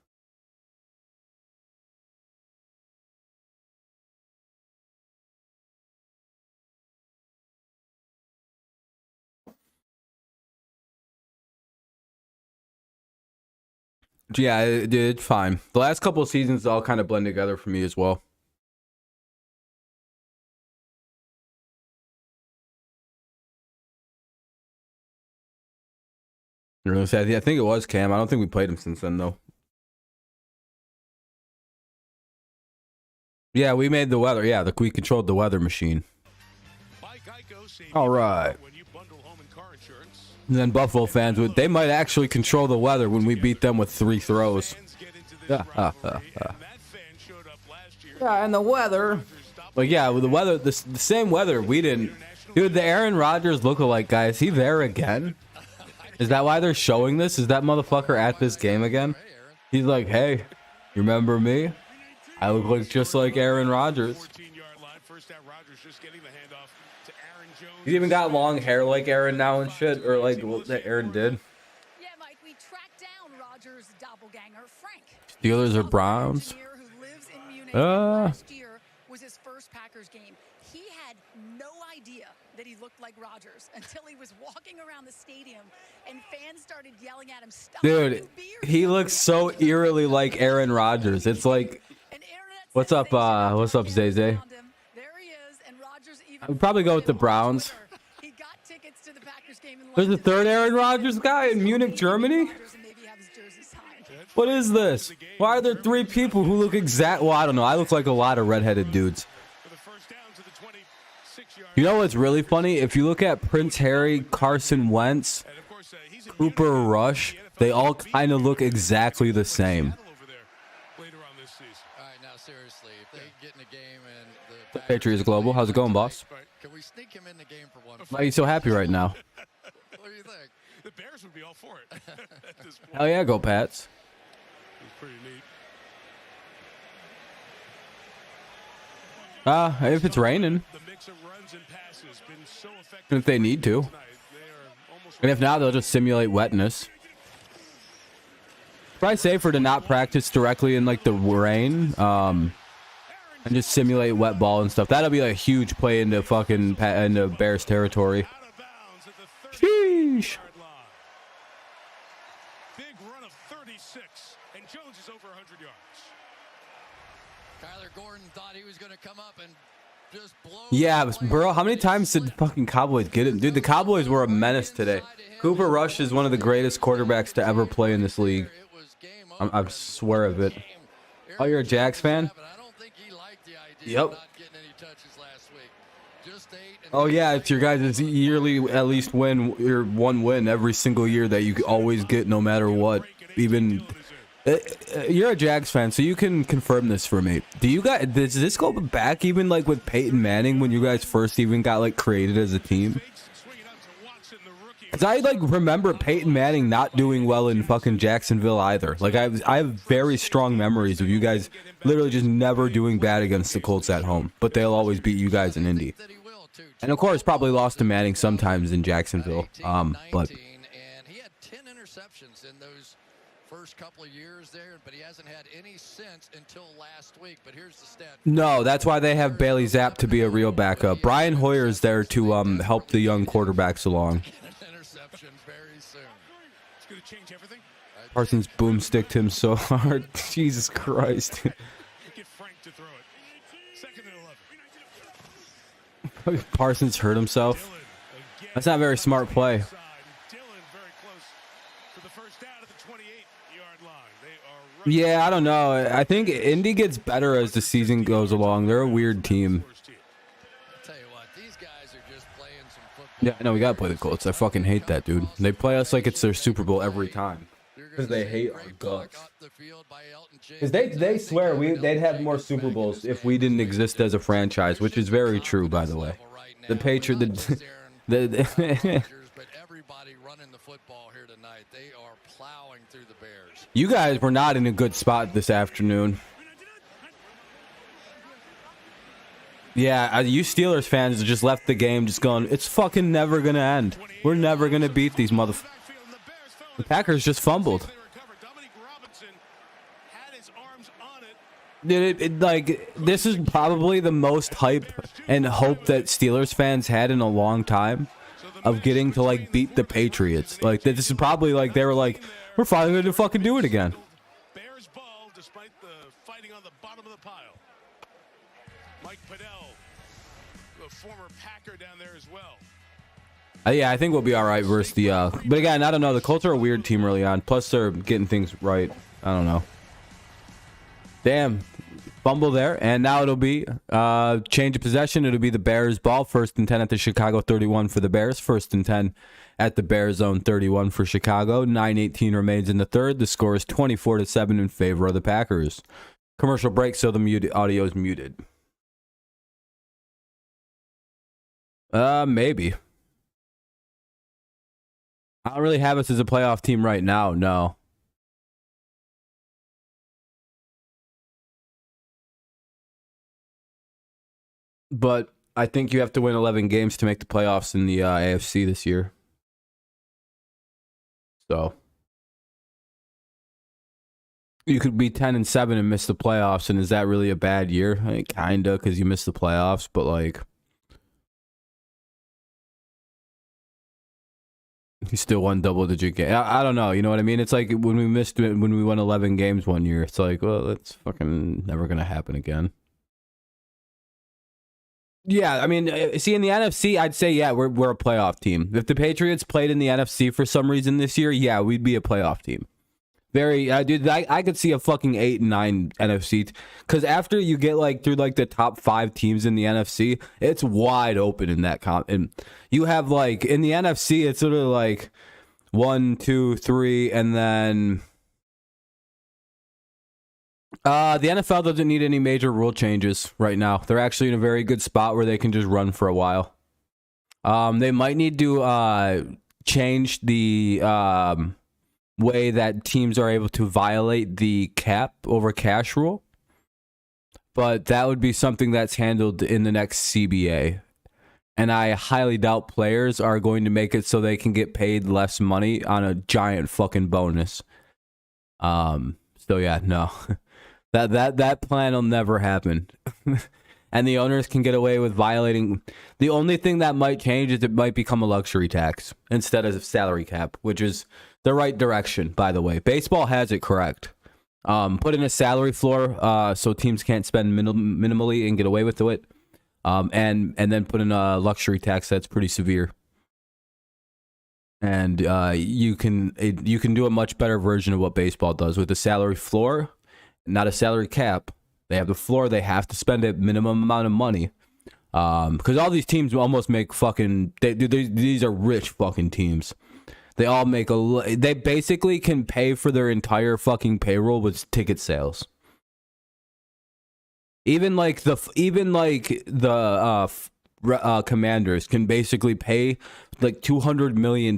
Yeah, it's fine. The last couple of seasons all kind of blend together for me as well. You're gonna say, I think it was Cam. I don't think we played him since then, though. Yeah, we made the weather. Yeah, we controlled the weather machine. All right. And then Buffalo fans they might actually control the weather when we beat them with 3 throws. Yeah, and the weather. But yeah, with the weather, the same weather. We didn't. Dude, the Aaron Rodgers lookalike guy, is he there again? Is that why they're showing this? Is that motherfucker at this game again? He's like, hey, you remember me? I look like just like Aaron Rodgers. He even got long hair like Aaron now and shit, or like that Aaron did. Yeah, Mike, we tracked down Rodgers' doppelganger, Frank. Steelers or Browns? Who lives in Munich. Last year was his first Packers game. He had no idea that he looked like Rodgers until he was walking around the stadium and fans started yelling at him. Dude, he looks so eerily like Aaron Rodgers. It's like, what's up, Zay? There he is, and Rodgers even I would probably go with the Browns. He got tickets to the Packers game in There's a third Aaron Rodgers guy in Munich, Germany? What is this? Why are there 3 people who look exact? Well, I don't know. I look like a lot of redheaded dudes. You know what's really funny? If you look at Prince Harry, Carson Wentz, Cooper Rush, they all kind of look exactly the same. All right, now seriously, if they get in a game and Patriots Global, how's it going, boss? Can we we sneak him in the game for one? Why are you so happy right now? What do you think? The Bears would be all for it at this point. Hell yeah, go Pats. It's pretty neat. If it's raining. The mix of runs and passes been so effective. If they need to. And if not, they'll just simulate wetness. Probably safer to not practice directly in like the rain. And just simulate wet ball and stuff. That'll be like a huge play into fucking into Bears territory. Sheesh. Big run of 36, and Jones is over 100 yards. Kyler Gordon thought he was going to come up and just blow. Yeah, bro, how many times did the fucking Cowboys get it? Dude, the Cowboys were a menace today. Cooper Rush is one of the greatest quarterbacks to ever play in this league. I swear of it. Oh, you're a Jags fan? Yep. Oh yeah, it's your guys' yearly at least win, your one win every single year that you always get no matter what. Even you're a Jags fan, so you can confirm this for me. Does this go back even like with Peyton Manning when you guys first even got like created as a team? Cause I like remember Peyton Manning not doing well in fucking Jacksonville either. Like I have very strong memories of you guys literally just never doing bad against the Colts at home, but they'll always beat you guys in Indy. And of course, probably lost to Manning sometimes in Jacksonville. But And he had 10 interceptions in those first couple of years there, but he hasn't had any since until last week. But here's the stat. no, that's why they have Bailey Zapp to be a real backup. Brian Hoyer's there to help the young quarterbacks along. Interception very soon. It's going to change everything. Parsons boomsticked him so hard. Jesus Christ. Get Frank to throw it. Second and 11. Parsons hurt himself. That's not a very smart play. Dillon very close for the first down at the 28-yard line. They are Yeah, I don't know. I think Indy gets better as the season goes along. They're a weird team. Tell you what, these guys are just playing some football. Yeah, I know we gotta play the Colts. I fucking hate that, dude. They play us like it's their Super Bowl every time. Because they hate our guts. Because they swear they'd have more Super Bowls if we didn't exist as a franchise, which is very true, by the way. The Patriots, but everybody running the football here tonight. They are plowing through the Bears. you guys were not in a good spot this afternoon. Yeah, you Steelers fans just left the game just going, it's fucking never going to end. We're never going to beat these motherfuckers. The Packers just fumbled. Dude, like, this is probably the most hype and hope that Steelers fans had in a long time of getting to, like, beat the Patriots. Like, this is probably, like, they were like, we're finally going to fucking do it again. Bears ball despite the fighting on the bottom of the pile. Mike Padell, the former Packer down there as well. Yeah, I think we'll be all right versus the... But again, I don't know. The Colts are a weird team early on. Plus, they're getting things right. I don't know. Damn. Fumble there. And now it'll be change of possession. It'll be the Bears ball. 1st and 10 at the Chicago 31 for the Bears. 1st and 10 at the Bears zone 31 for Chicago. 9:18 remains in the third. The score is 24-7 in favor of the Packers. Commercial break, so the audio is muted. Maybe. I don't really have us as a playoff team right now, no. But I think you have to win 11 games to make the playoffs in the AFC this year. So you could be 10-7 and miss the playoffs, and is that really a bad year? I mean, kinda, because you missed the playoffs, but like you still won double-digit game. I don't know. You know what I mean? It's like when we won 11 games one year. It's like, well, that's fucking never gonna happen again. Yeah, I mean, see, in the NFC, I'd say, yeah, we're a playoff team. If the Patriots played in the NFC for some reason this year, yeah, we'd be a playoff team. Dude, I could see a fucking 8-9 NFC. Because after you get, like, through, like, the top 5 teams in the NFC, it's wide open in that comp. And you have, like, in the NFC, it's sort of like 1, 2, 3, and then... the NFL doesn't need any major rule changes right now. They're actually in a very good spot where they can just run for a while. They might need to change the way that teams are able to violate the cap over cash rule. But that would be something that's handled in the next CBA. And I highly doubt players are going to make it so they can get paid less money on a giant fucking bonus. So yeah, no. That plan will never happen. And the owners can get away with violating. The only thing that might change is it might become a luxury tax instead of a salary cap, which is the right direction, by the way. Baseball has it correct. Put in a salary floor so teams can't spend minimally and get away with it. And then put in a luxury tax that's pretty severe. And you can do a much better version of what baseball does with the salary floor, not a salary cap. They have the floor. They have to spend a minimum amount of money. Because all these teams almost make fucking... These are rich fucking teams. They all make they basically can pay for their entire fucking payroll with ticket sales. Even like the Commanders can basically pay like $200 million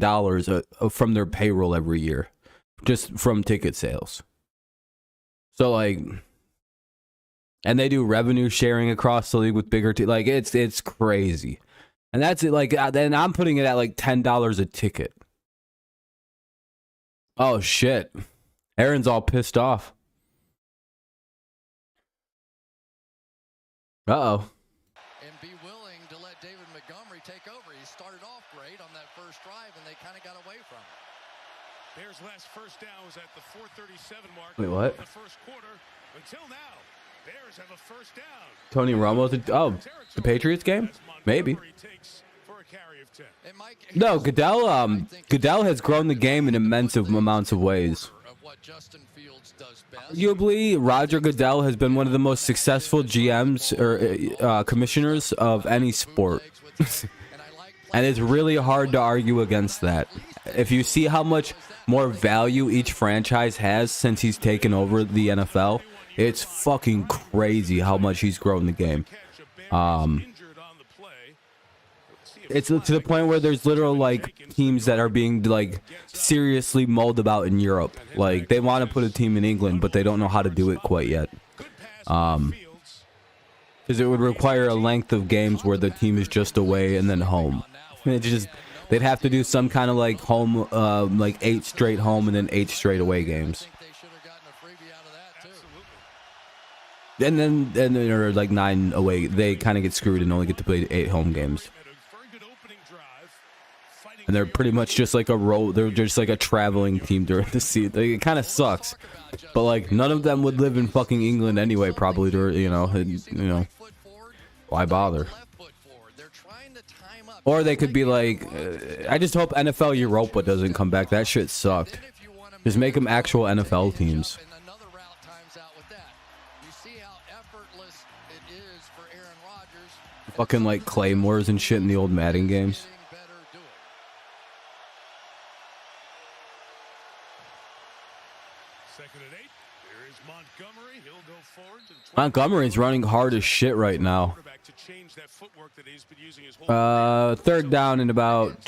from their payroll every year, just from ticket sales. So like, and they do revenue sharing across the league with bigger teams. Like it's crazy, and that's it. Like then I'm putting it at like $10 a ticket. Oh shit, Aaron's all pissed off. Uh-oh. And be willing to let David Montgomery take over. He started off great on that first drive, and they kind of got away from him. Bears' last first down was at the 4:37 mark. Wait, what? Of the first quarter. Until now, Bears have a first down. Tony Romo's the Patriots game? Maybe. No, Goodell has grown the game in immense amounts of ways. Arguably, Roger Goodell has been one of the most successful GMs or commissioners of any sport. And it's really hard to argue against that. If you see how much more value each franchise has since he's taken over the NFL, it's fucking crazy how much he's grown the game. It's to the point where there's literal like teams that are being like seriously mulled about in Europe. Like they want to put a team in England, but they don't know how to do it quite yet. Because it would require a length of games where the team is just away and then home. They'd have to do some kind of like home, like 8 straight home and then 8 straight away games. And then there are like 9 away. They kind of get screwed and only get to play 8 home games. And they're pretty much just like they're just like a traveling team during the season. It kind of sucks, but like none of them would live in fucking England anyway. Probably, you know, why bother? Or they could be like, I just hope NFL Europa doesn't come back. That shit sucked. Just make them actual NFL teams. Fucking like claymores and shit in the old Madden games. Montgomery's running hard as shit right now. 3rd down and about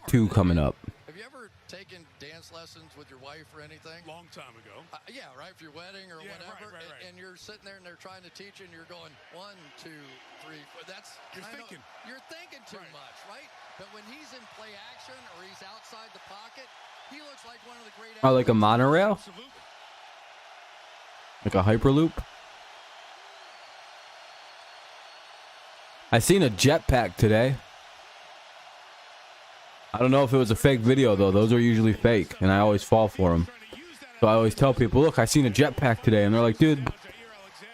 2 coming up. Have you ever taken dance lessons with your wife or anything? Long time ago. Yeah, right, for your wedding or whatever. Right. And you're sitting there and they're trying to teach you and you're going 1, 2, 3, 4. That's you're thinking too much, right? But when he's in play action or he's outside the pocket, he looks like one of the great. Oh, like a monorail? Like a hyperloop? I seen a jetpack today. I don't know if it was a fake video though. Those are usually fake, and I always fall for them. So I always tell people, look, I seen a jetpack today, and they're like, dude,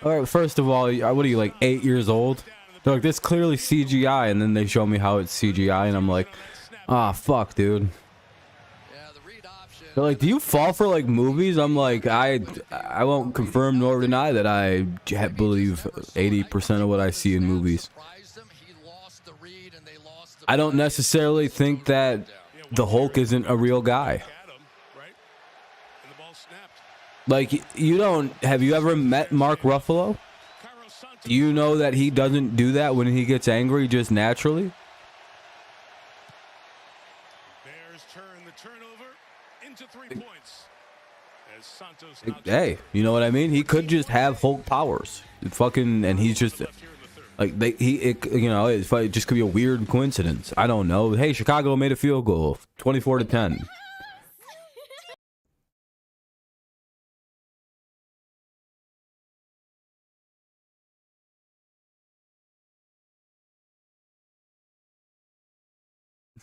all right, first of all, what are you, like 8 years old? They're like, this is clearly CGI, and then they show me how it's CGI, and I'm like, ah, fuck, dude. They're like, do you fall for like movies? I'm like, I won't confirm nor deny that I believe 80% of what I see in movies. I don't necessarily think that the Hulk isn't a real guy. Like, have you ever met Mark Ruffalo? Do you know that he doesn't do that when he gets angry just naturally? Hey, you know what I mean? He could just have Hulk powers. Fucking, and he's just like it just could be a weird coincidence. I don't know. Hey, Chicago made a field goal, 24-10.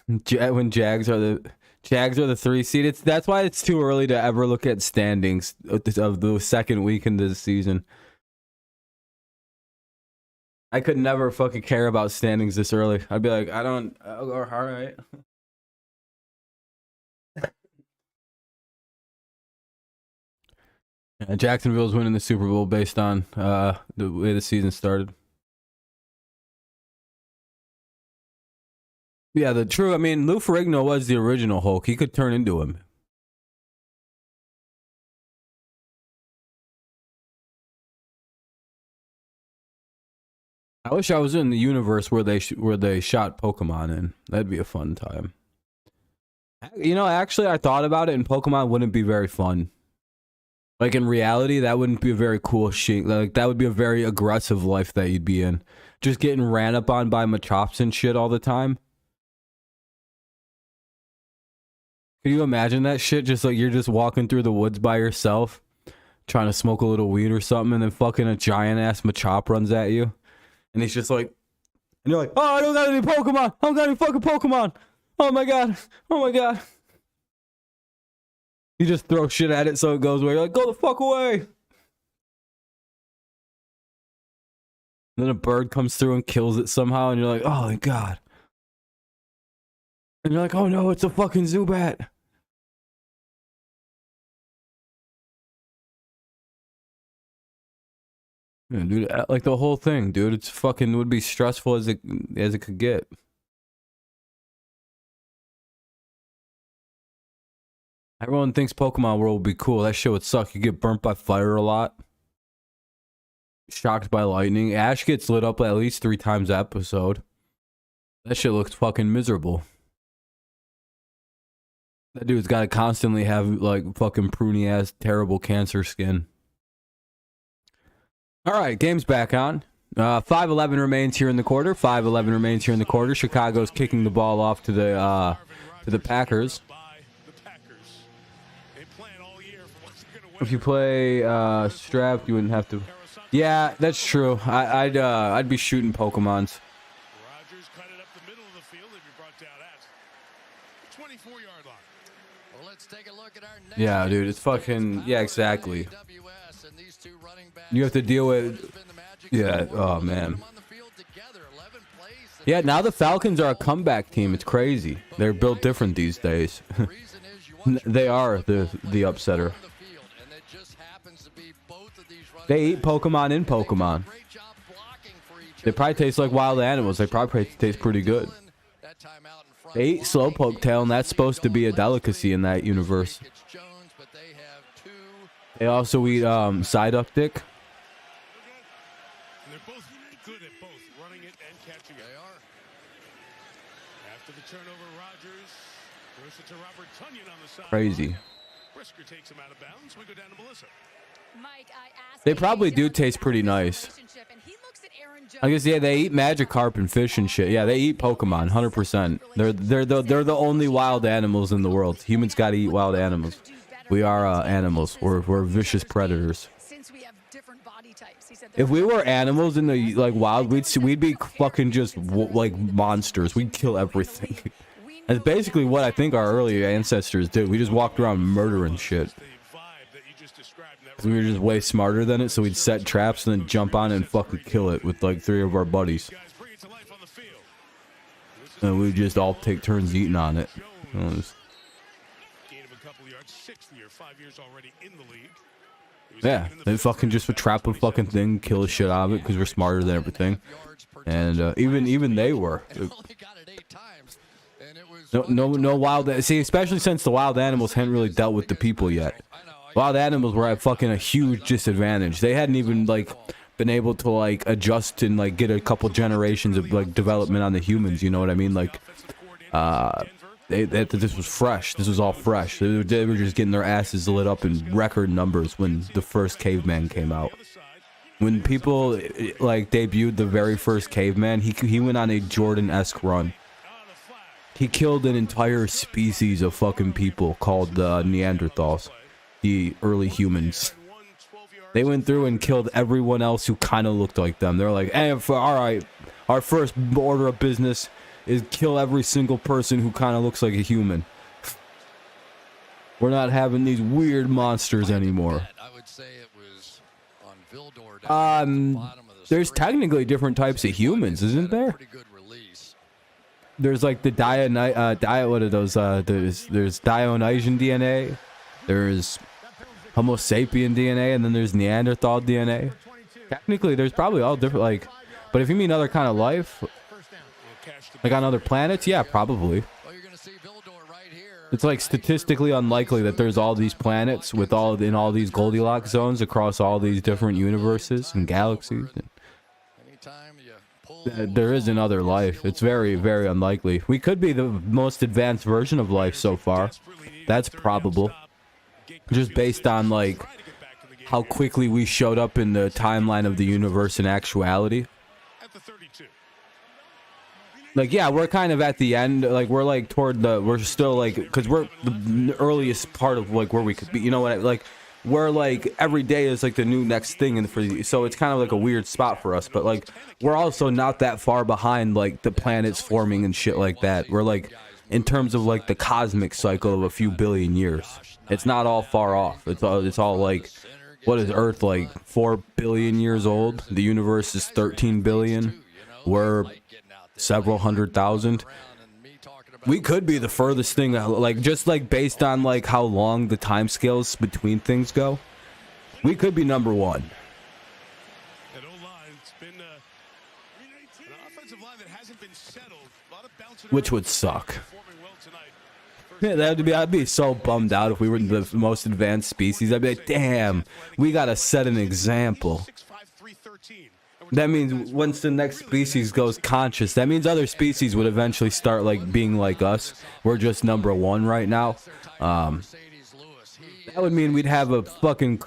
When Jags are the 3 seed. That's why it's too early to ever look at standings of the second week into the season. I could never fucking care about standings this early. I'd be like, all right. Yeah, Jacksonville's winning the Super Bowl based on the way the season started. Yeah, Lou Ferrigno was the original Hulk. He could turn into him. I wish I was in the universe where they shot Pokemon in. That'd be a fun time. You know, actually, I thought about it, and Pokemon wouldn't be very fun. Like, in reality, that wouldn't be a very cool shit. Like, that would be a very aggressive life that you'd be in. Just getting ran up on by Machops and shit all the time. Can you imagine that shit? Just like you're just walking through the woods by yourself, trying to smoke a little weed or something, and then fucking a giant ass Machop runs at you. And he's just like, and you're like, oh, I don't got any Pokemon. I don't got any fucking Pokemon. Oh my god. Oh my god. You just throw shit at it so it goes away. You're like, go the fuck away. And then a bird comes through and kills it somehow, and you're like, oh my god. And you're like, oh no, it's a fucking Zubat. Yeah, dude, like the whole thing, dude. It's fucking would be stressful as it could get. Everyone thinks Pokemon World would be cool. That shit would suck. You get burnt by fire a lot. Shocked by lightning. Ash gets lit up at least 3 times an episode. That shit looks fucking miserable. That dude's got to constantly have like fucking pruny ass terrible cancer skin. All right, game's back on. 5:11 remains here in the quarter. 5:11 remains here in the quarter. Chicago's kicking the ball off to the Packers. If you play strapped, you wouldn't have to. Yeah, that's true. I'd be shooting Pokemons. Rodgers cut it up the middle of the field and be brought down at the 24-yard line. Well, let's take a look at our next. Yeah, dude, it's fucking exactly. You have to deal with. Yeah, oh man. Yeah, now the Falcons are a comeback team. It's crazy. They're built different these days. They are the upsetter. They eat Pokemon in Pokemon. They probably taste like wild animals. They probably taste pretty good. They eat Slowpoke tail, and that's supposed to be a delicacy in that universe. They also eat Psyduck dick. They're both good at both running it and catching it. They are. After the turnover, Rodgers throws it to Robert Tonyan on the side. Crazy. Brisker takes him out of bounds. We go down to Melissa. Mike, I asked They probably do taste pretty nice. I guess yeah, they eat Magikarp and fish and shit. Yeah, they eat Pokemon, 100%. They're the only wild animals in the world. Humans got to eat wild animals. We are animals. We're vicious predators. If we were animals in the like wild, we'd be fucking just like monsters. We'd kill everything. That's basically what I think our early ancestors did. We just walked around murdering shit. We were just way smarter than it, so we'd set traps and then jump on it and fucking kill it with like 3 of our buddies. And we'd just all take turns eating on it. Yeah, they fucking just would trap a fucking thing, kill the shit out of it because we're smarter than everything. And even they were. No wild. See, especially since the wild animals hadn't really dealt with the people yet. Wild animals were at fucking a huge disadvantage. They hadn't even like been able to like adjust and like get a couple generations of like development on the humans. You know what I mean? Like, This was fresh. This was all fresh. They were just getting their asses lit up in record numbers when the first caveman came out. When people like debuted the very first caveman, he went on a Jordan-esque run. He killed an entire species of fucking people called the Neanderthals, the early humans. They went through and killed everyone else who kind of looked like them. They're like, hey, all right, our first order of business is kill every single person who kind of looks like a human. We're not having these weird monsters anymore. I would say it was on Vildor. There's technically different types of humans, isn't there? There's like the what are those? There's Dionysian DNA, there's Homo sapien DNA, and then there's Neanderthal DNA. Technically, there's probably all different, like, but if you mean other kind of life, like on other planets, yeah, probably. It's like statistically unlikely that there's all these planets with all these Goldilocks zones across all these different universes and galaxies. There is another life. It's very, very unlikely. We could be the most advanced version of life so far. That's probable. Just based on like how quickly we showed up in the timeline of the universe in actuality. Like, yeah, we're kind of at the end. Like, we're like toward the, we're still like, because we're the earliest part of like where we could be. You know what? Like, we're like every day is like the new next thing, and so it's kind of like a weird spot for us. But like, we're also not that far behind like the planets forming and shit like that. We're like, in terms of like the cosmic cycle of a few billion years, it's not all far off. It's all like, what is Earth, like 4 billion years old? The universe is 13 billion. We're several 100,000. We could be the furthest thing, like just like based on like how long the time scales between things go. We could be number one. Which would suck. Yeah, I'd be so bummed out if we were the most advanced species. I'd be like, damn, we gotta set an example. That means once the next species goes conscious, that means other species would eventually start like being like us. We're just number one right now. That would mean we'd have a fucking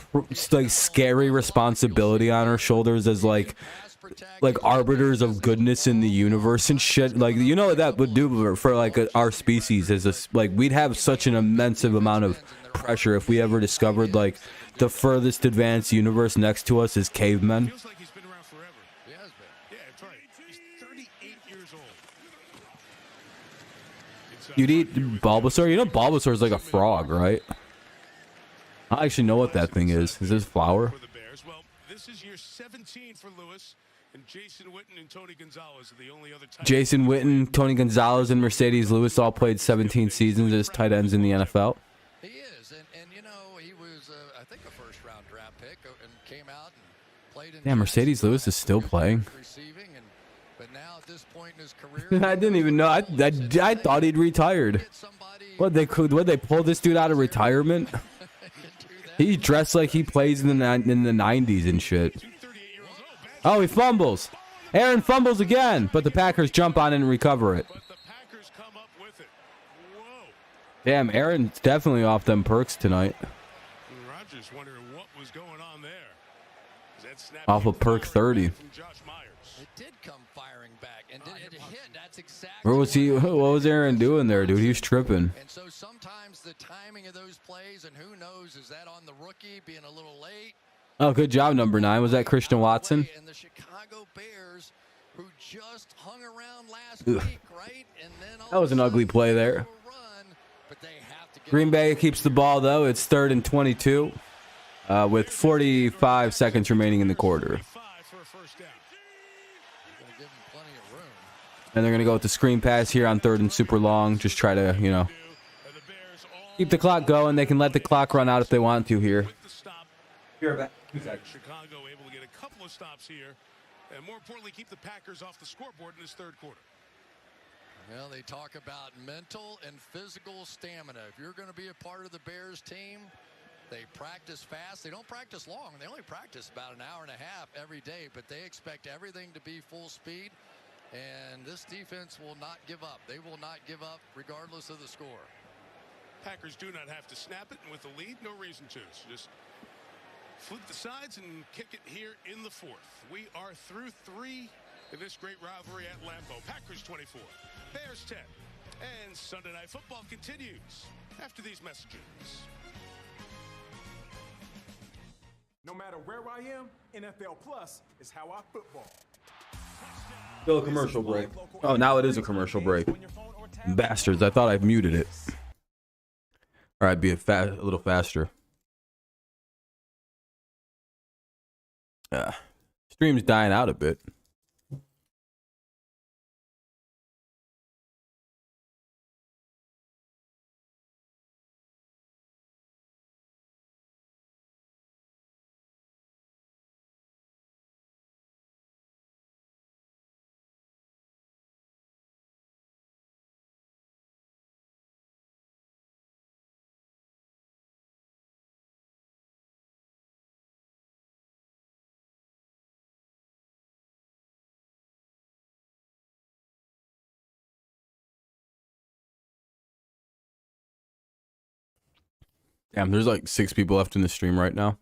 like scary responsibility on our shoulders as like arbiters of goodness in the universe and shit. Like, you know what that would do for like our species is this, like, we'd have such an immense amount of pressure if we ever discovered like the furthest advanced universe next to us is cavemen. You'd eat Bulbasaur? You know Bulbasaur is like a frog, right? I actually know what that thing is. Is this flower? Well, this is year 17 for Lewis, and Jason Witten and Tony Gonzalez are the only other tight Jason Witten, Tony Gonzalez, and Mercedes Lewis all played 17 seasons as tight ends in the NFL. He is, and you know, he was, I think, a first-round draft pick, and came out and played in. Yeah, Mercedes Lewis is still playing. But now at this point in his career, I didn't even know. I thought he'd retired. What they pull this dude out of retirement? He dressed like he plays in the 90s and shit. Oh, he fumbles. Aaron fumbles again, but the Packers jump on it and recover it. Damn, Aaron's definitely off them perks tonight. Rodgers wondering what was going on there. Off of perk 30. it did come firing back, and it hit. That's exactly. Where was he? What was Aaron doing there, dude? He was tripping. And so sometimes the timing of those plays, and who knows, is that on the rookie being a little late? Oh, good job, number 9. Was that Christian Watson? And the Chicago Bears, who just hung around last week, right? And then That was an ugly play there. Green Bay keeps the ball, though. It's 3rd and 22 with 45 seconds remaining in the quarter. And they're going to go with the screen pass here on 3rd and super long. Just try to, you know, keep the clock going. They can let the clock run out if they want to here. Chicago able to get a couple of stops here, and more importantly, keep the Packers off the scoreboard in this third quarter. Well, they talk about mental and physical stamina. If you're going to be a part of the Bears team, they practice fast. They don't practice long. They only practice about an hour and a half every day, but they expect everything to be full speed. And this defense will not give up. They will not give up regardless of the score. Packers do not have to snap it, and with the lead, no reason to. So just flip the sides and kick it here in the fourth. We are through 3 in this great rivalry at Lambeau. Packers 24, Bears 10. And Sunday Night Football continues after these messages. No matter where I am, NFL Plus is how I football. Still a commercial break. Oh, now it is a commercial break. Bastards, I thought I muted it. All right, be a little faster. Stream's dying out a bit. Damn, there's like 6 people left in the stream right now.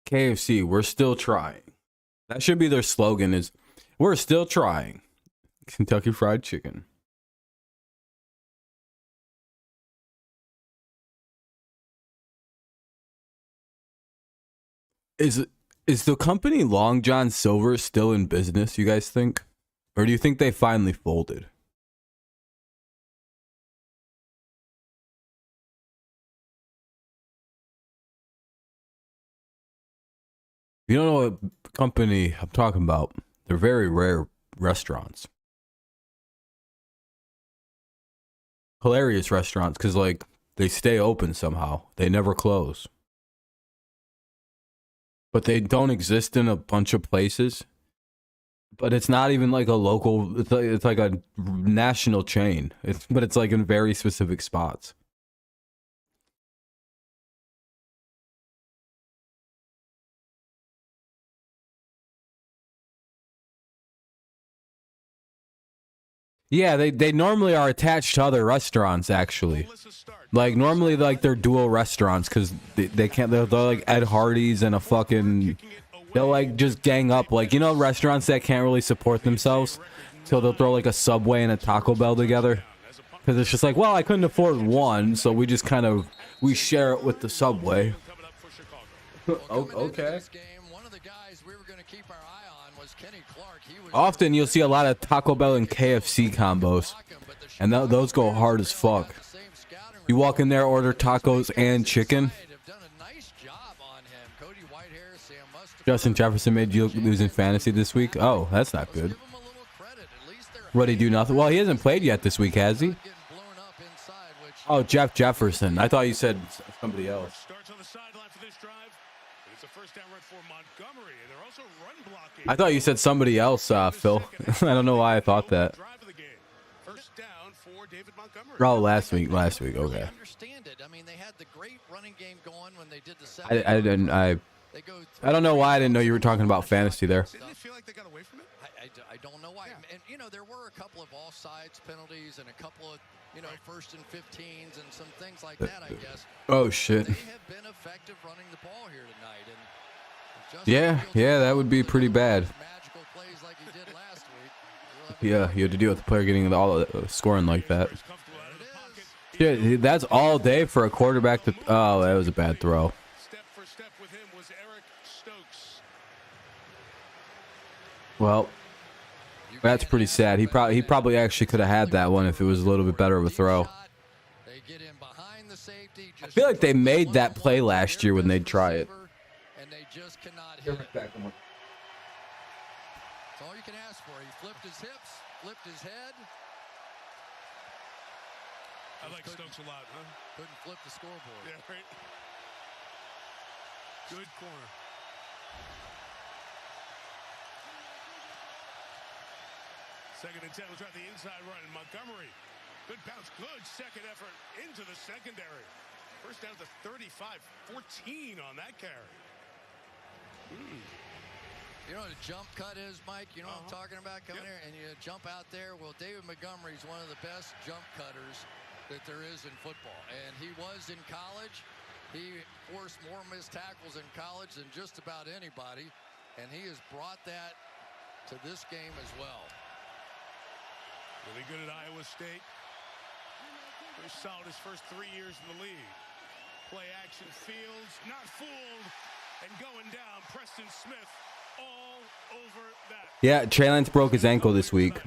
KFC, we're still trying. That should be their slogan is, we're still trying. Kentucky Fried Chicken. Is the company Long John Silver still in business, you guys think? Or do you think they finally folded? You don't know what company I'm talking about. They're very rare restaurants. Hilarious restaurants because, like, they stay open somehow. They never close. But they don't exist in a bunch of places. But it's not even like a local, it's like a national chain. But it's like in very specific spots. Yeah, they normally are attached to other restaurants, actually. Like, normally, like, they're dual restaurants, because they can't, they're like Ed Hardy's and a fucking, they'll, like, just gang up. Like, you know, restaurants that can't really support themselves? So they'll throw, like, a Subway and a Taco Bell together. Because it's just like, well, I couldn't afford one, so we just kind of, we share it with the Subway. Okay. Often you'll see a lot of Taco Bell and KFC combos, and those go hard as fuck. You walk in there, order tacos and chicken. Justin Jefferson made you lose in fantasy this week. Oh, that's not good. What did he do? Nothing. Well, he hasn't played yet this week, has he? Oh, Jeff Jefferson. I thought you said somebody else. I thought you said somebody else, Phil. I don't know why I thought that. Oh, last week, okay. I don't know why I didn't know you were talking about fantasy there. I don't know why. And, you know, there were a couple of offsides penalties and a couple of, you know, 1st and 15s and some things like that, I guess. Oh, shit. They have been effective running the ball here tonight. And yeah, that would be pretty bad. Yeah, you had to deal with the player getting all scoring like that. Yeah, that's all day for a quarterback to. Oh, that was a bad throw. Well, that's pretty sad. He probably actually could have had that one if it was a little bit better of a throw. I feel like they made that play last year when they'd try it. That's all you can ask for. He flipped his hips, flipped his head. I like Stokes a lot, huh? Couldn't flip the scoreboard. Yeah, right. Good corner. Second and 10. We'll try the inside run. And Montgomery Good bounce, good second effort into the secondary. First down to 35, 14 on that carry. You know what a jump cut is, Mike? You know what I'm talking about? Coming here and you jump out there. Well, David Montgomery's one of the best jump cutters that there is in football. And he was in college. He forced more missed tackles in college than just about anybody. And he has brought that to this game as well. Really good at Iowa State. Very solid his first 3 years in the league. Play action, Fields, not fooled, and going down. Preston Smith all over that. Yeah, Trey Lance broke his ankle this week.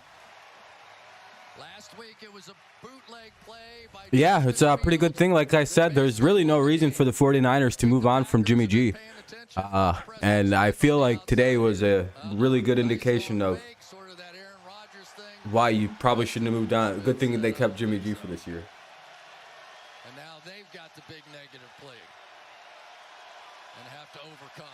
Last week it was a bootleg play by Yeah, it's a pretty good thing. Like I said, there's really no reason for the 49ers to move on from Jimmy G. And I feel like today was a really good indication of why you probably shouldn't have moved on. Good thing that they kept Jimmy G for this year. And now they've got the big negative play and have to overcome.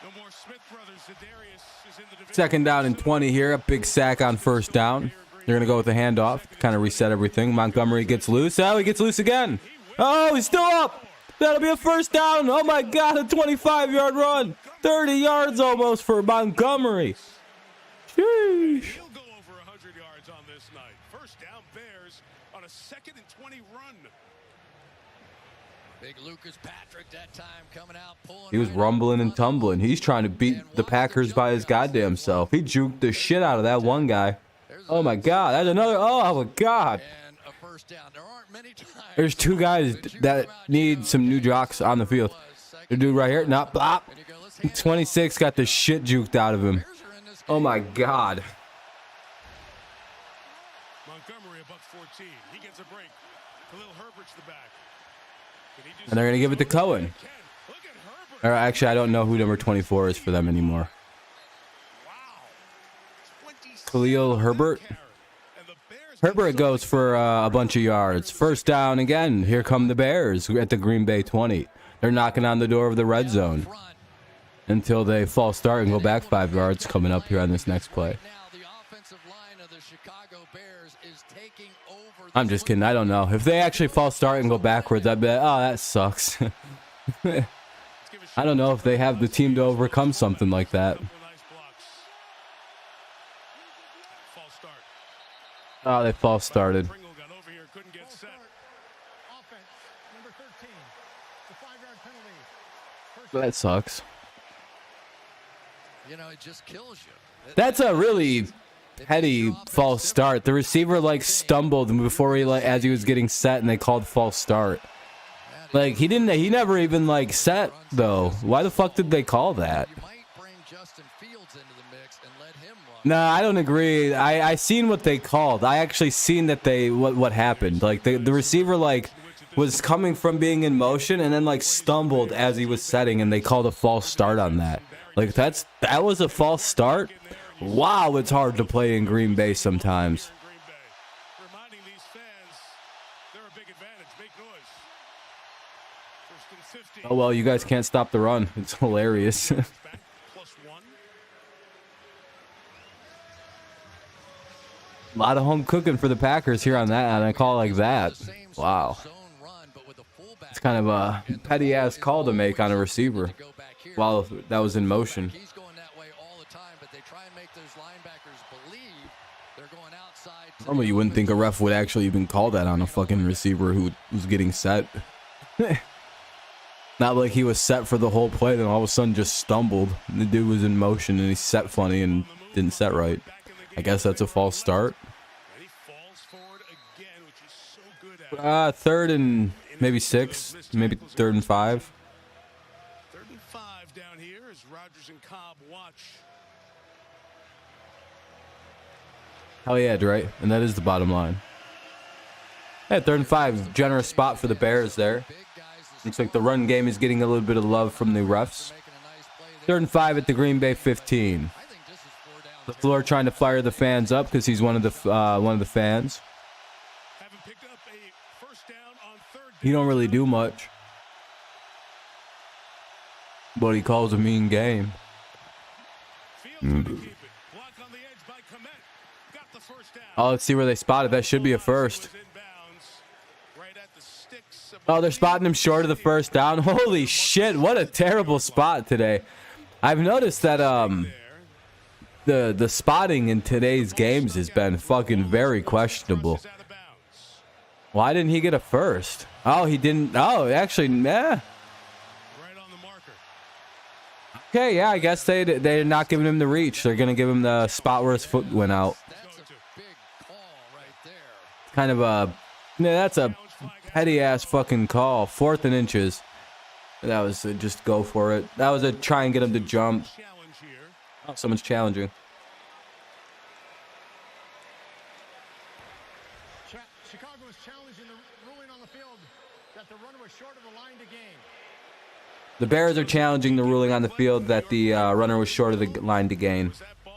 No more Smith brothers. Za'Darius is in the division. Second down and 20 here. A big sack on first down. They're going to go with a handoff. Kind of reset everything. Montgomery gets loose. Oh, he gets loose again. Oh, he's still up. That'll be a first down. Oh, my God. A 25-yard run. 30 yards almost for Montgomery. Sheesh. He'll go over 100 yards on this night. First down, Bears on a 2nd and 20 run. Big Lucas Patrick that time coming out, pulling. He was rumbling and tumbling. He's trying to beat the Packers by his goddamn self. He juked the shit out of that one guy. Oh, my God. That's another. Oh, my God. And a first down. There aren't many times. There's two guys that need some new jocks on the field. The dude right here. Not blop. 26 got the shit juked out of him. Oh, my God. Montgomery, $114. He gets a break. Khalil Herbert's the back. And they're going to give it to Cohen. Or actually, I don't know who number 24 is for them anymore. Khalil Herbert. Herbert goes for a bunch of yards. First down again. Here come the Bears at the Green Bay 20. They're knocking on the door of the red zone until they false start and go back 5 yards coming up here on this next play. I'm just kidding. I don't know. If they actually false start and go backwards, I'd be like, oh, that sucks. I don't know if they have the team to overcome something like that. Oh, they false started. That sucks. You know, it just kills you. That's a really petty false start. The receiver like stumbled before he as he was getting set, and they called false start. Like he never even like set though. Why the fuck did they call that? Nah, I don't agree. I seen what they called. I actually seen that what happened. Like the receiver like was coming from being in motion and then like stumbled as he was setting, and they called a false start on that. Like that was a false start. Wow, it's hard to play in Green Bay sometimes. Oh well, you guys can't stop the run. It's hilarious. A lot of home cooking for the Packers here on that, and I call it like that. Wow. It's kind of a petty-ass call to make on a receiver while that was in motion. Normally, you wouldn't think a ref would actually even call that on a fucking receiver who was getting set. Not like he was set for the whole play, then all of a sudden just stumbled. The dude was in motion and he set funny and didn't set right. I guess that's a false start. Third and maybe 6, maybe 3rd and 5. 3rd and 5 down here as Rodgers and Cobb watch. Hell yeah, right? And that is the bottom line. Yeah, 3rd and 5, generous spot for the Bears there. Looks like the run game is getting a little bit of love from the refs. 3rd and 5 at the Green Bay 15. LaFleur trying to fire the fans up because he's one of the fans. He don't really do much, but he calls a mean game. Block on the edge by Komet. Got the first down. Oh, let's see where they spotted. That should be a first. Oh, they're spotting him short of the first down. Holy shit, what a terrible spot today. I've noticed that the spotting in today's games has been fucking very questionable. Why didn't he get a first? Oh, he didn't. Oh, actually, nah. Okay, yeah, I guess they're not giving him the reach. They're gonna give him the spot where his foot went out. Kind of a, that's a petty ass fucking call. 4th and inches. That was a just go for it. That was a try and get him to jump. Oh, someone's challenging. Chicago is challenging the ruling on the field that the runner was short of the line to gain. The Bears are challenging the ruling on the field that the runner was short of the line to gain. I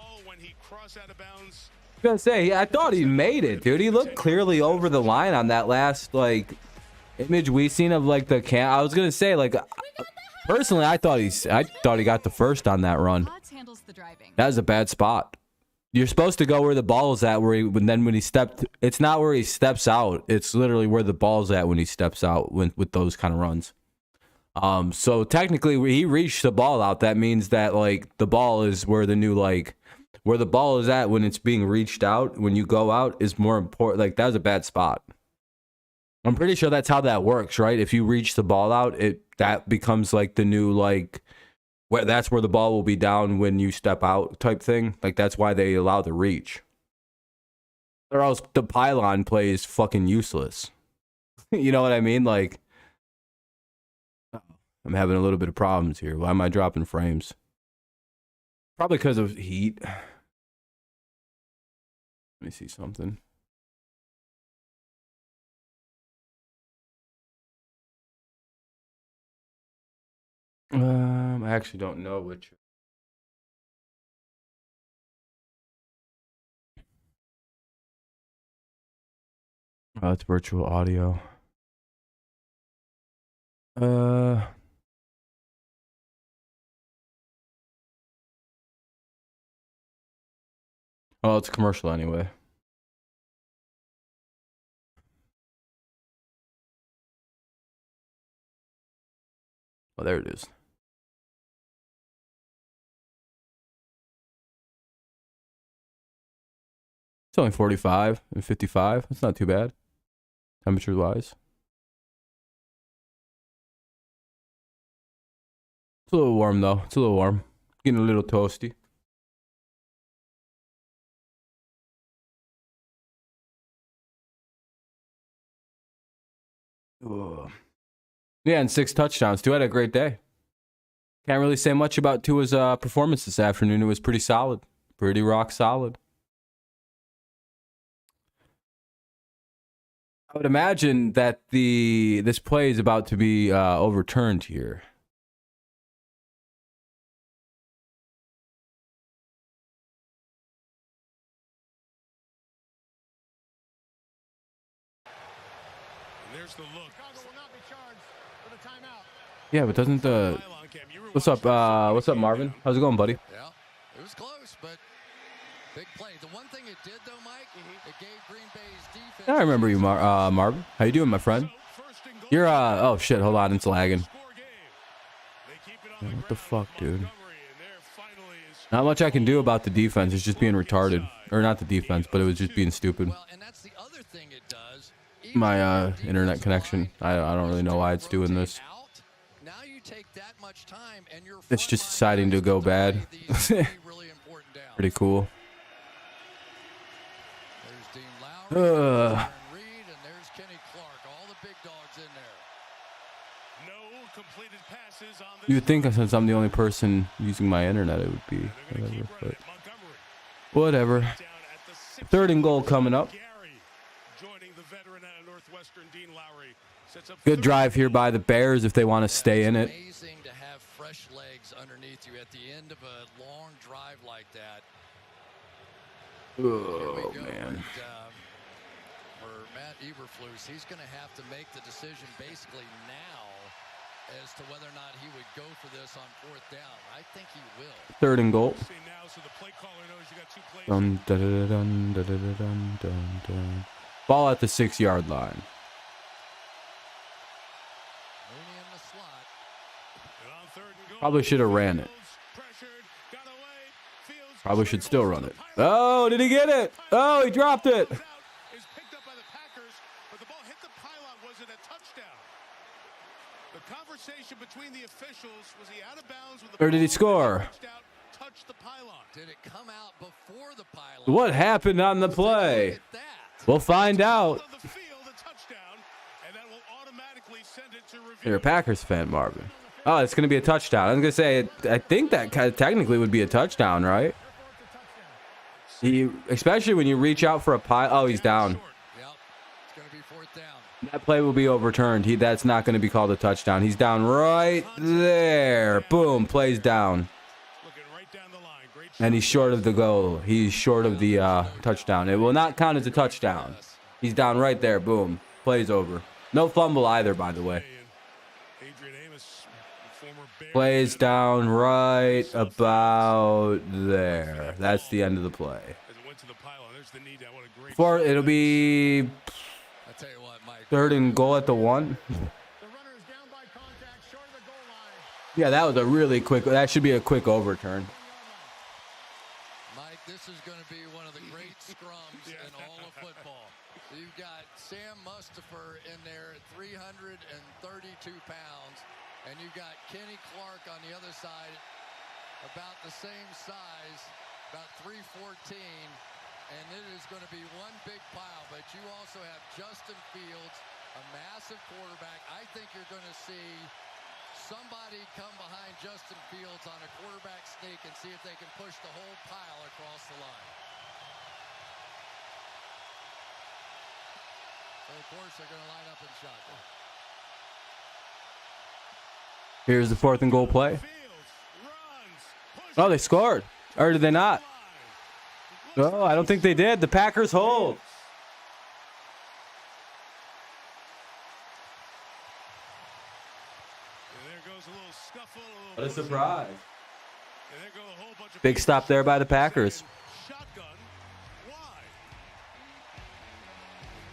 was gonna say, I thought he made it, dude. He looked clearly over the line on that last like image we seen of like the cam. I was gonna say, like, personally, I thought he got the first on that run. That was a bad spot. You're supposed to go where the ball is at, when he stepped. It's not where he steps out. It's literally where the ball's at when he steps out with those kind of runs. So technically, he reached the ball out. That means that like the ball is where the new like. Where the ball is at when it's being reached out, when you go out, is more important. Like, that was a bad spot. I'm pretty sure that's how that works, right? If you reach the ball out, that becomes like the new, like, that's where the ball will be down when you step out type thing. Like, that's why they allow the reach. Or else the pylon play is fucking useless. You know what I mean? Like, I'm having a little bit of problems here. Why am I dropping frames? Probably because of heat. Let me see something. I actually don't know which. Oh, it's virtual audio. Oh, it's a commercial anyway. Oh, there it is. It's only 45 and 55. It's not too bad, temperature-wise. It's a little warm, though. It's a little warm. Getting a little toasty. Ugh. Yeah, and 6 touchdowns. Tua had a great day. Can't really say much about Tua's performance this afternoon. It was pretty solid. Pretty rock solid. I would imagine that this play is about to be overturned here. There's the look. Yeah, but doesn't the... What's up, Marvin? How's it going, buddy? Yeah, it was close, but big play. The one thing it did, though, Mike, it gave Green Bay's defense... Yeah, I remember you, Marvin. How you doing, my friend? You're, oh, shit, hold on, it's lagging. Yeah, what the fuck, dude? Not much I can do about the defense. It's just being retarded. Or not the defense, but it was just being stupid. My internet connection. I don't really know why it's doing this. It's just deciding to go bad. Pretty cool. You would think since I'm the only person using my internet, it would be whatever. But whatever. 3rd and goal coming up. Good drive here by the Bears if they want to stay in it. Amazing to have fresh legs underneath you at the end of a long drive like that. Oh, man. For Matt Eberflus, he's going to have to make the decision basically now as to whether or not he would go for this on 4th down. I think he will. 3rd and goal. See now, so the play caller knows you got 2 plays. Dun, dun, dun, dun, dun, dun, dun, dun. Ball at the 6-yard line. Mooney in the slot. And on 3rd and goal, Probably should have ran it. pressured, got away, Fields Probably should still run it. Oh, did he get it? Oh, he dropped it. is picked up by the Packers, but the ball hit the pylon. Was it a touchdown? The conversation between the officials, was he out of bounds with the Or did he score? Touched the pylon. Did it come out before the pylon? What happened on the play? We'll find out. You're a Packers fan, Marvin. Oh, it's going to be a touchdown. I was going to say, I think that kind of technically would be a touchdown, right? Especially when you reach out for a pile. Oh, he's down. Yep. It's going to be 4th down. That play will be overturned. That's not going to be called a touchdown. He's down right there. Boom, plays down. And he's short of the goal. He's short of the touchdown. It will not count as a touchdown. He's down right there. Boom. Plays over. No fumble either, by the way. Plays down right about there. That's the end of the play. It'll be 3rd and goal at the 1. Yeah, that was a really quick. That should be a quick overturn. Mike, this is going to be one of the great scrums in all of football. You've got Sam Mustipher in there at 332 pounds, and you've got Kenny Clark on the other side, about the same size, about 314, and it is going to be one big pile. But you also have Justin Fields, a massive quarterback. I think you're going to see somebody come behind Justin Fields on a quarterback sneak and see if they can push the whole pile across the line. So, of course, they're going to line up in shotgun. Here's the 4th and goal play. Oh, they scored. Or did they not? No, I don't think they did. The Packers hold. What a surprise. Big stop there by the Packers.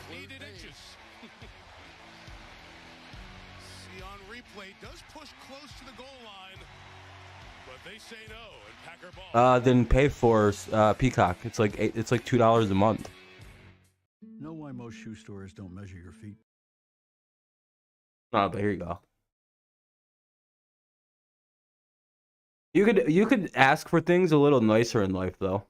Needed inches. See on replay, does push close to the goal line, but they say no, and Packer ball. Then pay for Peacock. It's like $2 a month. Know why most shoe stores don't measure your feet? Oh, but here you go. You could ask for things a little nicer in life, though.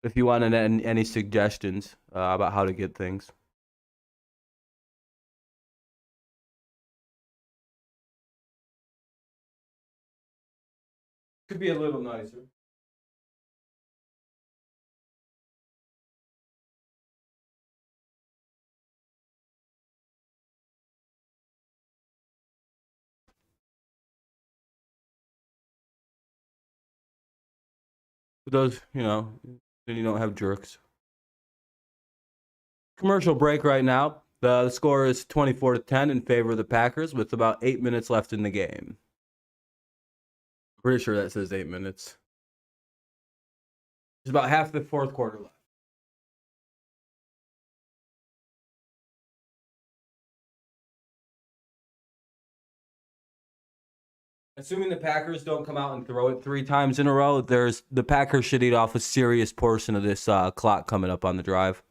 If you wanted any suggestions about how to get things. Could be a little nicer. Those, then you don't have jerks. Commercial break right now. The score is 24-10 in favor of the Packers with about 8 minutes left in the game. Pretty sure that says 8 minutes. There's about half the 4th quarter left. Assuming the Packers don't come out and throw it 3 times in a row, the Packers should eat off a serious portion of this clock coming up on the drive.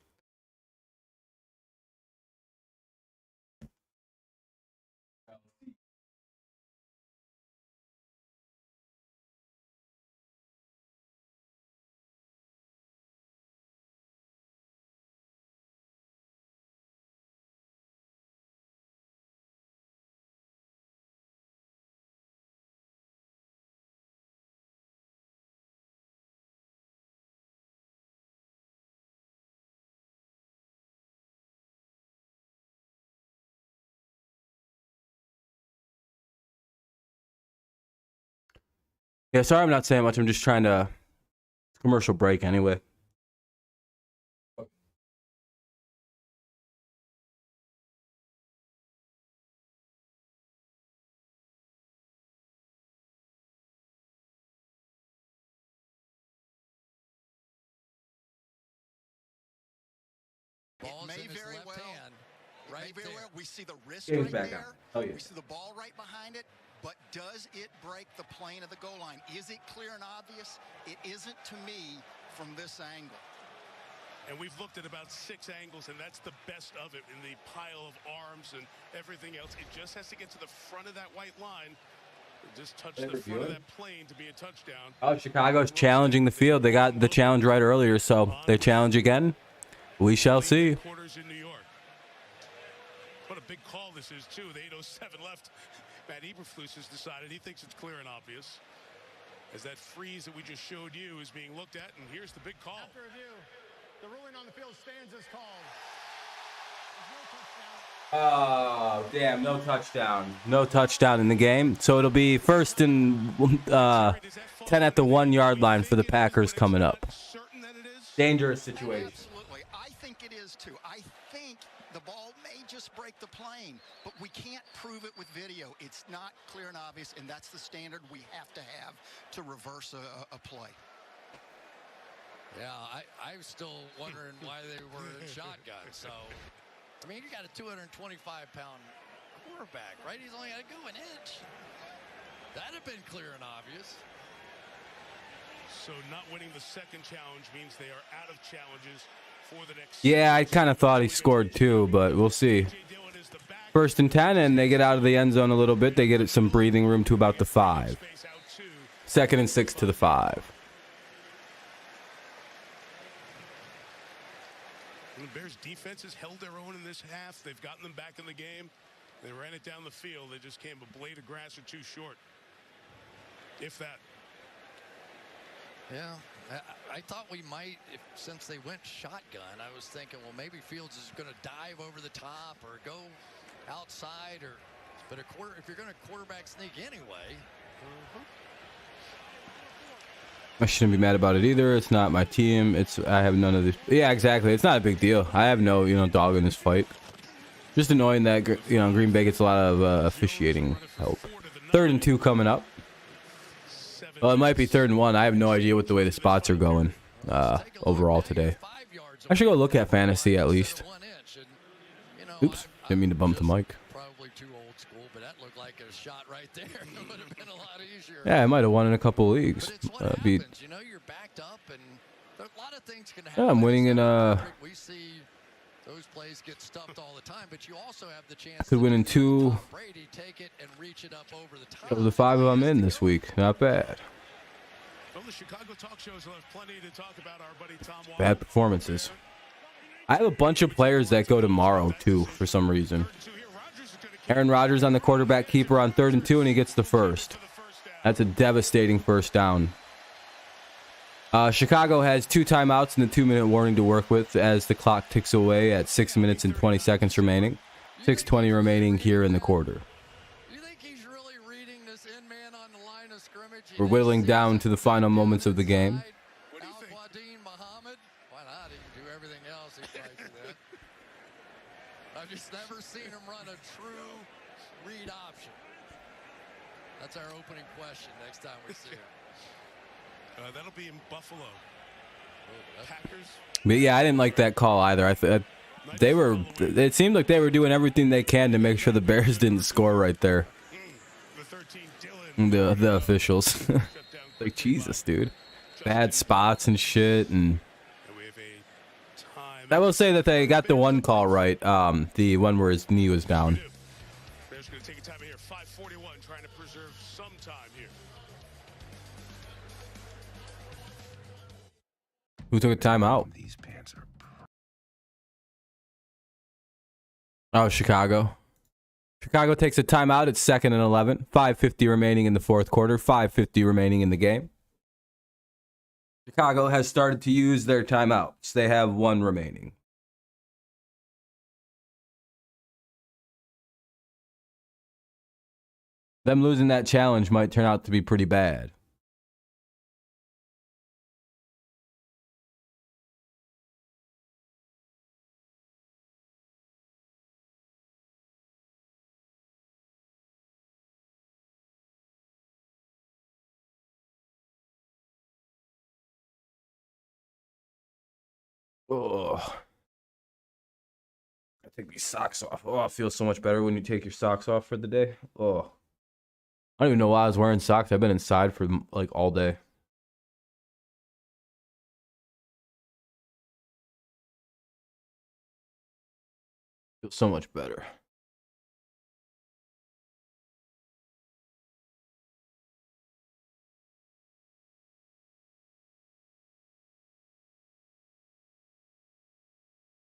Yeah, sorry I'm not saying much. I'm just trying to commercial break anyway. Ball's may in his very left well. hand. It Right may very there. well. We see the wrist Game's right back there. on. Oh, yeah. We see the ball right behind it. But does it break the plane of the goal line? Is it clear and obvious? It isn't to me from this angle. And we've looked at about 6 angles, and that's the best of it in the pile of arms and everything else. It just has to get to the front of that white line. Just touch the front of that plane to be a touchdown. Oh, Chicago's challenging the field. They got the challenge right earlier, so they challenge again. We shall see. Quarters in New York. What a big call this is, too. With 8:07 left, Matt Eberflus has decided he thinks it's clear and obvious. As that freeze that we just showed you is being looked at, and here's the big call. After review, the ruling on the field stands as called. Oh, damn, no touchdown. No touchdown in the game. So it'll be 1st and 10 at the 1-yard line for the Packers coming up. Dangerous situation. Absolutely. I think it is, too. I think the ball may just break the plane, but we can't prove it with video. It's not clear and obvious, and that's the standard we have to reverse a play. Yeah, I'm still wondering why they were in shotgun. So, I mean, you got a 225-pound quarterback, right? He's only got to go an inch. That'd have been clear and obvious. So not winning the second challenge means they are out of challenges for the next. Yeah, I kind of thought he scored 2, but we'll see. 1st and 10, and they get out of the end zone a little bit. They get some breathing room to about the 5. 2nd and 6 to the 5. The Bears defense has held their own in this half. They've gotten them back in the game. They ran it down the field. They just came a blade of grass or 2 short. If that. Yeah, I thought we might, since they went shotgun, I was thinking, well, maybe Fields is going to dive over the top or go outside. But if you're going to quarterback sneak anyway. I shouldn't be mad about it either. It's not my team. I have none of this. Yeah, exactly. It's not a big deal. I have no, dog in this fight. Just annoying that, Green Bay gets a lot of officiating help. 3rd and 2 coming up. Well, it might be 3rd and 1. I have no idea what the way the spots are going overall today. I should go look at fantasy at least. Oops, didn't mean to bump the mic. Probably too old school, but that looked like a shot right there. It would have been a lot easier. Yeah, I might have won in a couple leagues. You're backed up, and a lot of things can happen. Yeah, I'm winning in We see those plays get stuffed all the time, but you also have the chance. Could win in 2 Brady take it and reach it up over the top. of the 5 I'm in this week. Not bad. Well, the Chicago talk shows will have plenty to talk about. Our buddy Tom Walker. Bad performances. I have a bunch of players that go tomorrow too for some reason. Aaron Rodgers on the quarterback keeper on 3rd and 2, and he gets the 1st. That's a devastating 1st down. Chicago has 2 timeouts and a 2-minute warning to work with as the clock ticks away at 6 minutes and 20 seconds remaining. 6:20 remaining here in the quarter. We're whittling down to the final moments of the game. I've just never seen him run a true read option. That's our opening question next time we see him. That'll be in Buffalo. Packers. But yeah, I didn't like that call either. It seemed like they were doing everything they can to make sure the Bears didn't score right there. The officials. Like, Jesus, dude. Bad spots and shit. And I will say that they got the one call right. The one where his knee was down. Bears going to take a time here. 5:41, trying to preserve some time here. Who took a timeout? Oh, Chicago. Chicago takes a timeout at 2nd and 11. 5:50 remaining in the 4th quarter. 5:50 remaining in the game. Chicago has started to use their timeouts. They have 1 remaining. Them losing that challenge might turn out to be pretty bad. Oh. Take these socks off. Oh, it feels so much better when you take your socks off for the day. Oh, I don't even know why I was wearing socks. I've been inside for like all day. Feels so much better.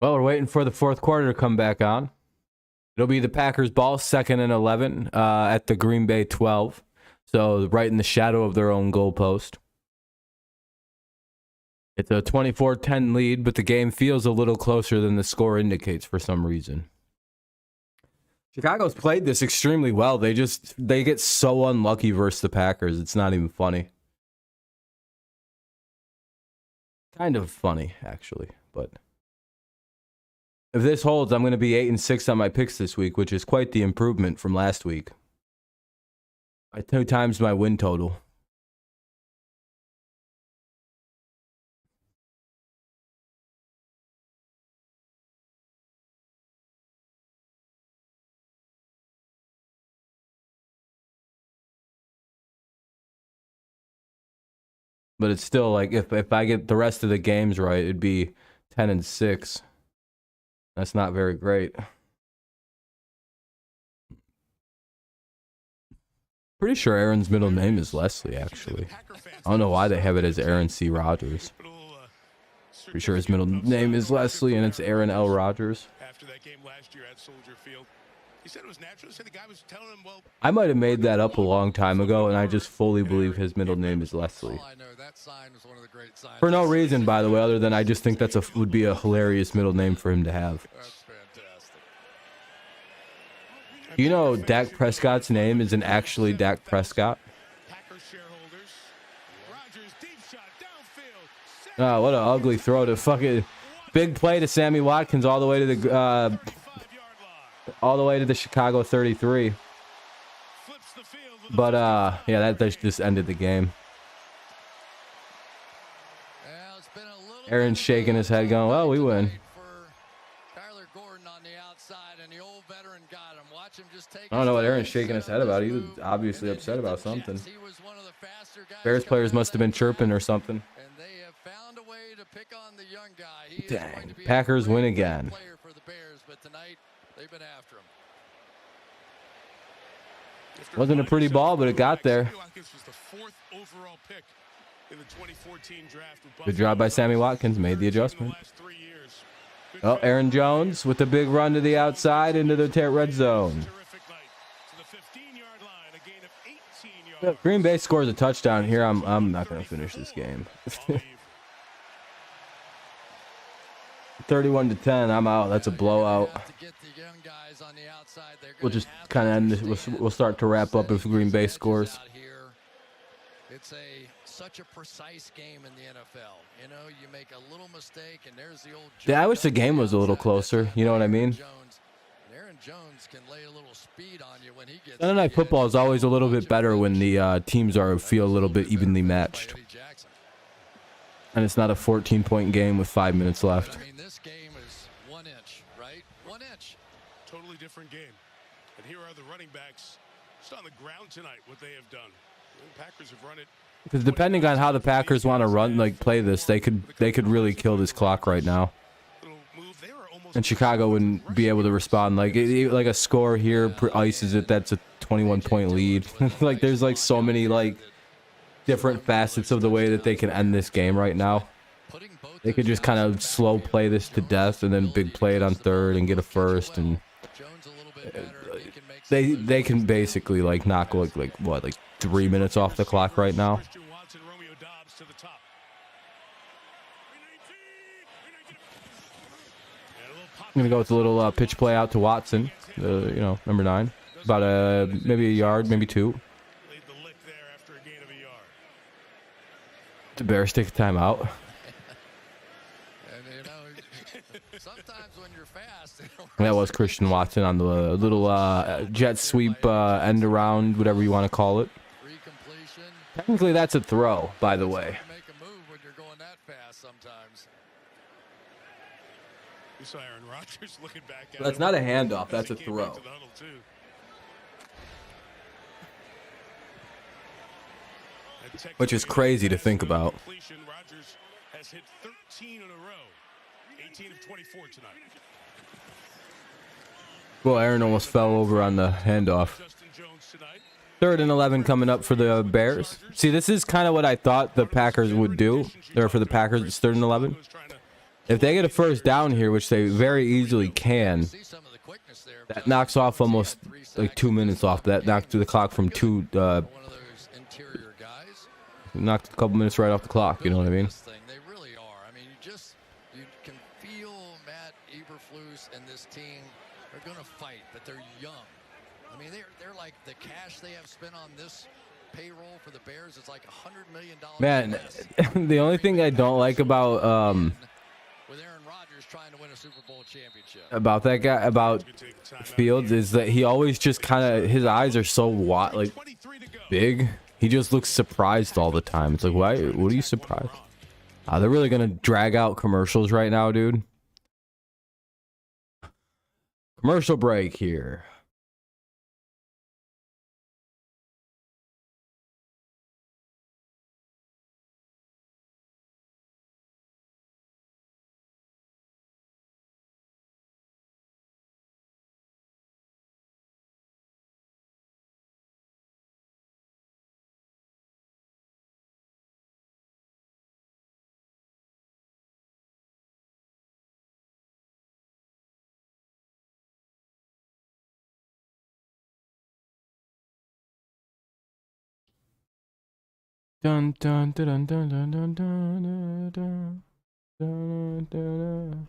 Well, we're waiting for the fourth quarter to come back on. It'll be the Packers ball, 2nd and 11 at the Green Bay 12. So right in the shadow of their own goalpost. It's a 24-10 lead, but the game feels a little closer than the score indicates for some reason. Chicago's played this extremely well. They get so unlucky versus the Packers. It's not even funny. Kind of funny, actually, but if this holds, I'm going to be 8-6 on my picks this week, which is quite the improvement from last week. I 2 times my win total. But it's still like if I get the rest of the games right, it'd be 10-6. That's not very great. Pretty sure Aaron's middle name is Leslie, actually. I don't know why they have it as Aaron C. Rodgers. Pretty sure his middle name is Leslie and it's Aaron L. Rodgers. After that game last year at Soldier Field, he said it was natural. He said the guy was telling him, well, I might have made that up a long time ago, and I just fully believe his middle name is Leslie. For no reason, by the way, other than I just think would be a hilarious middle name for him to have. You know Dak Prescott's name isn't actually Dak Prescott? Oh, what an ugly throw to fucking big play to Sammy Watkins all the way to the Chicago 33. But yeah, that just ended the game. Aaron's shaking his head going, well, we win. I don't know what Aaron's shaking his head about. He was obviously upset about something. Bears players must have been chirping or something. Dang, Packers win again. Wasn't a pretty ball, but it got there. Good job by Sammy Watkins. Made the adjustment. Oh, Aaron Jones with a big run to the outside into the red zone. If Green Bay scores a touchdown here, I'm not going to finish this game. 31-10. I'm out. That's a blowout. We'll just kind of end this. We'll start to wrap up if Green Bay scores. It's such a precise game in the NFL. You know, you make a little mistake and there's the old. Yeah, I wish the game was a little closer. You know what I mean? Aaron Jones can lay a little speed on you when he gets. Sunday Night Football is always a little bit better when the teams feel a little bit evenly matched. And it's not a 14-point game with 5 minutes left. I mean, this game is 1 inch, right? 1 inch. Totally different game. And here are the running backs just on the ground tonight, what they have done. The Packers have run it. Because depending on how the Packers want to play this, they could really kill this clock right now. And Chicago wouldn't be able to respond. Like a score here ices it. That's a 21-point lead. Like there's like so many like different facets of the way that they can end this game right now. They could just kind of slow play this to death and then big play it on third and get a first, and they can basically like knock like 3 minutes off the clock right now. I'm gonna go with a little pitch play out to Watson, number 9, about maybe a yard, maybe 2. The Bears take a timeout. That was Christian Watson on the little jet sweep end around, whatever you want to call it. Technically, that's a throw, by the way. You saw Aaron Rodgers looking back at That's not a handoff. That's a throw. Which is crazy to think about. Rodgers has hit 13 in a row. 18 of 24 tonight. Well, Aaron almost fell over on the handoff. 3rd and 11 coming up for the Bears. See, this is kind of what I thought the Packers would do. Or for the Packers, it's 3rd and 11. If they get a first down here, which they very easily can, that knocks off almost like 2 minutes off. That knocked the clock from knocked a couple minutes right off the clock. You know what I mean? They really are. I mean, you can feel Matt Eberflus and this team are going to fight, but they're young. I mean, they're like the cash they have spent on this payroll for the Bears is like $100 million. Man, the only thing I don't like about with Aaron Rodgers trying to win a Super Bowl championship. About that guy, about Fields, is that he always just kind of, his eyes are so like big. He just looks surprised all the time. It's like, why? What are you surprised? They're really gonna drag out commercials right now, dude. Commercial break here. Dun dun dun dun dun dun dun dun dun dun dun.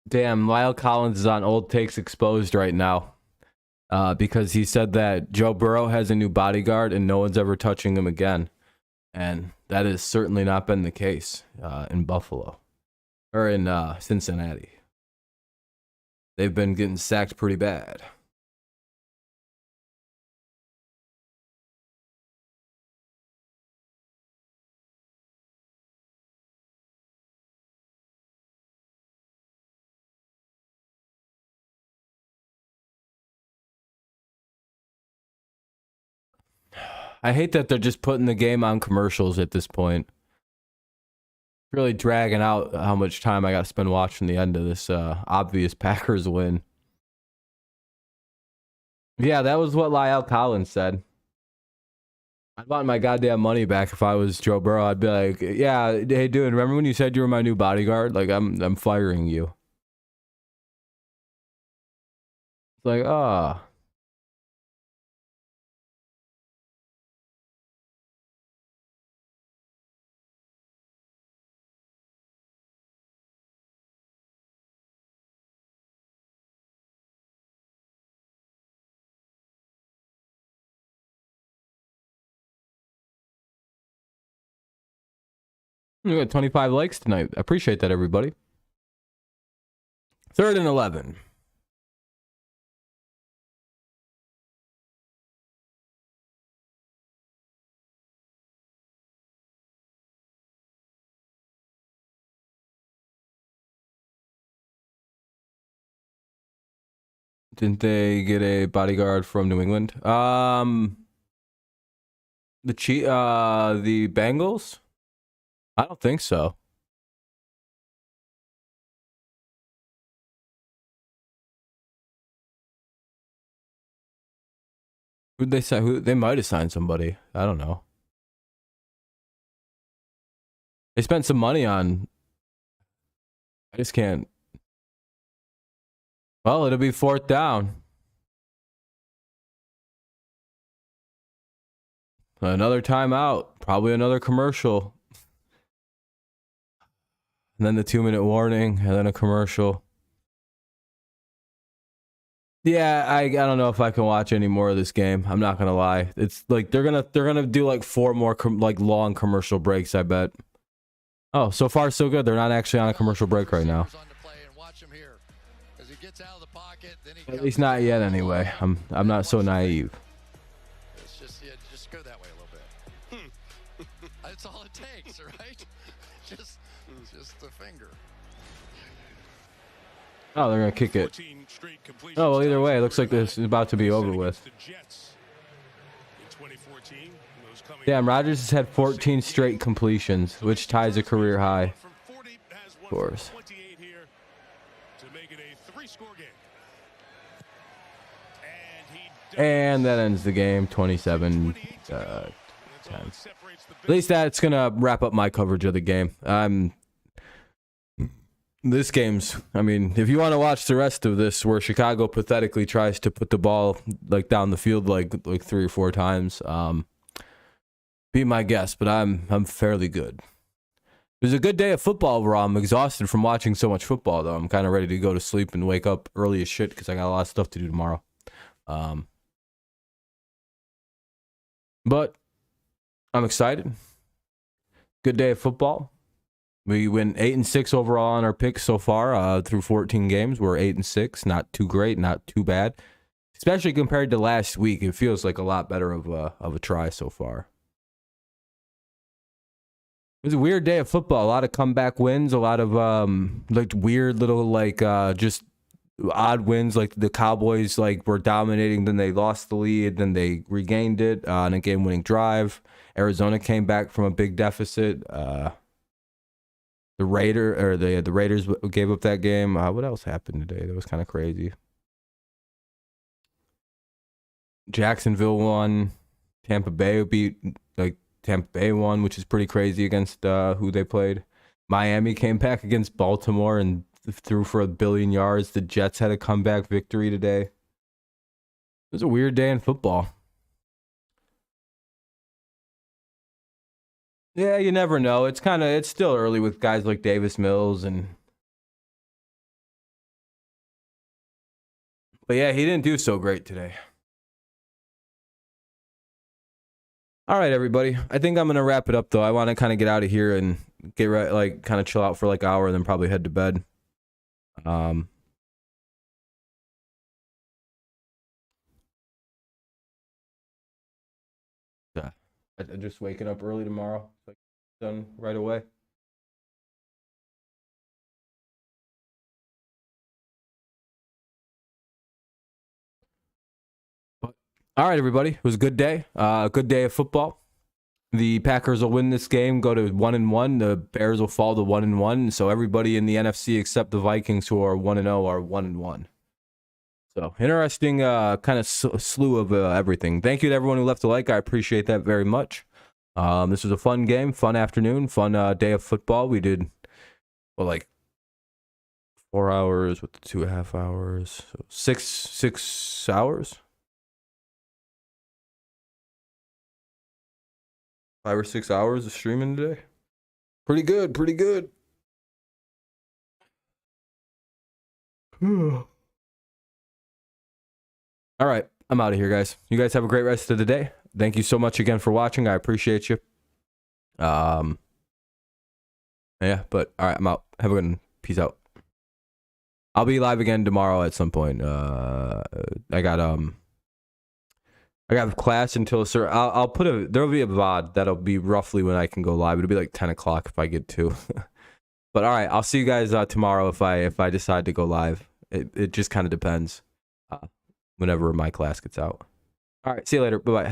Damn, Lyle Collins is on Old Takes Exposed right now because he said that Joe Burrow has a new bodyguard and no one's ever touching him again. And that has certainly not been the case in Buffalo or in Cincinnati. They've been getting sacked pretty bad. I hate that they're just putting the game on commercials at this point. Really dragging out how much time I got to spend watching the end of this obvious Packers win. Yeah, that was what Lyle Collins said. I'd want my goddamn money back if I was Joe Burrow. I'd be like, yeah, hey, dude, remember when you said you were my new bodyguard? Like, I'm firing you. It's like, ah. We got 25 likes tonight. I appreciate that, everybody. 3rd and 11. Didn't they get a bodyguard from New England? The Bengals? I don't think so. Who'd they sign? Who they might have signed somebody. I don't know. They spent some money on. I just can't. Well, it'll be 4th down. Another timeout. Probably another commercial. And then the 2-minute warning, and then a commercial. Yeah, I don't know if I can watch any more of this game. I'm not gonna lie. It's like they're gonna do like 4 more like long commercial breaks, I bet. Oh, so far so good. They're not actually on a commercial break right now. At least not yet, anyway. I'm not so naive. It's just go that way a little bit. That's all it takes, right? just the finger. Oh, they're gonna kick it. Oh, well, either way, it looks like this is about to be over with. Damn, Rodgers has had 14 straight completions, which ties a career high. Of course. And that ends the game, 27-10. At least that's gonna wrap up my coverage of the game. This game's, I mean, if you want to watch the rest of this, where Chicago pathetically tries to put the ball like down the field like 3 or 4 times, be my guest. But I'm fairly good. It was a good day of football overall. I'm exhausted from watching so much football, though. I'm kind of ready to go to sleep and wake up early as shit because I got a lot of stuff to do tomorrow. But I'm excited. Good day of football. We went 8-6 overall on our picks so far through 14 games. We're 8-6, not too great, not too bad. Especially compared to last week, it feels like a lot better of a try so far. It was a weird day of football. A lot of comeback wins, a lot of like weird little like just odd wins. Like the Cowboys like were dominating, then they lost the lead, then they regained it on a game-winning drive. Arizona came back from a big deficit. The Raiders gave up that game. What else happened today? That was kind of crazy. Jacksonville won. Tampa Bay won, which is pretty crazy against who they played. Miami came back against Baltimore and threw for 1 billion yards. The Jets had a comeback victory today. It was a weird day in football. Yeah, you never know. It's still early with guys like Davis Mills but yeah, he didn't do so great today. All right, everybody. I think I'm gonna wrap it up though. I want to kind of get out of here and get right, like kind of chill out for like an hour, and then probably head to bed. Yeah, I'm just waking up early tomorrow, so I get done right away. All right, everybody. It was a good day. A good day of football. The Packers will win this game, go to 1-1. The Bears will fall to 1-1. So everybody in the NFC except the Vikings, who are 1-0, are 1-1. So interesting kind of slew of everything. Thank you to everyone who left a like. I appreciate that very much. This was a fun game, fun afternoon, fun day of football. We did, well, like 4 hours with the 2.5 hours. So 6 hours. 5 or 6 hours of streaming today. Pretty good, pretty good. All right, I'm out of here, guys. You guys have a great rest of the day. Thank you so much again for watching. I appreciate you. Yeah, but all right, I'm out. Have a good one. Peace out. I'll be live again tomorrow at some point. I got class until a certain. I'll put there'll be a VOD that'll be roughly when I can go live. It'll be like 10 o'clock if I get to. But all right, I'll see you guys tomorrow if I decide to go live. It just kind of depends. Whenever my class gets out. All right, see you later. Bye bye.